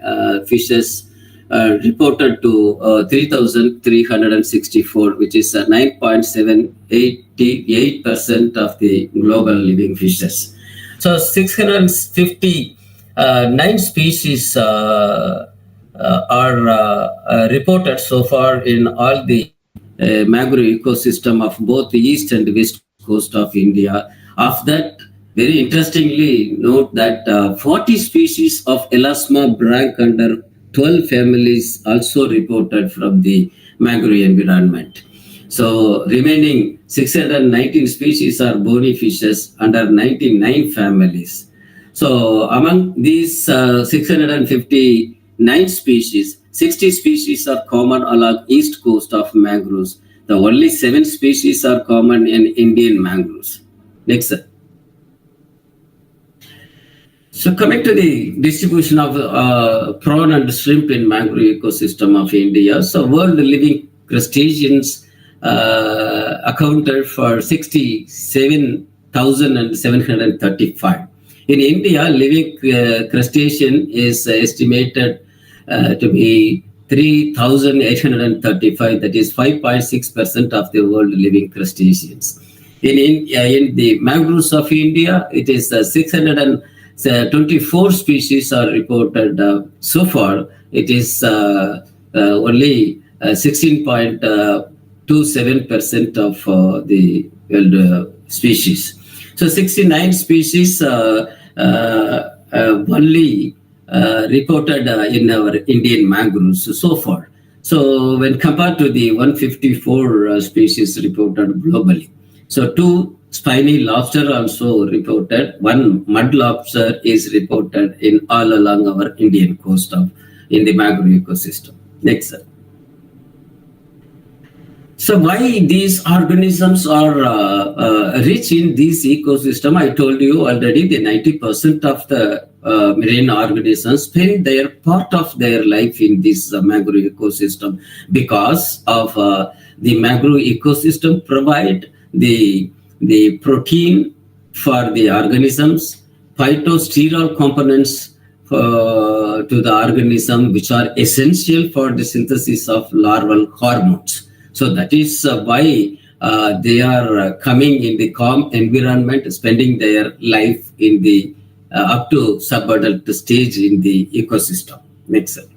fishes reported to 3,364, which is 9.788% of the global living fishes. So 659 species are reported so far in all the mangrove ecosystem of both the east and west coast of India. Of that, very interestingly, note that 40 species of Elasma branch under 12 families also reported from the mangrove environment. So remaining 619 species are bony fishes under 99 families. So among these 659 species, 60 species are common along east coast of mangroves. The only 7 species are common in Indian mangroves. Next, sir. So coming to the distribution of prawn and shrimp in mangrove ecosystem of India, so world living crustaceans accounted for 67,735. In India, living crustacean is estimated to be 3,835, that is 5.6% of the world living crustaceans. In the mangroves of India, it is 624 species are reported so far. It is only 16.27% of the world species. So 69 species only reported in our Indian mangroves so far. So when compared to the 154 species reported globally. So 2 spiny lobster also reported. 1 mud lobster is reported in all along our Indian coast in the mangrove ecosystem. Next, sir. So why these organisms are rich in this ecosystem? I told you already, the 90% of the marine organisms spend their part of their life in this mangrove ecosystem, because of the mangrove ecosystem provide the protein for the organisms, phytosterol components to the organism, which are essential for the synthesis of larval hormones. So that is why they are coming in the calm environment, spending their life in the up to subadult stage in the ecosystem. Next slide.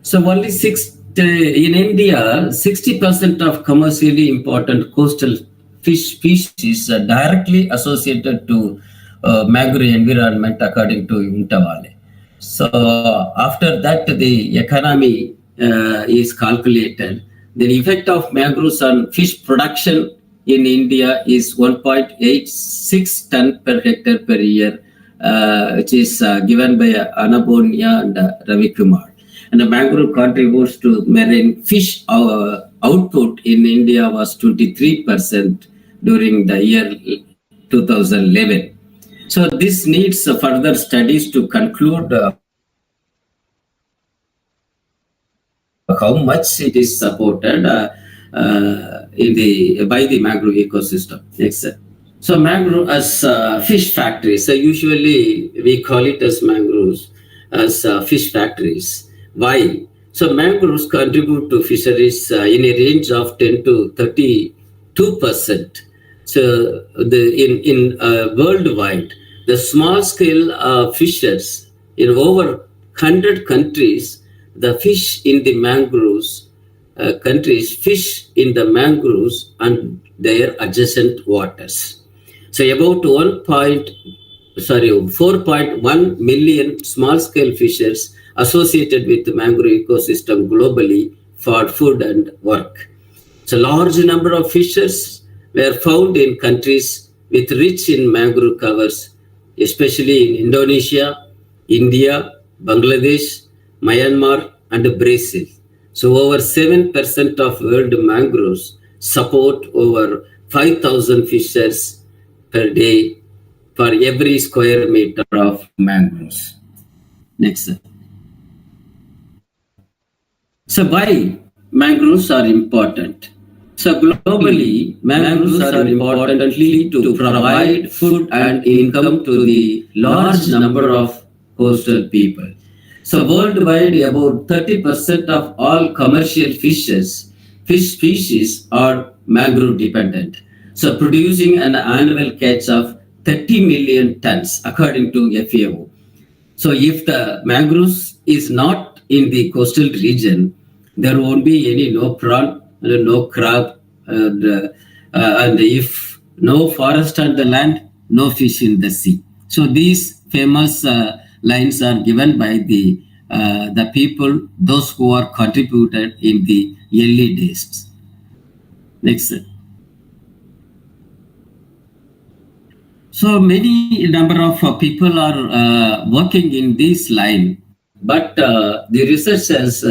So only in India, 60% of commercially important coastal fish species are directly associated to mangrove environment, according to Untawale. So after that, the economy is calculated. The effect of mangroves on fish production in India is 1.86 ton per hectare per year, which is given by Anabonia and Ravi Kumar. And the mangrove contributes to marine fish output in India was 23% during the year 2011. So this needs further studies to conclude how much it is supported by the mangrove ecosystem. Next. So mangrove as fish factories. So usually we call it as mangroves as fish factories. Why? So mangroves contribute to fisheries in a range of 10 to 32%. So in worldwide, the small scale fishers in over 100 countries, the fish in the mangroves countries fish in the mangroves and their adjacent waters. So about 4.1 million small-scale fishers associated with the mangrove ecosystem globally for food and work. So large number of fishers were found in countries with rich in mangrove covers, especially in Indonesia, India, Bangladesh, Myanmar, and Brazil. So over 7% of world mangroves support over 5,000 fishers per day for every square meter of mangroves. Next. So why mangroves are important? So globally, mangroves are importantly to provide food and income to the large number of coastal people. So worldwide, about 30% of all commercial fish species are mangrove dependent. So producing an annual catch of 30 million tons, according to FAO. So if the mangroves is not in the coastal region, there won't be any no prawn, no crab, and if no forest on the land, no fish in the sea. So these famous lines are given by the people, those who are contributed in the early days. Next. So many number of people are working in this line, but the researchers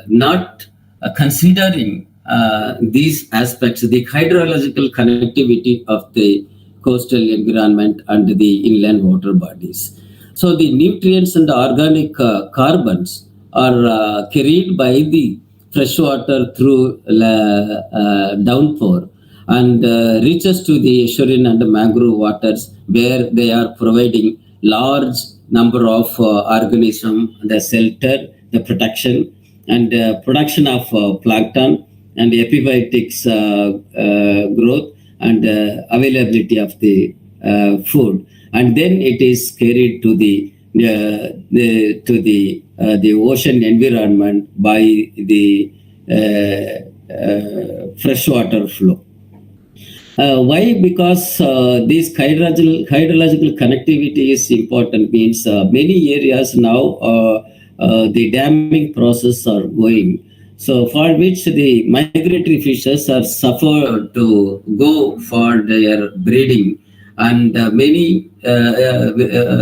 not considering these aspects, the hydrological connectivity of the coastal environment and the inland water bodies. So the nutrients and the organic carbons are carried by the freshwater through downpour and reaches to the estuarine and mangrove waters, where they are providing large number of organisms, the shelter, the protection, and production of plankton and epibiotics growth and availability of the food, and then it is carried to the ocean environment by the freshwater flow. Why? Because this hydrological connectivity is important. Means many areas now the damming process are going. So for which the migratory fishes are suffered to go for their breeding and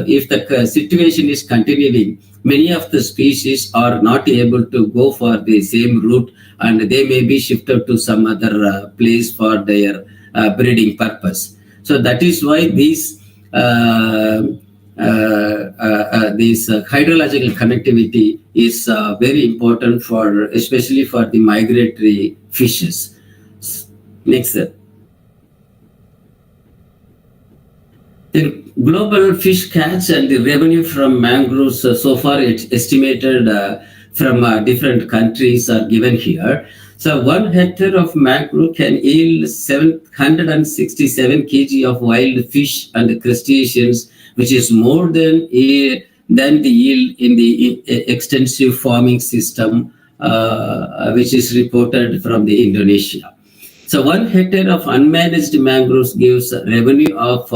if the situation is continuing, many of the species are not able to go for the same route, and they may be shifted to some other place for their breeding purpose. So that is why these hydrological connectivity is very important for, especially for the migratory fishes. Next, sir. The global fish catch and the revenue from mangroves so far it's estimated from different countries are given here. So 1 hectare of mangrove can yield 767 kg of wild fish and crustaceans, which is more than the yield in the extensive farming system, which is reported from the Indonesia. So 1 hectare of unmanaged mangroves gives a revenue of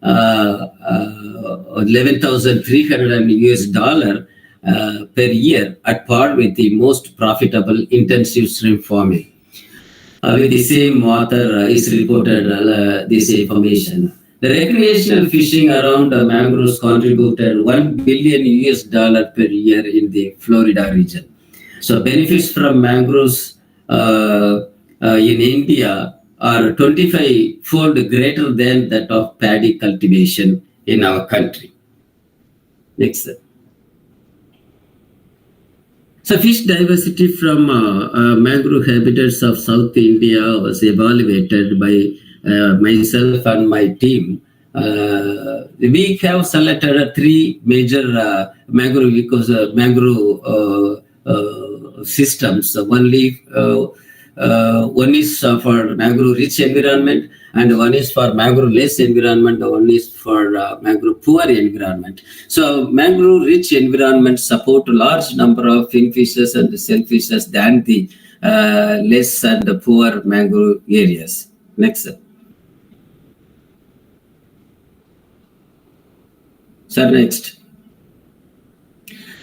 $11,300 US per year, at par with the most profitable intensive shrimp farming. With the same author is reported this information. The recreational fishing around mangroves contributed $1 billion US per year in the Florida region. So benefits from mangroves in India are 25-fold greater than that of paddy cultivation in our country. Next, sir. So fish diversity from mangrove habitats of South India was evaluated by myself and my team. We have selected 3 major mangrove systems. One is for mangrove-rich environment, and one is for mangrove-less environment, and one is for mangrove-poor environment. So mangrove-rich environment support a large number of finfishes and shellfishes than the less and poor mangrove areas. Next, sir. Sir, next.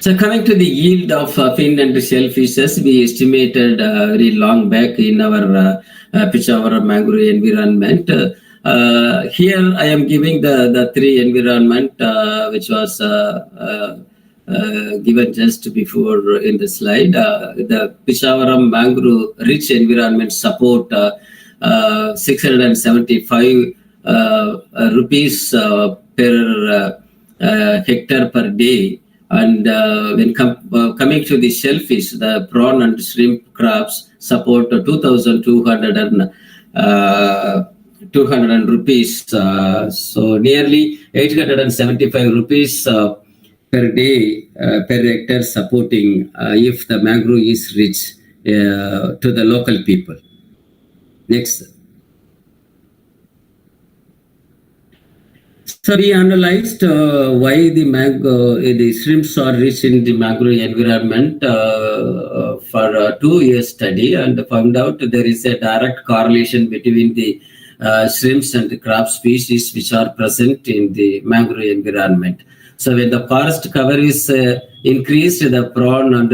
So coming to the yield of fin and shellfishes, we estimated very long back in our Peshawar mangrove environment. Here I am giving the 3 environment which was given just before in the slide. The Peshawar mangrove rich environment support 675 rupees per hectare per day. And when coming to the shellfish, the prawn and shrimp crabs support 2,200 rupees. So nearly 875 rupees per day per hectare supporting if the mangrove is rich to the local people. Next. So we analyzed why the shrimps are rich in the mangrove environment for a 2-year study, and found out there is a direct correlation between the shrimps and the crab species which are present in the mangrove environment. So when the forest cover is increased, the prawn and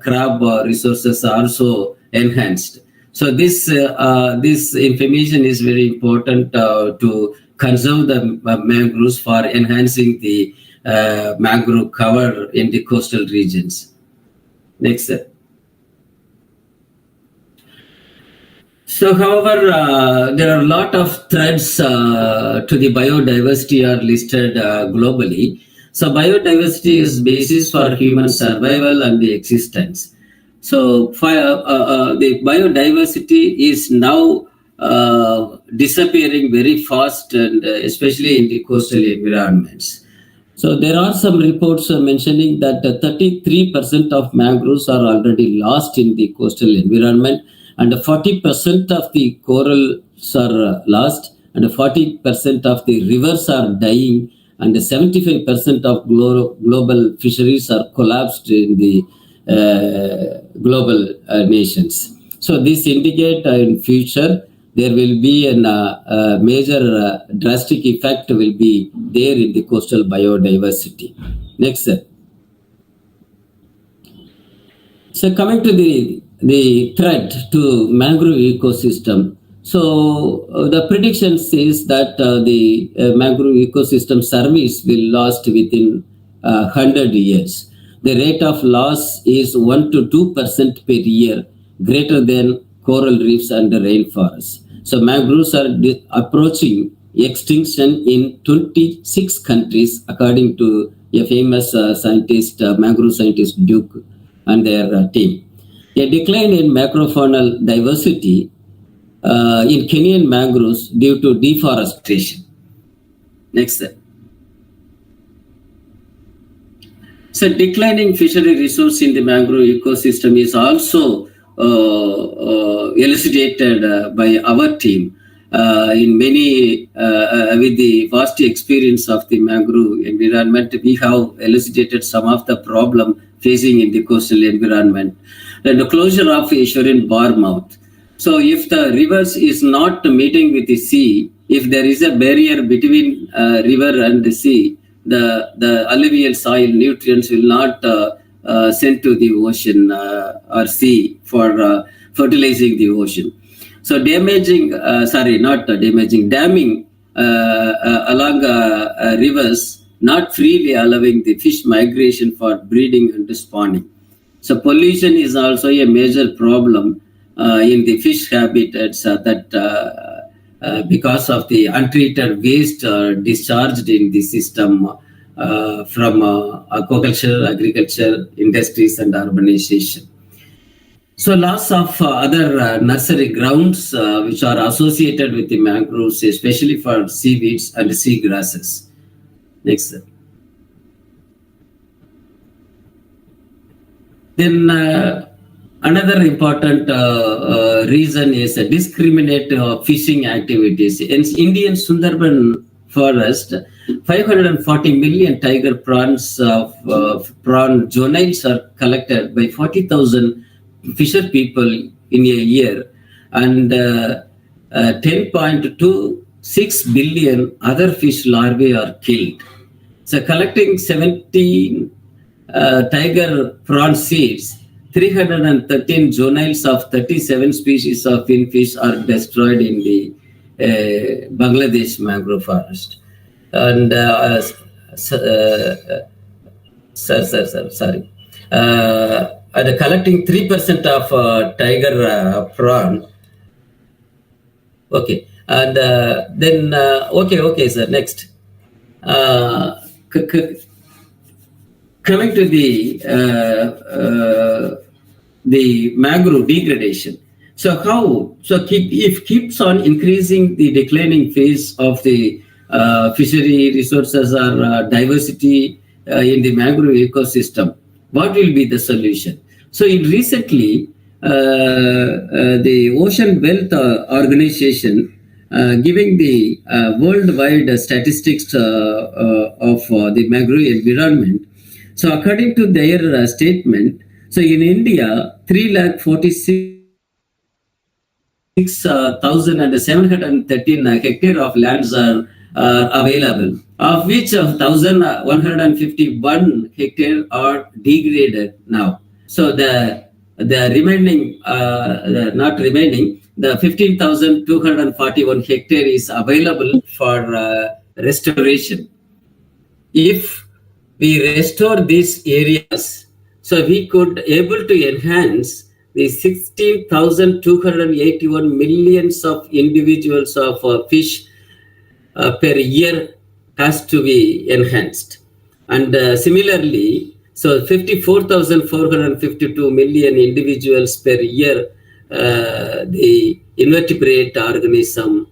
crab resources are also enhanced. So this information is very important to conserve the mangroves for enhancing the mangrove cover in the coastal regions. Next, sir. So, however, there are a lot of threats to the biodiversity are listed globally. So, biodiversity is basis for human survival and the existence. So, the biodiversity is now disappearing very fast, and especially in the coastal environments. So there are some reports mentioning that 33% of mangroves are already lost in the coastal environment, and 40% of the corals are lost, and 40% of the rivers are dying, and 75% of global fisheries are collapsed in the global nations. So this indicates in future there will be a major drastic effect will be there in the coastal biodiversity. Next, sir. So coming to the threat to mangrove ecosystem. So the prediction says that the mangrove ecosystem service will last within 100 years. The rate of loss is 1 to 2% per year, greater than coral reefs and rainforests. So mangroves are approaching extinction in 26 countries, according to a famous scientist, mangrove scientist Duke and their team. A decline in macrofaunal diversity in Kenyan mangroves due to deforestation. Next step. So declining fishery resource in the mangrove ecosystem is also elucidated by our team in many, with the vast experience of the mangrove environment. We have elucidated some of the problem facing in the coastal environment. And the closure of Eshwarin Barmouth. So if the rivers is not meeting with the sea, if there is a barrier between river and the sea, the alluvial soil nutrients will not sent to the ocean or sea for fertilizing the ocean. So damming along rivers, not freely allowing the fish migration for breeding and spawning. So pollution is also a major problem in the fish habitats because of the untreated waste discharged in the system from aquaculture, agriculture, industries, and urbanization. So loss of other nursery grounds which are associated with the mangroves, especially for seaweeds and seagrasses. Next. Then another important reason is discriminate fishing activities. In Indian Sundarban forest, 540 million tiger prawns prawn juveniles are collected by 40,000 fisher people in a year, and 10.26 billion other fish larvae are killed. So collecting 17 tiger prawn seeds, 313 juveniles of 37 species of finfish are destroyed in the Bangladesh mangrove forest. And and collecting 3% of tiger prawn. Okay, and then okay, sir. Next, coming to the mangrove degradation. So keeps on increasing the declining phase of the fishery resources or diversity in the mangrove ecosystem. What will be the solution? So recently, the Ocean Wealth Organization giving the worldwide statistics of the mangrove environment. So according to their statement, so in India, 346,713 hectare of lands are available, of which 1,151 hectare are degraded now. So the remaining, the 15,241 hectare is available for restoration. If we restore these areas, so we could able to enhance the 16,281 millions of individuals of fish per year has to be enhanced. And similarly, so 54,452 million individuals per year, the invertebrate organism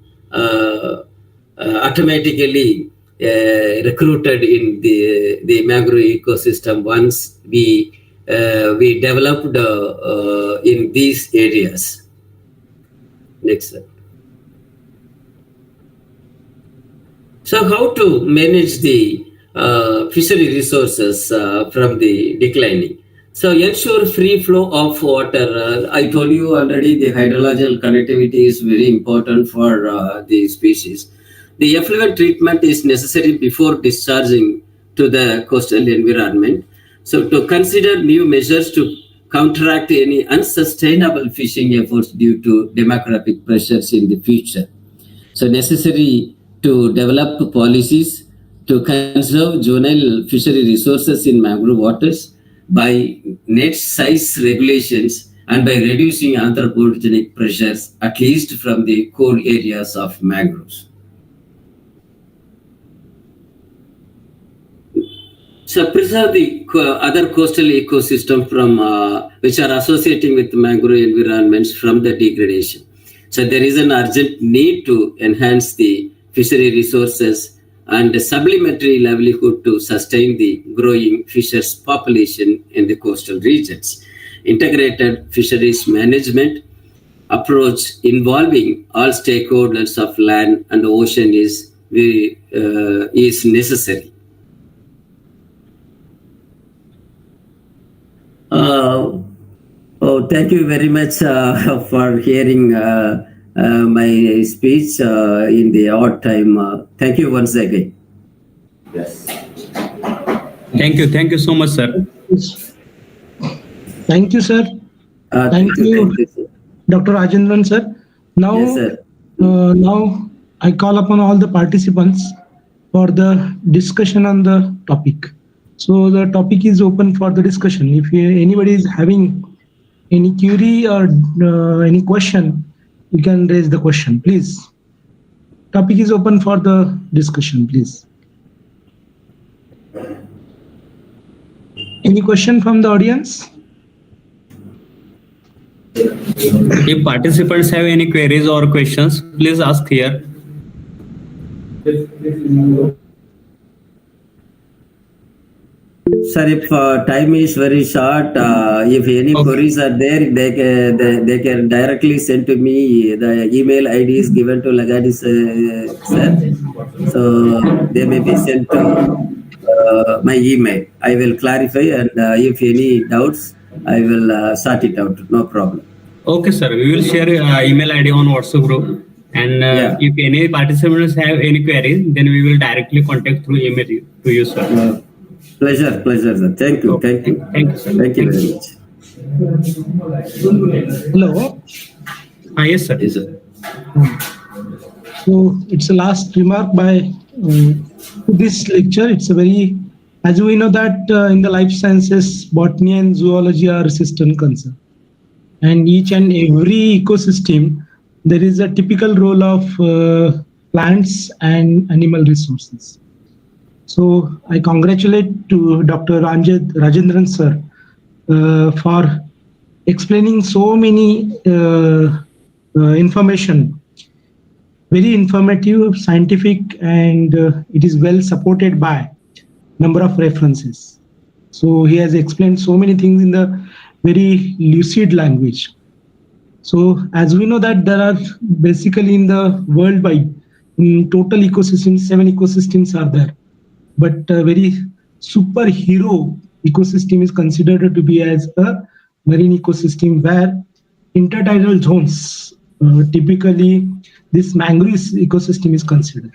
automatically recruited in the mangrove ecosystem once we developed in these areas. Next slide. So how to manage the fishery resources from the declining? So ensure free flow of water. I told you already the hydrological connectivity is very important for the species. The effluent treatment is necessary before discharging to the coastal environment. So to consider new measures to counteract any unsustainable fishing efforts due to demographic pressures in the future. So necessary to develop policies to conserve juvenile fishery resources in mangrove waters by net size regulations and by reducing anthropogenic pressures, at least from the core areas of mangroves. So preserve the other coastal ecosystem from which are associating with mangrove environments from the degradation. So there is an urgent need to enhance the fishery resources and supplementary livelihood to sustain the growing fishers population in the coastal regions. Integrated fisheries management approach involving all stakeholders of land and ocean is necessary. Thank you very much for hearing my speech in the odd time. Thank you once again. Yes. Thank you so much, sir. Thank you, sir. Thank you, Dr. Rajendran, sir. Now, yes, sir. Now I call upon all the participants for the discussion on the topic. So the topic is open for the discussion. If anybody is having any query or any question, you can raise the question, please. Topic is open for the discussion, please. Any question from the audience? If participants have any queries or questions, please ask here. Sir, if time is very short, if any queries are there, they can directly send to me. The email ID is given to Lagadis sir. So they may be sent to my email. I will clarify, and if any doubts, I will sort it out. No problem. Okay, sir. We will share email ID on WhatsApp group. And if any participants have any queries, then we will directly contact through email to you, sir. Pleasure, sir. Thank you, thank you. Thank you, sir. Thank you very much. Hello. Yes, sir. Yes, sir. So it's a last remark by this lecture. It's a very, as we know that in the life sciences, botany and zoology are sister concern. And each and every ecosystem, there is a typical role of plants and animal resources. So I congratulate to Dr. Rajendran sir for explaining so many information, very informative, scientific, and it is well supported by number of references. So he has explained so many things in the very lucid language. So as we know that there are basically in the worldwide, in total ecosystems, 7 ecosystems are there. But a very superhero ecosystem is considered to be as a marine ecosystem where intertidal zones, typically this mangrove ecosystem is considered.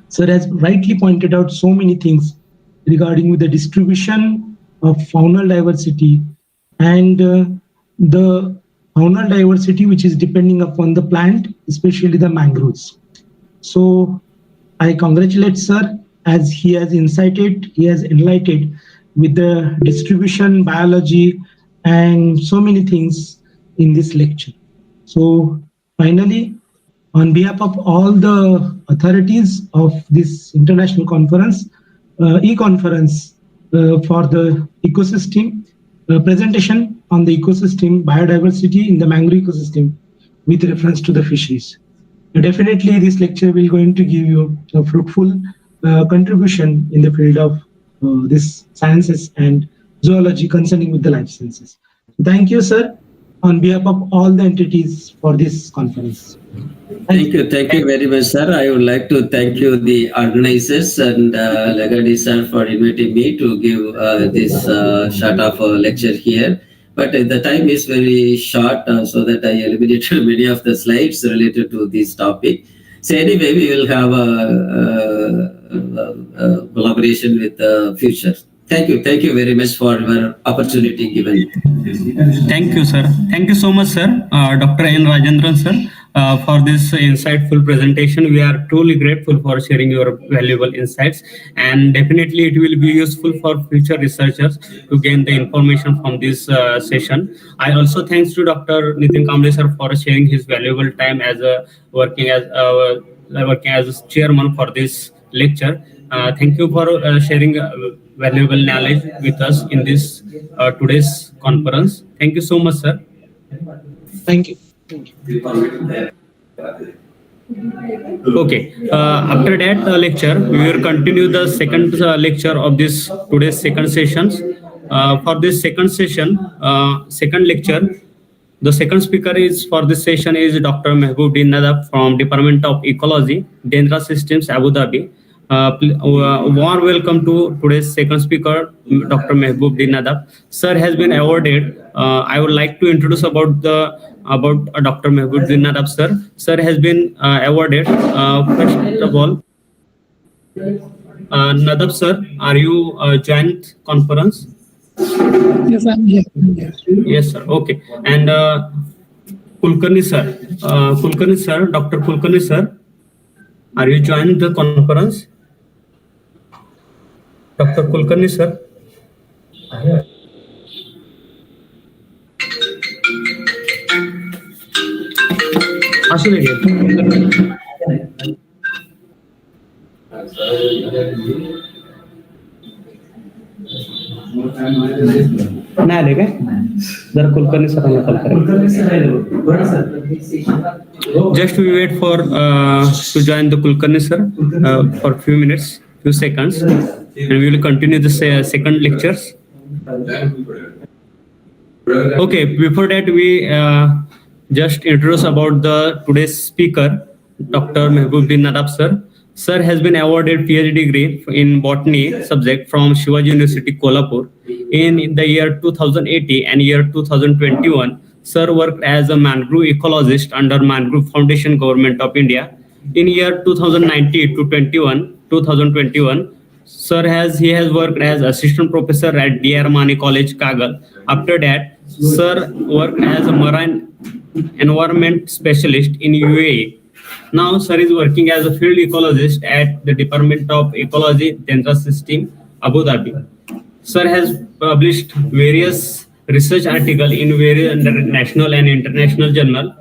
Sir has rightly pointed out so many things regarding with the distribution of faunal diversity and the faunal diversity which is depending upon the plant, especially the mangroves. So I congratulate sir as he has incited, he has enlightened with the distribution, biology, and so many things in this lecture. So finally, on behalf of all the authorities of this international conference, e-conference for the ecosystem, presentation on the ecosystem, biodiversity in the mangrove ecosystem with reference to the fisheries. Definitely this lecture will going to give you a fruitful contribution in the field of this sciences and zoology concerning with the life sciences. Thank you, sir, on behalf of all the entities for this conference. Thank you very much, sir. I would like to thank you, the organizers, and Lagadi sir for inviting me to give this short of lecture here. But the time is very short, so that I eliminated many of the slides related to this topic. So anyway, we will have a collaboration with the future. Thank you very much for your opportunity given. Thank you, sir. Thank you so much, sir, Dr. N. Rajendran, sir, for this insightful presentation. We are truly grateful for sharing your valuable insights, and definitely it will be useful for future researchers to gain the information from this session. I also thanks to Dr. Nitin Kamble, sir, for sharing his valuable time as a working as a chairman for this lecture. Thank you for sharing valuable knowledge with us in this today's conference. Thank you so much, sir. Thank you. Okay. After that lecture, we will continue the second lecture of this today's second sessions. For this second session, second lecture, the second speaker is for this session is Dr. Mehboobuddin Nadab from Department of Ecology, Dendra Systems, Abu Dhabi. Warm welcome to today's second speaker, Dr. Mehboobuddin Nadab. Sir has been awarded. I would like to introduce about Dr. Mehboobuddin Nadab, sir. Sir has been awarded. First of all, Nadab, sir, are you joined conference? Yes, I'm here. Yes, sir. Okay. And Kulkarni, sir, Dr. Kulkarni, sir, are you joined the conference? Dr. Kulkarni, sir. असू दे नाही आले काय जरा कुलकर्णी सरांना call करा just we wait for to join the Kulkarni sir for few minutes, few seconds, and we will continue the second lectures. Okay, before that we just introduce about the today's speaker, Dr. Mehboobuddin Nadab, sir. Sir has been awarded PhD degree in botany subject from Shivaji University, Kolhapur in the year 2018 and year 2021. Sir worked as a mangrove ecologist under Mangrove Foundation, Government of India. In year 2019 to 2021, sir has worked as assistant professor at D.R. Mani College, Kagal. After that, sir worked as a marine environment specialist in UAE. Now, sir is working as a field ecologist at the Department of Ecology, Dendra System, Abu Dhabi. Sir has published various research articles in various national and international journals.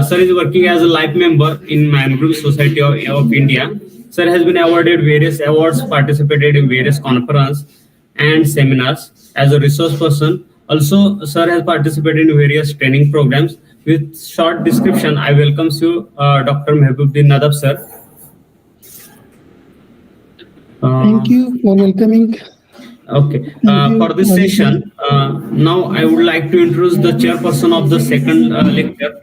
Sir is working as a life member in Mangrove Society of India. Sir has been awarded various awards, participated in various conferences and seminars as a resource person. Also, sir has participated in various training programs. With short description, I welcome you, Dr. Mehboobuddin Nadab, sir. Thank you for welcoming. Okay. For this session, now I would like to introduce the chairperson of the second lecture.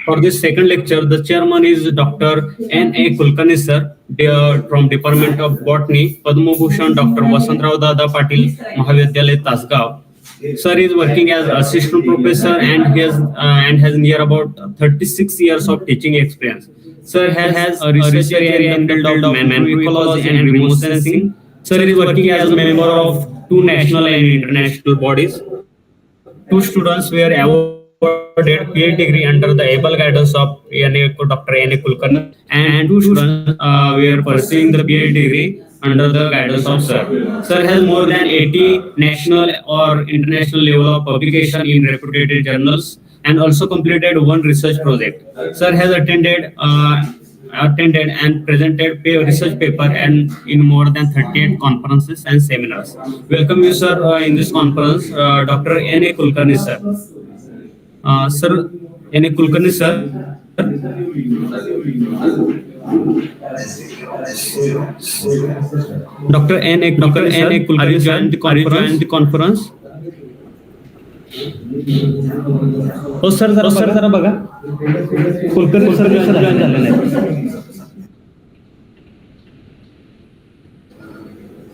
For this second lecture, the chairman is Dr. N.A. Kulkarni, sir, from Department of Botany, Padma Bhushan, Dr. Vasantrao Dada Patil, Mahavidyalaya, Tasgaon. Sir is working as assistant professor and has near about 36 years of teaching experience. Sir has a research area in the field of mangrove ecology and remote sensing. Sir is working as a member of 2 national and international bodies. 2 students were awarded PhD degree under the able guidance of Dr. N.A. Kulkarni, and 2 students were pursuing the PhD degree under the guidance of Sir. Sir has more than 80 national or international level of publication in reputed journals and also completed 1 research project. Sir has attended and presented research paper and in more than 38 conferences and seminars. Welcome you, sir, in this conference, Dr. N.A. Kulkarni, sir. Sir, N.A. Kulkarni, sir. Dr. N.A. Kulkarni, sir, are you joined the conference? हो sir जरा बघा Kulkarni sir join झाले नाही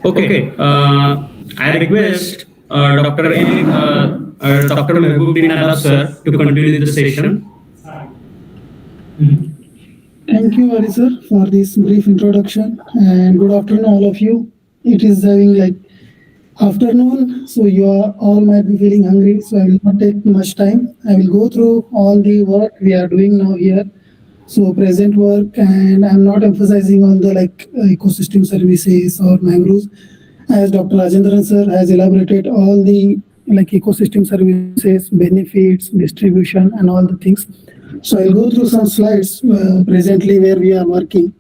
Okay, I request Dr. Mehboobuddin Nadab, sir, to continue the session. Thank you, Ari sir, for this brief introduction, and good afternoon, all of you. It is having like afternoon. So you are all might be feeling hungry. So I will not take much time. I will go through all the work we are doing now here. So present work, and I'm not emphasizing on the ecosystem services or mangroves, as Dr. Rajendran sir has elaborated all the ecosystem services, benefits, distribution, and all the things. So I'll go through some slides presently where we are working.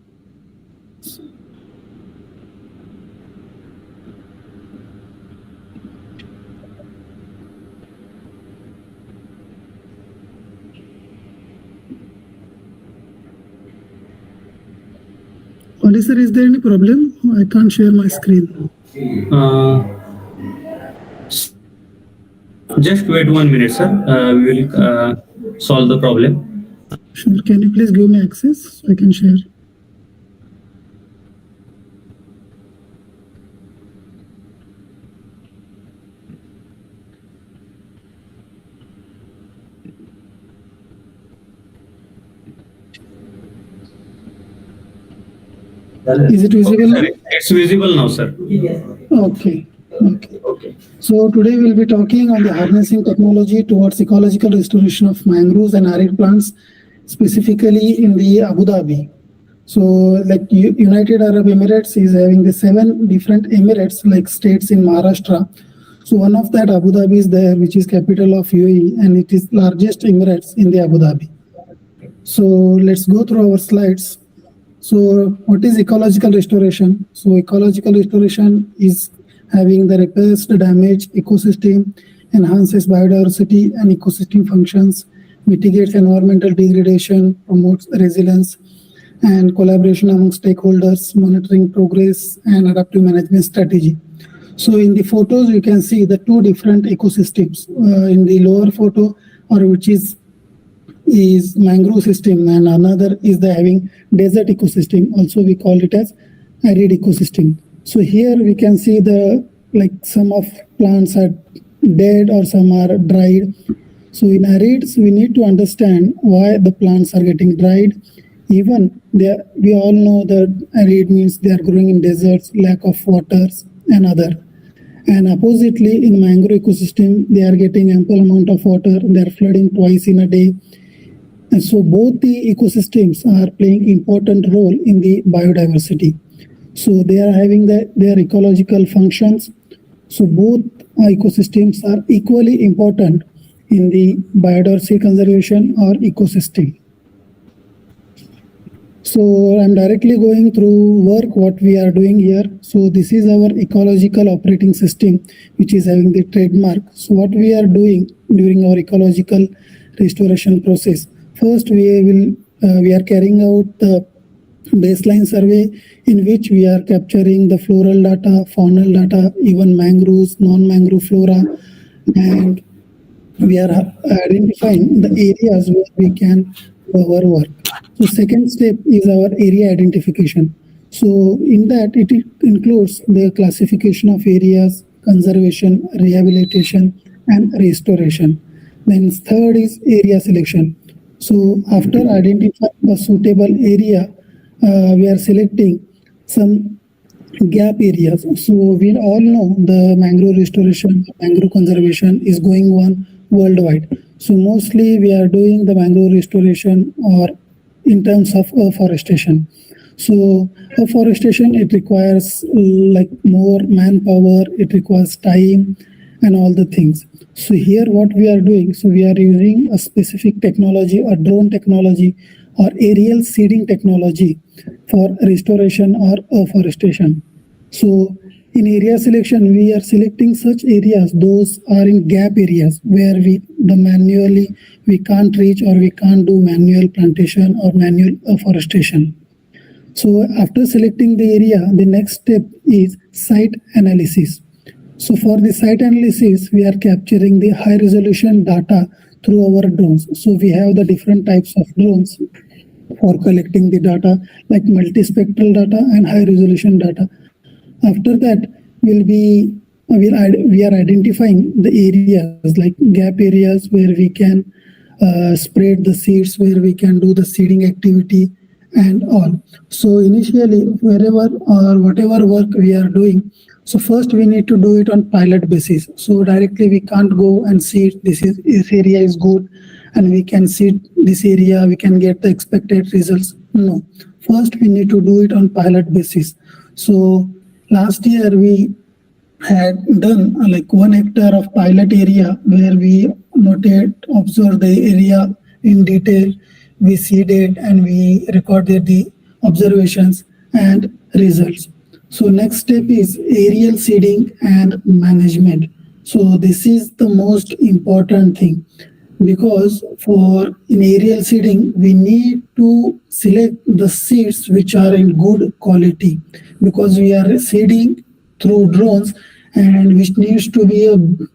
Only sir, is there any problem? I can't share my screen. Just wait 1 minute, sir. We will solve the problem. Sure. Can you please give me access so I can share? Is it visible? It's visible now, sir. Okay. Okay. So today we'll be talking on the harnessing technology towards ecological restoration of mangroves and arid plants, specifically in the Abu Dhabi. So United Arab Emirates is having the 7 different emirates like states in Maharashtra. So one of that Abu Dhabi is there, which is capital of UAE, and it is largest emirates in the Abu Dhabi. So let's go through our slides. So what is ecological restoration? So ecological restoration is having the repairs the damaged ecosystem, enhances biodiversity and ecosystem functions, mitigates environmental degradation, promotes resilience and collaboration among stakeholders, monitoring progress and adaptive management strategy. So in the photos, you can see the 2 different ecosystems. In the lower photo, or which is mangrove system, and another is the having desert ecosystem. Also we call it as arid ecosystem. So here we can see the some of plants are dead or some are dried. So in arids we need to understand why the plants are getting dried. Even we all know that arid means they are growing in deserts, lack of waters and other. And oppositely in mangrove ecosystem they are getting ample amount of water, they are flooding twice in a day. And so both the ecosystems are playing important role in the biodiversity. So they are having their ecological functions. So both ecosystems are equally important in the biodiversity conservation or ecosystem. So I'm directly going through work what we are doing here. So this is our ecological operating system, which is having the trademark. So what we are doing during our ecological restoration process. First, we are carrying out the baseline survey in which we are capturing the floral data, faunal data, even mangroves, non-mangrove flora, and we are identifying the areas where we can do our work. So second step is our area identification. So in that it includes the classification of areas, conservation, rehabilitation, and restoration. Then third is area selection. So after identifying a suitable area, we are selecting some gap areas. So we all know the mangrove restoration, mangrove conservation is going on worldwide. So mostly we are doing the mangrove restoration or in terms of afforestation. So afforestation, it requires more manpower, it requires time and all the things. So here what we are doing, so we are using a specific technology, a drone technology or aerial seeding technology for restoration or afforestation. So in area selection, we are selecting such areas, those are in gap areas where we can't reach or we can't do manual plantation or manual afforestation. So after selecting the area, the next step is site analysis. So for the site analysis, we are capturing the high resolution data through our drones. So we have the different types of drones for collecting the data, like multispectral data and high resolution data. After that, we are identifying the areas like gap areas where we can spread the seeds, where we can do the seeding activity and all. So initially, wherever or whatever work we are doing, So first we need to do it on pilot basis. So directly we can't go and see this area is good and we can see this area, we can get the expected results. No, first we need to do it on pilot basis. So last year we had done like 1 hectare of pilot area where we observed the area in detail, we seeded and we recorded the observations and results. So next step is aerial seeding and management. So this is the most important thing, because in aerial seeding we need to select the seeds which are in good quality, because we are seeding through drones and which needs to be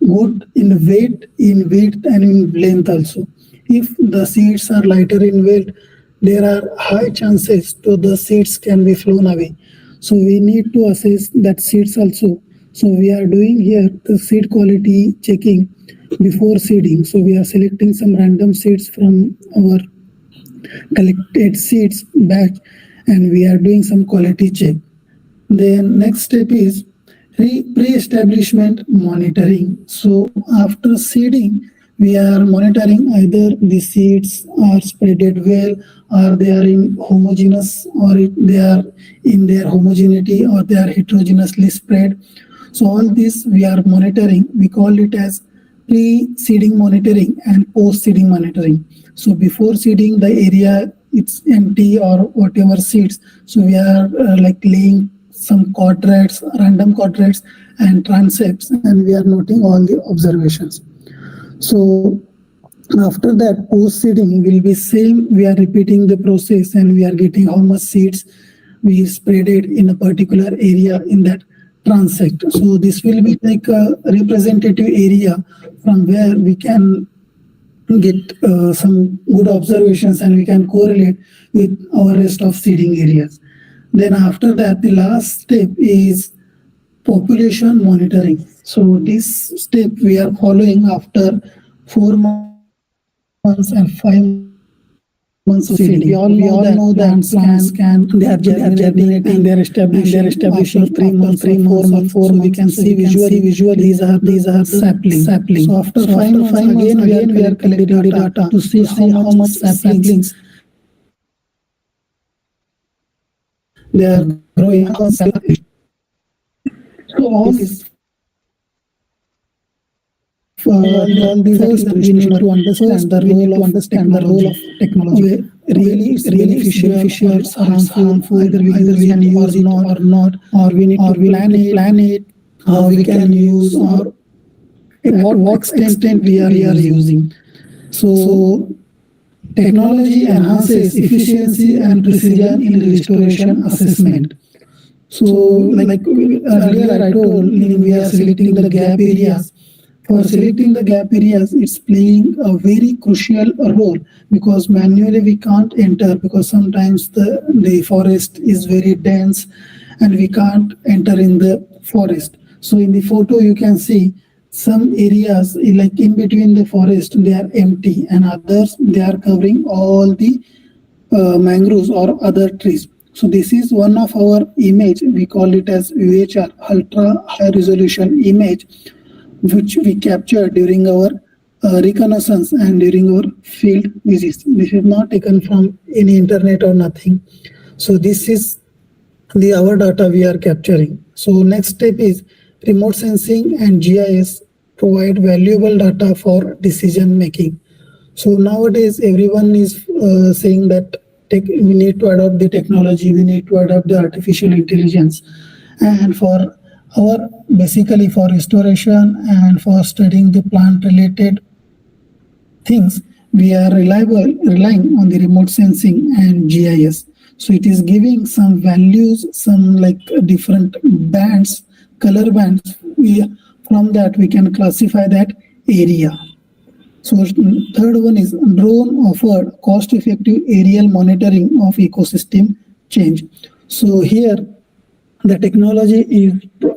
good in weight, in width and in length also. If the seeds are lighter in weight, there are high chances to the seeds can be flown away. So we need to assess that seeds also. So we are doing here the seed quality checking before seeding. So we are selecting some random seeds from our collected seeds batch and we are doing some quality check. Then next step is pre-establishment monitoring. So after seeding, we are monitoring either the seeds are spreaded well, or they are in homogeneous, or they are in their homogeneity, or they are heterogeneously spread. So all this we are monitoring. We call it as pre-seeding monitoring and post-seeding monitoring. So before seeding, the area it's empty or whatever seeds. So we are like laying some quadrats, random quadrats and transepts, and we are noting all the observations. So after that, post-seeding will be same. We are repeating the process and we are getting how much seeds we spread it in a particular area in that transect. So this will be like a representative area from where we can get some good observations and we can correlate with our rest of seeding areas. Then after that, the last step is population monitoring. So this step we are following after 4 months and 5 months of seeding. We all know that plants can they are germinating and they are establishing 3 months, 4 months. So we can see visually these are the saplings. So after 5 months again we are collecting data to see how much saplings they are growing. So all this all these we need to understand the role of technology. Really beneficial or harmful, either we can use it or not, or we need to plan it, how we can use, or at what extent we are using. So technology enhances efficiency and precision in restoration assessment. So like earlier I told, we are selecting the gap areas. For selecting the gap areas, it's playing a very crucial role, because manually we can't enter, because sometimes the forest is very dense and we can't enter in the forest. So in the photo you can see some areas like in between the forest they are empty, and others they are covering all the mangroves or other trees. So this is one of our image, we call it as UHR, ultra high resolution image, which we captured during our reconnaissance and during our field visits. This is not taken from any internet or nothing. So this is our data we are capturing. So next step is remote sensing and GIS provide valuable data for decision making. So nowadays everyone is saying that we need to adopt the technology, we need to adopt the artificial intelligence, and basically for restoration and for studying the plant related things, we are relying on the remote sensing and GIS. So it is giving some values, some like different bands, color bands. From that we can classify that area. So third one is drone offered cost-effective aerial monitoring of ecosystem change. So here the technology is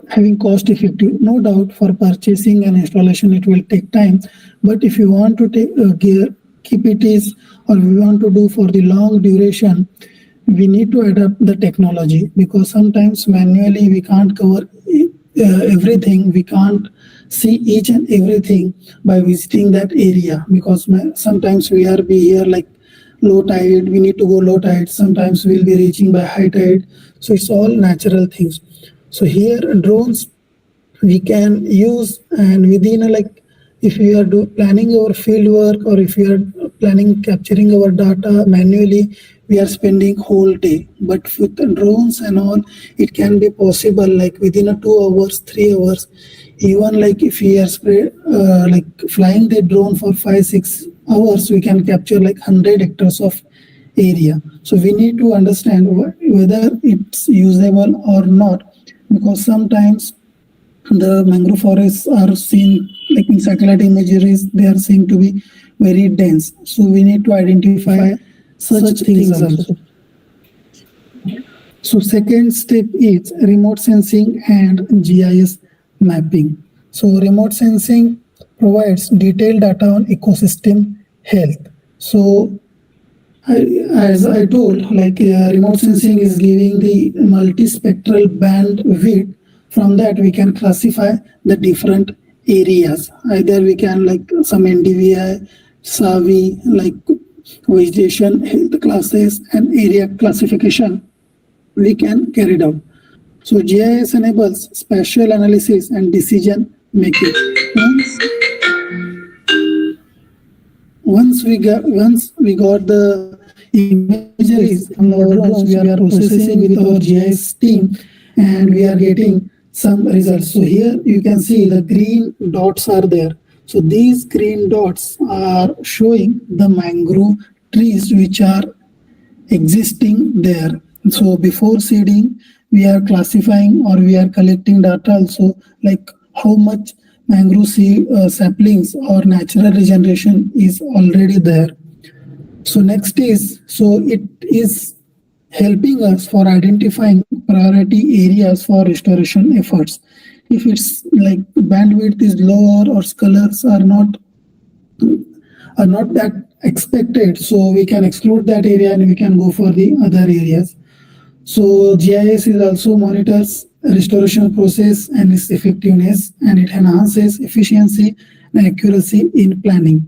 having cost effective. No doubt for purchasing and installation it will take time, but if you want to keep it is, or we want to do for the long duration, we need to adapt the technology, because sometimes manually we can't cover everything. We can't see each and everything by visiting that area, because sometimes we be here like low tide, we need to go low tide, sometimes we'll be reaching by high tide. So it's all natural things. So here drones we can use, and within like if we are planning our field work, or if we are planning capturing our data manually, we are spending whole day. But with the drones and all, it can be possible like within a 2 hours, 3 hours. Even like if we are like flying the drone for 5-6 hours, we can capture like 100 hectares of area. So we need to understand whether it's usable or not, because sometimes the mangrove forests are seen like in satellite imageries, they are seen to be very dense. So we need to identify such things also. So second step is remote sensing and GIS mapping. So remote sensing provides detailed data on ecosystem health. So as I told, like remote sensing is giving the multispectral bandwidth. From that, we can classify the different areas. Either we can like some NDVI, SAVI, like vegetation, health classes, and area classification we can carry it out. So GIS enables spatial analysis and decision making. Once we got the images from our drones, we are processing with our GIS team, and we are getting some results. So here you can see the green dots are there. So these green dots are showing the mangrove trees which are existing there. So before seeding, we are classifying or we are collecting data also, like how much mangrove saplings or natural regeneration is already there. So next is, so it is helping us for identifying priority areas for restoration efforts. If it's like bandwidth is lower or colors are not that expected, so we can exclude that area and we can go for the other areas. So GIS is also monitors restoration process and its effectiveness, and it enhances efficiency and accuracy in planning.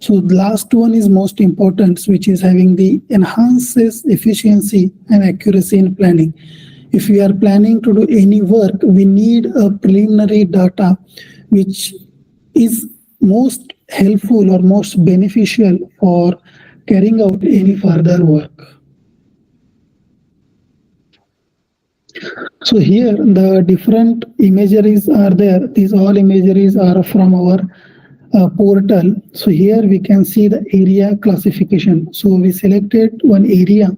So the last one is most important, which is having the enhances efficiency and accuracy in planning. If we are planning to do any work, we need a preliminary data which is most helpful or most beneficial for carrying out any further work. So here the different imageries are there. These all imageries are from our portal. So here we can see the area classification. So we selected one area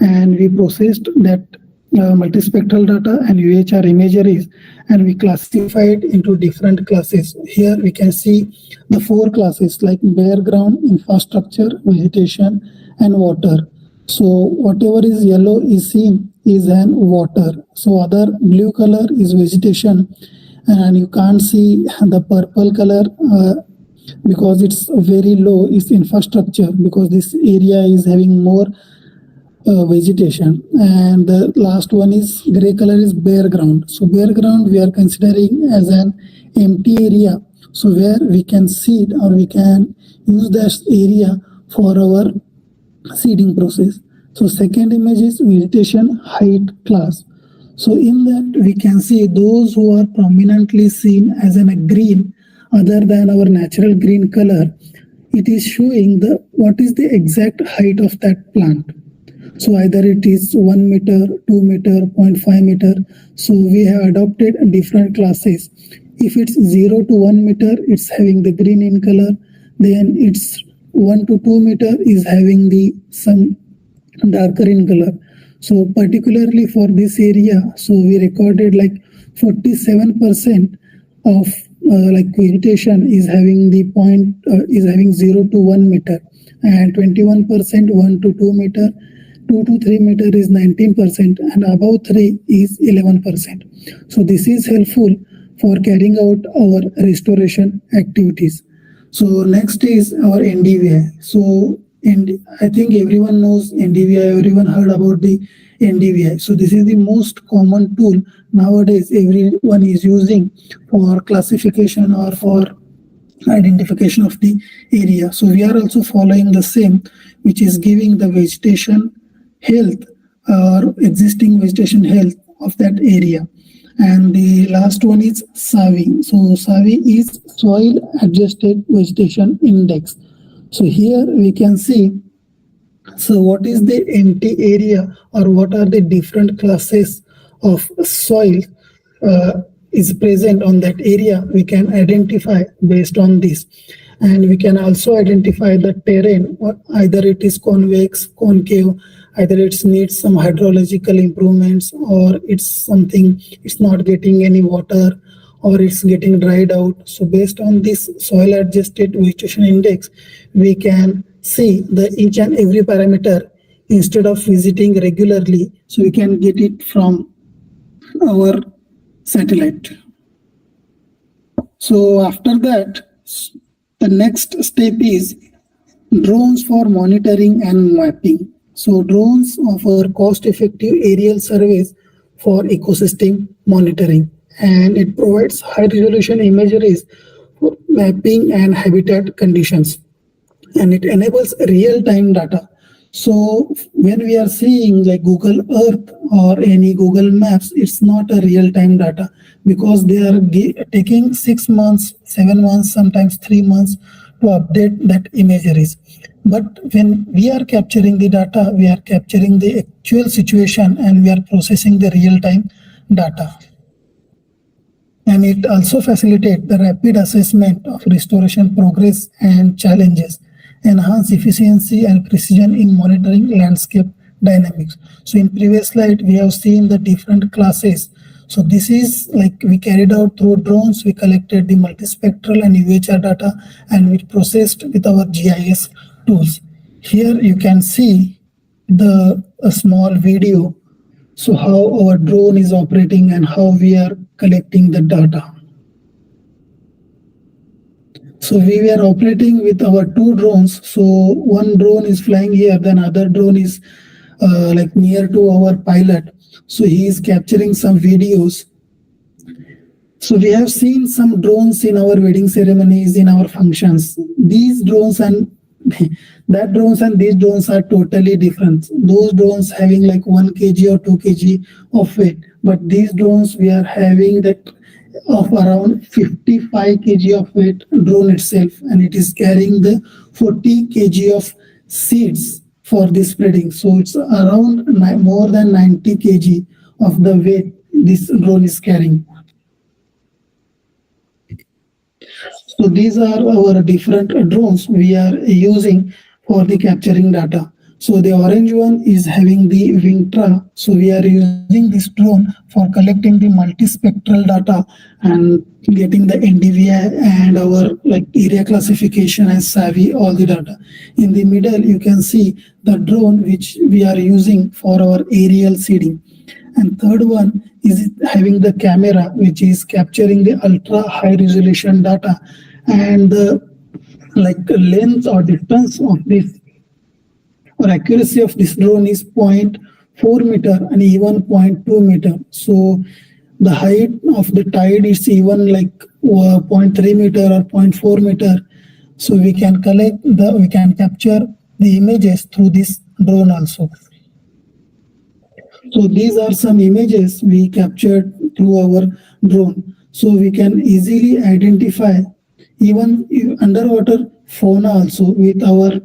and we processed that multispectral data and UHR imageries, and we classified into different classes. Here we can see the 4 classes like bare ground, infrastructure, vegetation, and water. So whatever is yellow is seen is an water. So other blue color is vegetation, and you can't see the purple color because it's very low is infrastructure, because this area is having more vegetation. And the last one is gray color is bare ground. So bare ground we are considering as an empty area, so where we can seed or we can use that area for our seeding process. So second image is vegetation height class. So in that we can see those who are prominently seen as a green other than our natural green color. It is showing the what is the exact height of that plant. So either it is 1 meter, 2 meter, 0.5 meter. So we have adopted different classes. If it's 0 to 1 meter, it's having the green in color. Then it's 1 to 2 meter is having the some darker in color. So particularly for this area, so we recorded like 47% of like vegetation is having the point is having 0 to 1 meter, and 21% 1 to 2 meter, 2 to 3 meter is 19%, and above 3 is 11%. So this is helpful for carrying out our restoration activities. So next is our NDVI. So And I think everyone knows NDVI, everyone heard about the NDVI. So this is the most common tool nowadays everyone is using for classification or for identification of the area. So we are also following the same, which is giving the vegetation health or existing vegetation health of that area. And the last one is SAVI. So SAVI is Soil Adjusted Vegetation Index. So here we can see, so what is the empty area or what are the different classes of soil is present on that area, we can identify based on this. And we can also identify the terrain, or either it is convex, concave, either it needs some hydrological improvements, or it's something, it's not getting any water, or it's getting dried out. So based on this soil adjusted vegetation index, we can see the each and every parameter instead of visiting regularly. So we can get it from our satellite. So after that, the next step is drones for monitoring and mapping. So drones offer cost-effective aerial surveys for ecosystem monitoring, and it provides high-resolution imageries for mapping and habitat conditions, and it enables real-time data. So when we are seeing like Google Earth or any Google Maps, it's not a real-time data because they are taking 6 months, 7 months, sometimes 3 months to update that imageries. But when we are capturing the data, we are capturing the actual situation and we are processing the real-time data. And it also facilitates the rapid assessment of restoration progress and challenges, enhance efficiency and precision in monitoring landscape dynamics. So in previous slide, we have seen the different classes. So this is like we carried out through drones, we collected the multispectral and UHR data and we processed with our GIS tools. Here you can see a small video. So how our drone is operating and how we are collecting the data. So we were operating with our 2 drones. So one drone is flying here, then other drone is like near to our pilot. So he is capturing some videos. So we have seen some drones in our wedding ceremonies, in our functions. These drones and that drones and these drones are totally different. Those drones having like 1 kg or 2 kg of weight, but these drones we are having that of around 55 kg of weight drone itself, and it is carrying the 40 kg of seeds for this spreading. So it's around more than 90 kg of the weight this drone is carrying. So these are our different drones we are using for the capturing data. So the orange one is having the Vintra. So we are using this drone for collecting the multispectral data and getting the NDVI and our like area classification and SAVI, all the data. In the middle, you can see the drone which we are using for our aerial seeding. And third one is having the camera which is capturing the ultra high resolution data, and the like length or distance of this or accuracy of this drone is 0.4 meter and even 0.2 meter. So the height of the tide is even like 0.3 meter or 0.4 meter. So we can capture the images through this drone also. So these are some images we captured through our drone. So we can easily identify even underwater fauna also with our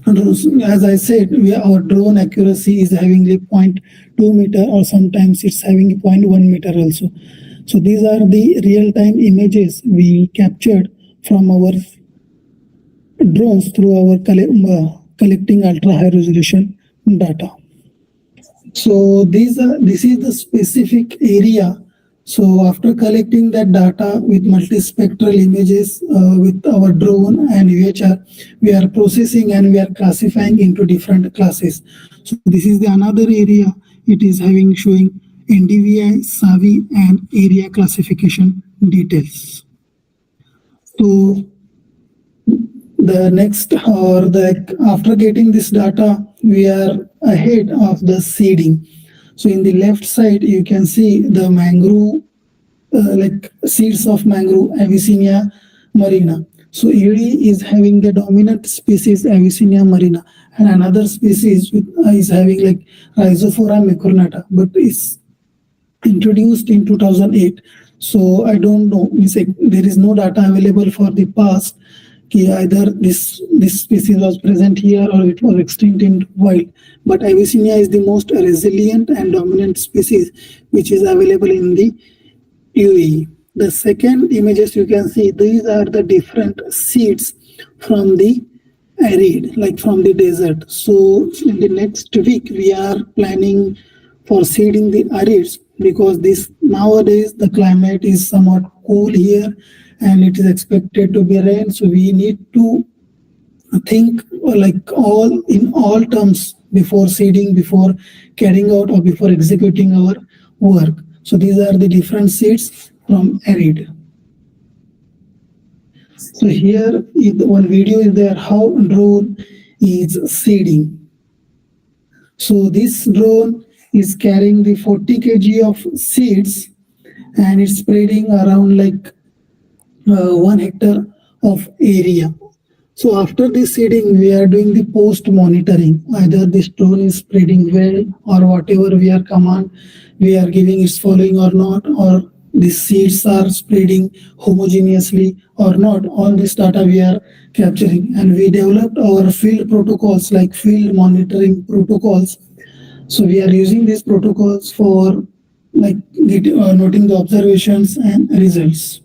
drones. As I said, our drone accuracy is having a 0.2 meter or sometimes it's having a 0.1 meter also. So these are the real-time images we captured from our drones through our collecting ultra-high resolution data. So this is the specific area. So after collecting that data with multispectral images with our drone and UHR, we are processing and we are classifying into different classes. So this is the another area. It is showing NDVI, SAVI, and area classification details. So the next or the after getting this data, we are ahead of the seeding. So in the left side, you can see the mangrove, like seeds of mangrove, Avicennia marina. So ED is having the dominant species Avicennia marina, and another species is having like Rhizophora macronata, but it's introduced in 2008. So I don't know, there is no data available for the past. Either this species was present here or it was extinct in wild. But Avicennia is the most resilient and dominant species which is available in the UAE. The second images you can see, these are the different seeds from the arid, like from the desert. So in the next week, we are planning for seeding the arids because this nowadays the climate is somewhat cool here and it is expected to be rain. So we need to think like in all terms before seeding, before carrying out or before executing our work. So these are the different seeds from arid. So here one video is there how drone is seeding. So this drone is carrying the 40 kg of seeds and it's spreading around like 1 hectare of area. So after this seeding, we are doing the post monitoring. Either this drone is spreading well or whatever we are command, we are giving is following or not, or the seeds are spreading homogeneously or not. All this data we are capturing, and we developed our field protocols like field monitoring protocols. So we are using these protocols for like noting the observations and results.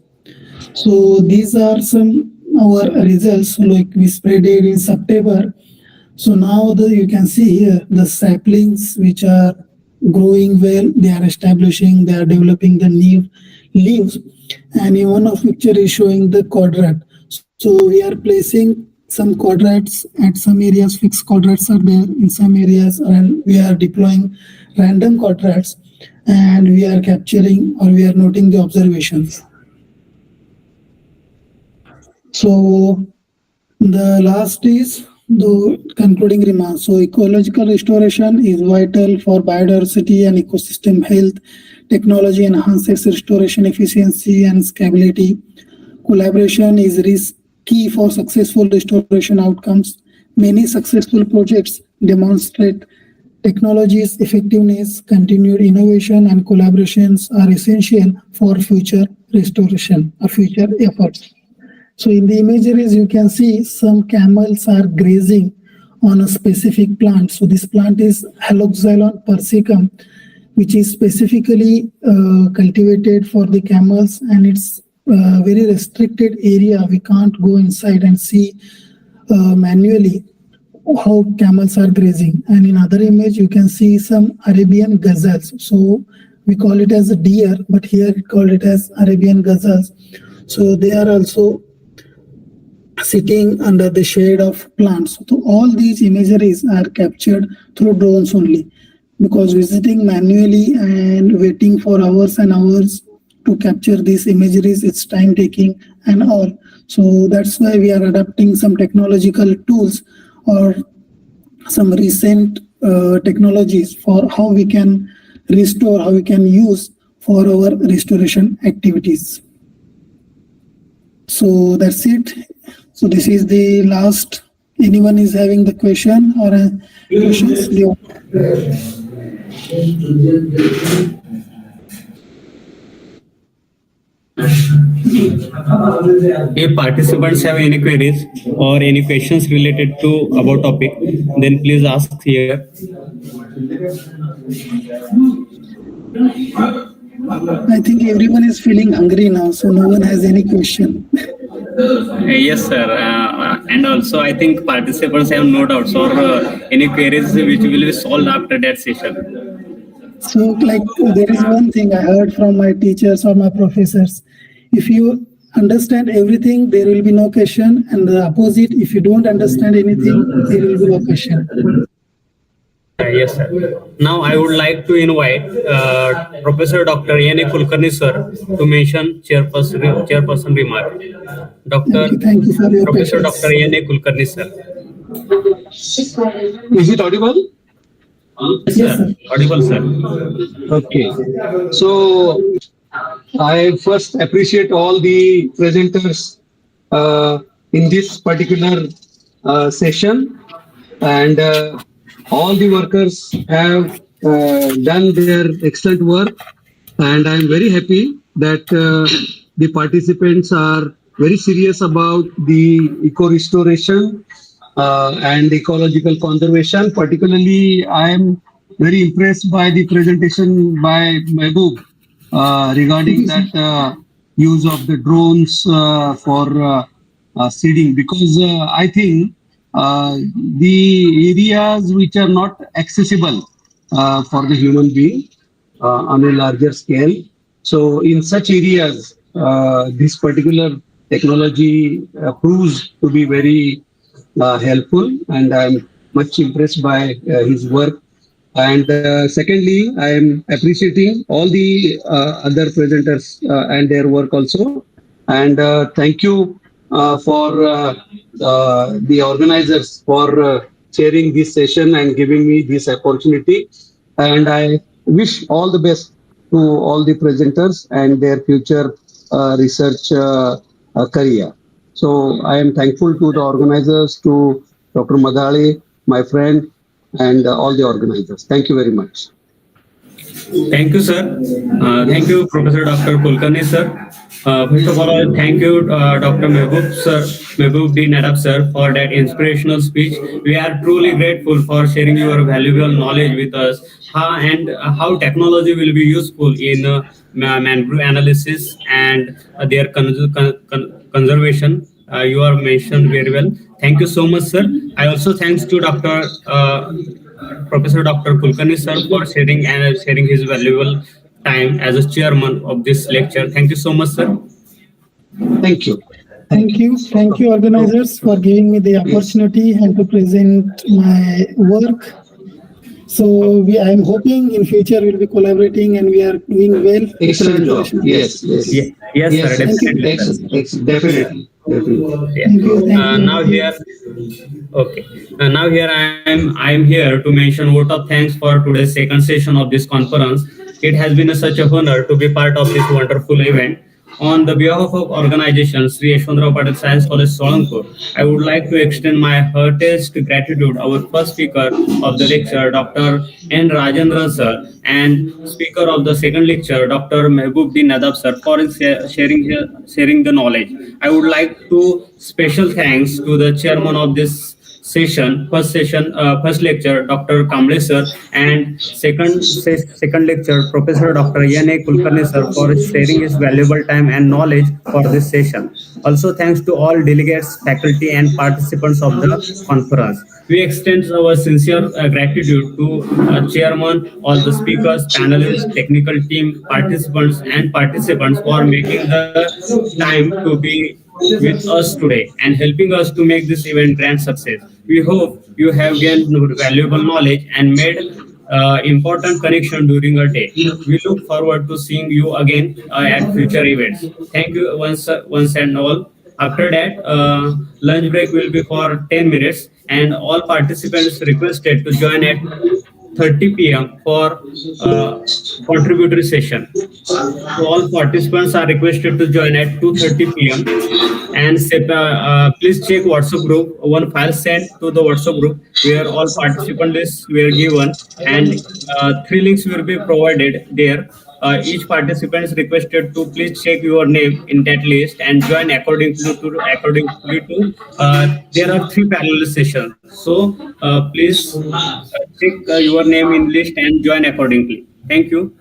So these are some our results. Like we spread it in September. So now you can see here the saplings which are growing well, they are establishing, they are developing the new leaves. And in one of picture is showing the quadrat. So we are placing some quadrats at some areas, fixed quadrats are there in some areas, and we are deploying random quadrats and we are capturing or we are noting the observations. So the last is the concluding remarks. So ecological restoration is vital for biodiversity and ecosystem health. Technology enhances restoration efficiency and scalability. Collaboration is key for successful restoration outcomes. Many successful projects demonstrate technology's effectiveness. Continued innovation and collaborations are essential for future restoration or future efforts. So in the imageries, you can see some camels are grazing on a specific plant. So this plant is Haloxylon persicum, which is specifically cultivated for the camels, and it's a very restricted area. We can't go inside and see manually how camels are grazing. And in other image, you can see some Arabian gazelles. So we call it as a deer, but here we call it as Arabian gazelles. So they are also sitting under the shade of plants. So all these imageries are captured through drones only, because visiting manually and waiting for hours and hours to capture these imageries, it's time taking and all. So that's why we are adapting some technological tools or some recent technologies for how we can restore, how we can use for our restoration activities. So that's it. So this is the last. Anyone is having the question or questions? If participants have any queries or any questions related to about topic, then please ask here. I think everyone is feeling hungry now, so no one has any question. Yes, sir. And also, I think participants have no doubts or any queries which will be solved after that session. So, like, there is one thing I heard from my teachers or my professors. If you understand everything, there will be no question. And the opposite, if you don't understand anything, there will be no question. Yes, sir. Now I would like to invite Professor Dr. N.A. Kulkarni sir to mention chairperson remark. Dr. Thank you for your Professor Dr. patience. N.A. Kulkarni sir. Is it audible? Yes, Yes, sir. sir. Audible, sir. Okay. So I first appreciate all the presenters in this particular session, and all the workers have done their excellent work, and I'm very happy that the participants are very serious about the eco restoration and ecological conservation. Particularly, I am very impressed by the presentation by Mehboob regarding that use of the drones for seeding, because I think the areas which are not accessible for the human being on a larger scale. So in such areas, this particular technology proves to be very helpful, and I'm much impressed by his work. And secondly, I am appreciating all the other presenters and their work also. And thank you for the organizers for chairing this session and giving me this opportunity. And I wish all the best to all the presenters and their future research career. So I am thankful to the organizers, to Dr. Madali, my friend, and all the organizers. Thank you very much. Thank you, sir. Thank you, Professor Dr. Kulkarni, sir. First of all, thank you, Dr. Mehboob, sir, Mehboob D. Nadab, sir, for that inspirational speech. We are truly grateful for sharing your valuable knowledge with us, how technology will be useful in mangrove analysis and their conservation. You are mentioned very well. Thank you so much, sir. I also thanks to Professor Dr. Kulkarni sir for sharing his valuable time as a chairman of this lecture. Thank you so much, sir. Thank you. Thank you. Thank you, organizers, for giving me the opportunity and to present my work. So I am hoping in future we'll be collaborating and we are doing well. Excellent job. Yes, yes. Yes, Yes, sir, definitely, sir. definitely. Definitely. Yeah. Thank you. Thank you. Now here, okay. Now here I am here to mention vote of thanks for today's second session of this conference. It has been such a honor to be part of this wonderful event. On the behalf of organization Sri Yashwantrao Patel Science College Solanpur, I would like to extend my heartiest gratitude our first speaker of the lecture, Dr. N. Rajendran sir, and speaker of the second lecture, Dr. Mehboob D. Nadab sir, for sharing the knowledge. I would like to special thanks to the chairman of this first lecture, Dr. Kamble sir, and second lecture, Professor Dr. N.A. Kulkarni sir, for sharing his valuable time and knowledge for this session. Also, thanks to all delegates, faculty, and participants of the conference. We extend our sincere gratitude to chairman, all the speakers, panelists, technical team, participants for making the time to be with us today and helping us to make this event grand success. We hope you have gained valuable knowledge and made important connection during our day. We look forward to seeing you again at future events. Thank you once and all. After that, lunch break will be for 10 minutes, and all participants requested to join at 30 p.m. for contributory session. So all participants are requested to join at 2:30 p.m. And please check WhatsApp group. One file sent to the WhatsApp group where all participant lists were given, and three links will be provided there. Each participant is requested to please check your name in that list and join accordingly to. There are three parallel sessions, so please check your name in list and join accordingly. Thank you.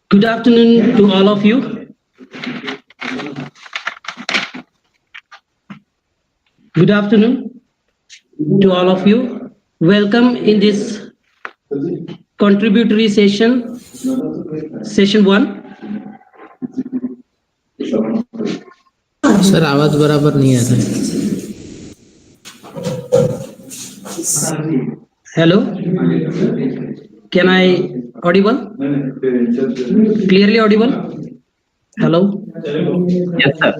Good afternoon to all of you. Good afternoon to all of you. Welcome in this contributory session, session 1. Sir आवाज बराबर नहीं आता है. Hello, can I audible? Clearly audible? Hello? Yes, sir.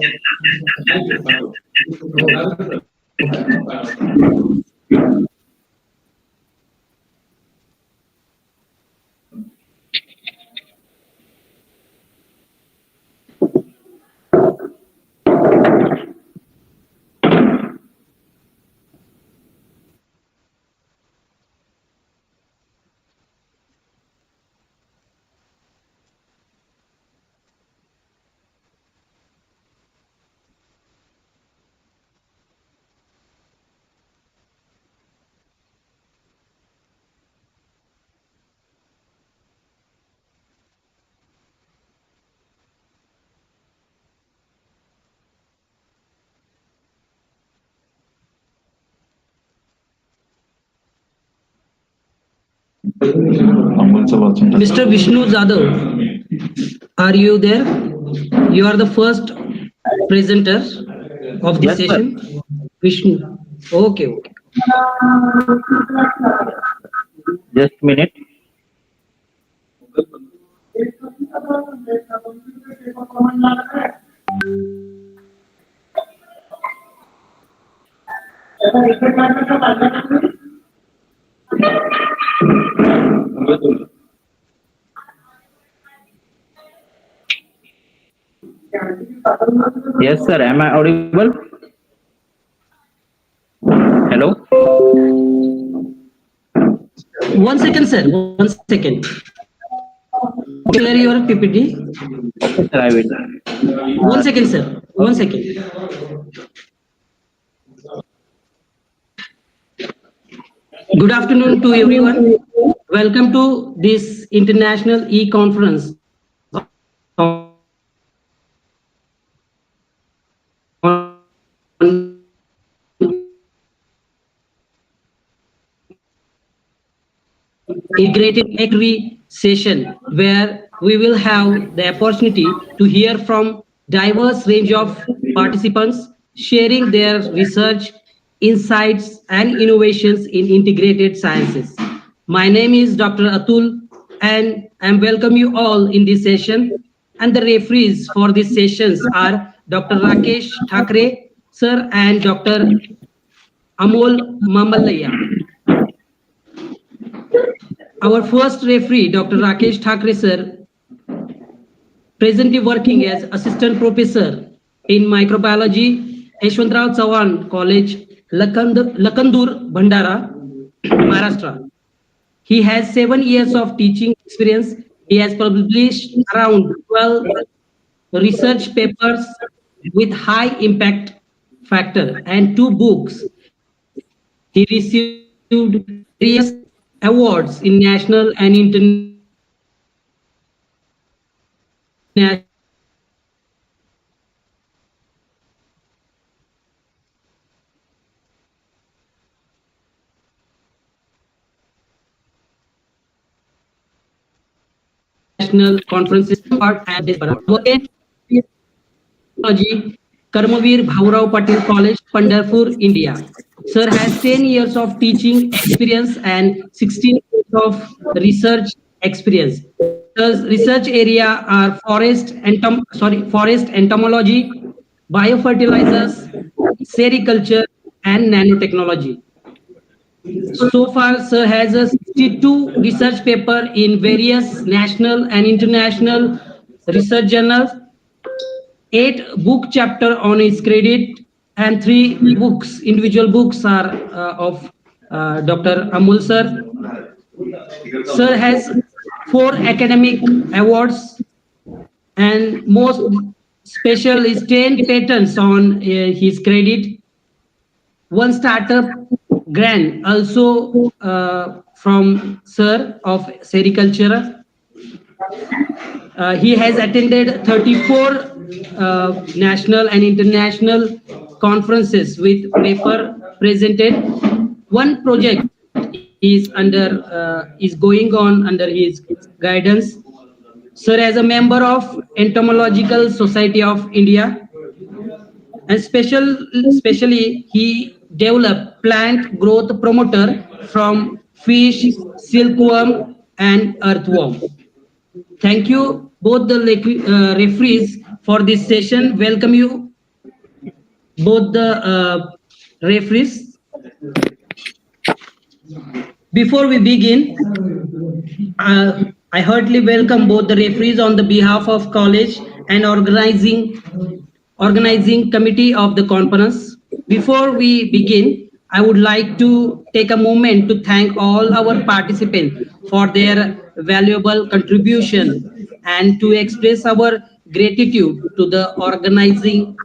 Mr. Vishnu Jadhav, are you there? You are the first presenter of this Yes, session. Vishnu. Okay, okay. Just a minute. Yes, sir. Am I audible? Hello? 1 second, sir. 1 second. Clear your PPT. Okay, sir, I will. 1 second, sir. 1 second. Good afternoon to everyone. Welcome to this international e-conference on integrated agri session, where we will have the opportunity to hear from diverse range of participants sharing their research, insights, and innovations in integrated sciences. My name is Dr. Atul, and I welcome you all in this session. And the referees for these sessions are Dr. Rakesh Thakre, sir, and Dr. Amol Mamalaya. Our first referee, Dr. Rakesh Thakre, sir, presently working as assistant professor in microbiology, Yashwantrao Chavan College, Lakandur, Bhandara, Maharashtra. He has 7 years of teaching experience. He has published around 12 research papers with high impact factor and 2 books. He received various awards in national and international conferences and Technology, Karmavir Bhaurao Patil College, Pandharpur, India. Sir has 10 years of teaching experience and 16 years of research experience. Sir's research area are forest entomology, biofertilizers, sericulture, and nanotechnology. So far, sir has a 62 research paper in various national and international research journals, 8 book chapter on his credit, and 3 books, individual books are of Dr. Amul sir. Sir has 4 academic awards, and most special is 10 patents on his credit, 1 startup grant also from sir of sericulture. He has attended 34 national and international conferences with paper presented. 1 project is going on under his guidance. Sir, as a member of Entomological Society of India, and especially he developed plant growth promoter from fish, silkworm, and earthworm. Thank you both the referees for this session. Welcome you both the referees. Before we begin, I heartily welcome both the referees on the behalf of college and organizing committee of the conference. Before we begin, I would like to take a moment to thank all our participants for their valuable contribution and to express our gratitude to the organizing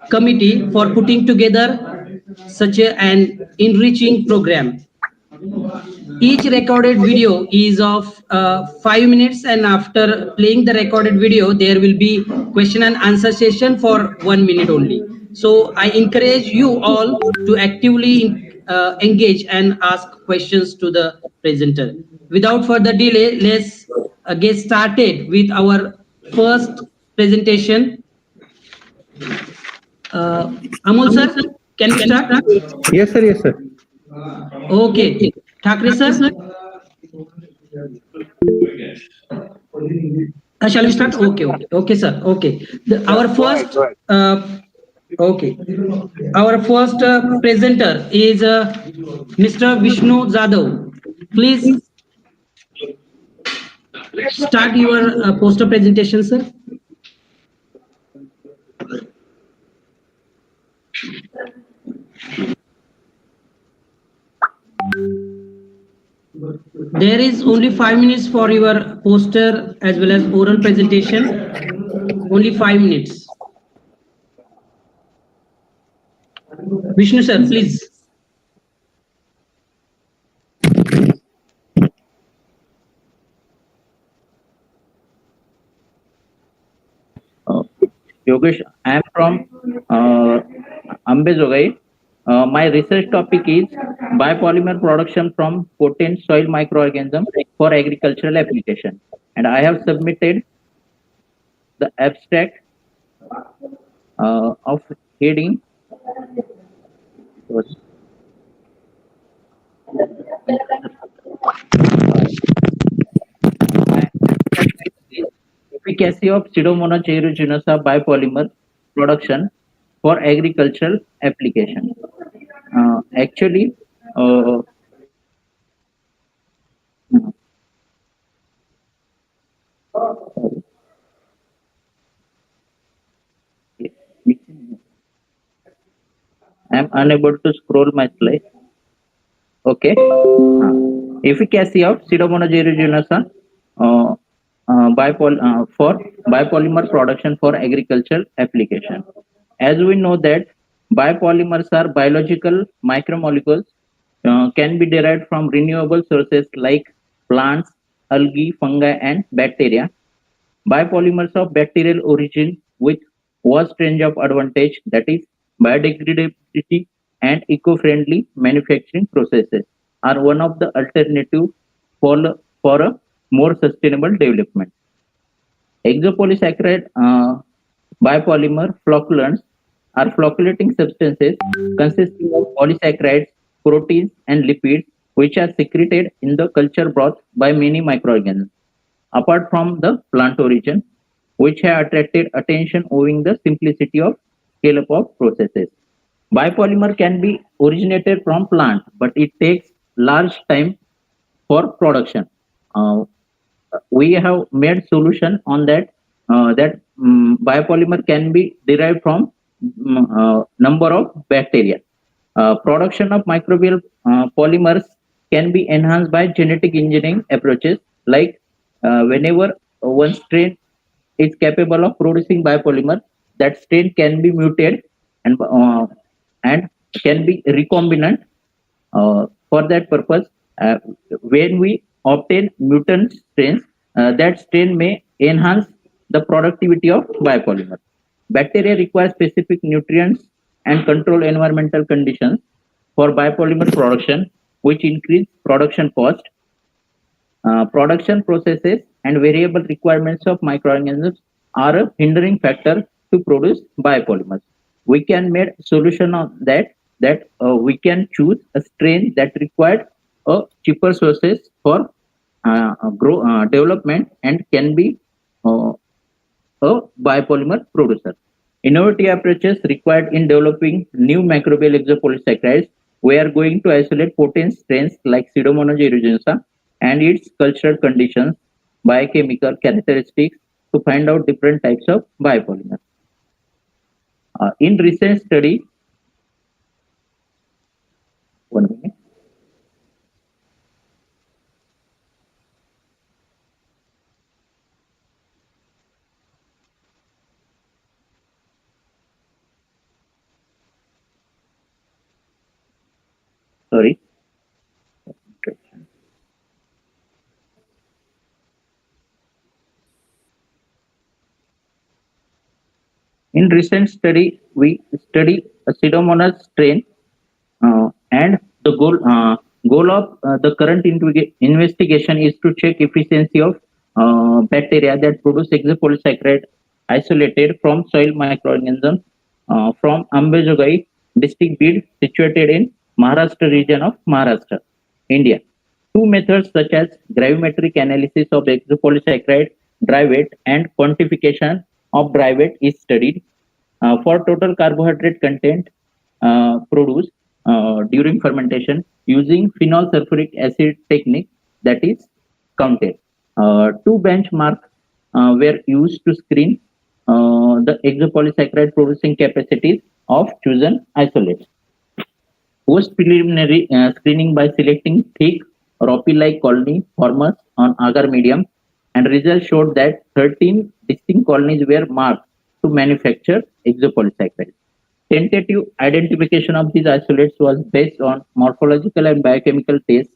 committee for putting together such an enriching program. Each recorded video is of 5 minutes, and after playing the recorded video, there will be question and answer session for 1 minute only. So I encourage you all to actively engage and ask questions to the presenter. Without further delay, let's get started with our first presentation. Amol sir, can we start? Yes, sir. Yes, sir. Okay. Thakre sir? Shall we start? Okay, sir. Okay. Our first, Our first presenter is Mr. Vishnu Jadhav. Please start your poster presentation, sir. There is only 5 minutes for your poster as well as oral presentation. Only 5 minutes. Vishnu sir, please. Yogesh, I am from Ambejogai. My research topic is biopolymer production from potent soil microorganisms for agricultural application. and I have submitted the abstract of heading. Efficacy of Pseudomonas aeruginosa biopolymer production for agricultural application. Actually, I am unable to scroll my slide. Okay. Efficacy of Pseudomonas aeruginosa for biopolymer production for agricultural application. As we know that biopolymers are biological micromolecules can be derived from renewable sources like plants, algae, fungi, and bacteria. Biopolymers of bacterial origin with vast range of advantage, that is biodegradability and eco-friendly manufacturing processes, are one of the alternative for a more sustainable development. Exopolysaccharide biopolymer flocculants are flocculating substances consisting of polysaccharides, proteins, and lipids which are secreted in the culture broth by many microorganisms. Apart from the plant origin, which have attracted attention owing the simplicity of scale-up of processes. Biopolymer can be originated from plant, but it takes large time for production. We have made solution on that biopolymer can be derived from number of bacteria. Production of microbial polymers can be enhanced by genetic engineering approaches, like whenever one strain is capable of producing biopolymer, that strain can be mutated and can be recombinant. For that purpose, when we obtain mutant strains, that strain may enhance the productivity of biopolymer. Bacteria require specific nutrients and control environmental conditions for biopolymer production, which increase production cost. Production processes and variable requirements of microorganisms are a hindering factor to produce biopolymers. We can make solution on that we can choose a strain that required a cheaper sources for development and can be a biopolymer producer. Innovative approaches required in developing new microbial exopolysaccharides. We are going to isolate potent strains like Pseudomonas aeruginosa and its cultural conditions, biochemical characteristics to find out different types of biopolymers. In recent study, one minute. Sorry. In recent study, we study a Pseudomonas strain, and the goal of the current investigation is to check efficiency of bacteria that produce exopolysaccharide isolated from soil microorganisms from Ambejogai district bid situated in Maharashtra region of Maharashtra, India. Two methods such as gravimetric analysis of exopolysaccharide dry weight and quantification of dry weight is studied for total carbohydrate content produced during fermentation using phenol sulfuric acid technique, that is counted. Two benchmarks were used to screen the exopolysaccharide producing capacities of chosen isolates. Post preliminary screening by selecting thick Ropi-like colony formers on agar medium, and results showed that 13 distinct colonies were marked to manufacture exopolysaccharides. Tentative identification of these isolates was based on morphological and biochemical tests.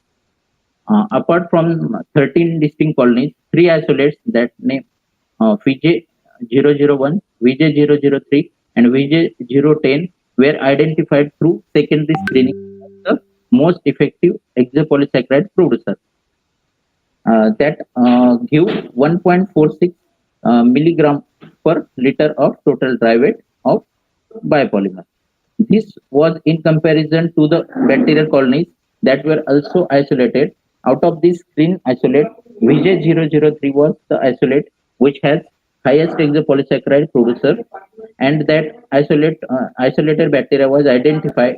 Apart from 13 distinct colonies, 3 isolates that name VJ001, VJ003, and VJ010 were identified through secondary screening as the most effective exopolysaccharide producer. that give 1.46 milligram per liter of total dry weight of biopolymer. This was in comparison to the bacterial colonies that were also isolated. Out of this green isolate, VJ003 was the isolate which has highest exopolysaccharide producer, and that isolated bacteria was identified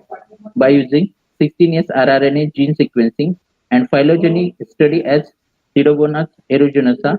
by using 16S rRNA gene sequencing and phylogeny study as Pseudomonas aeruginosa.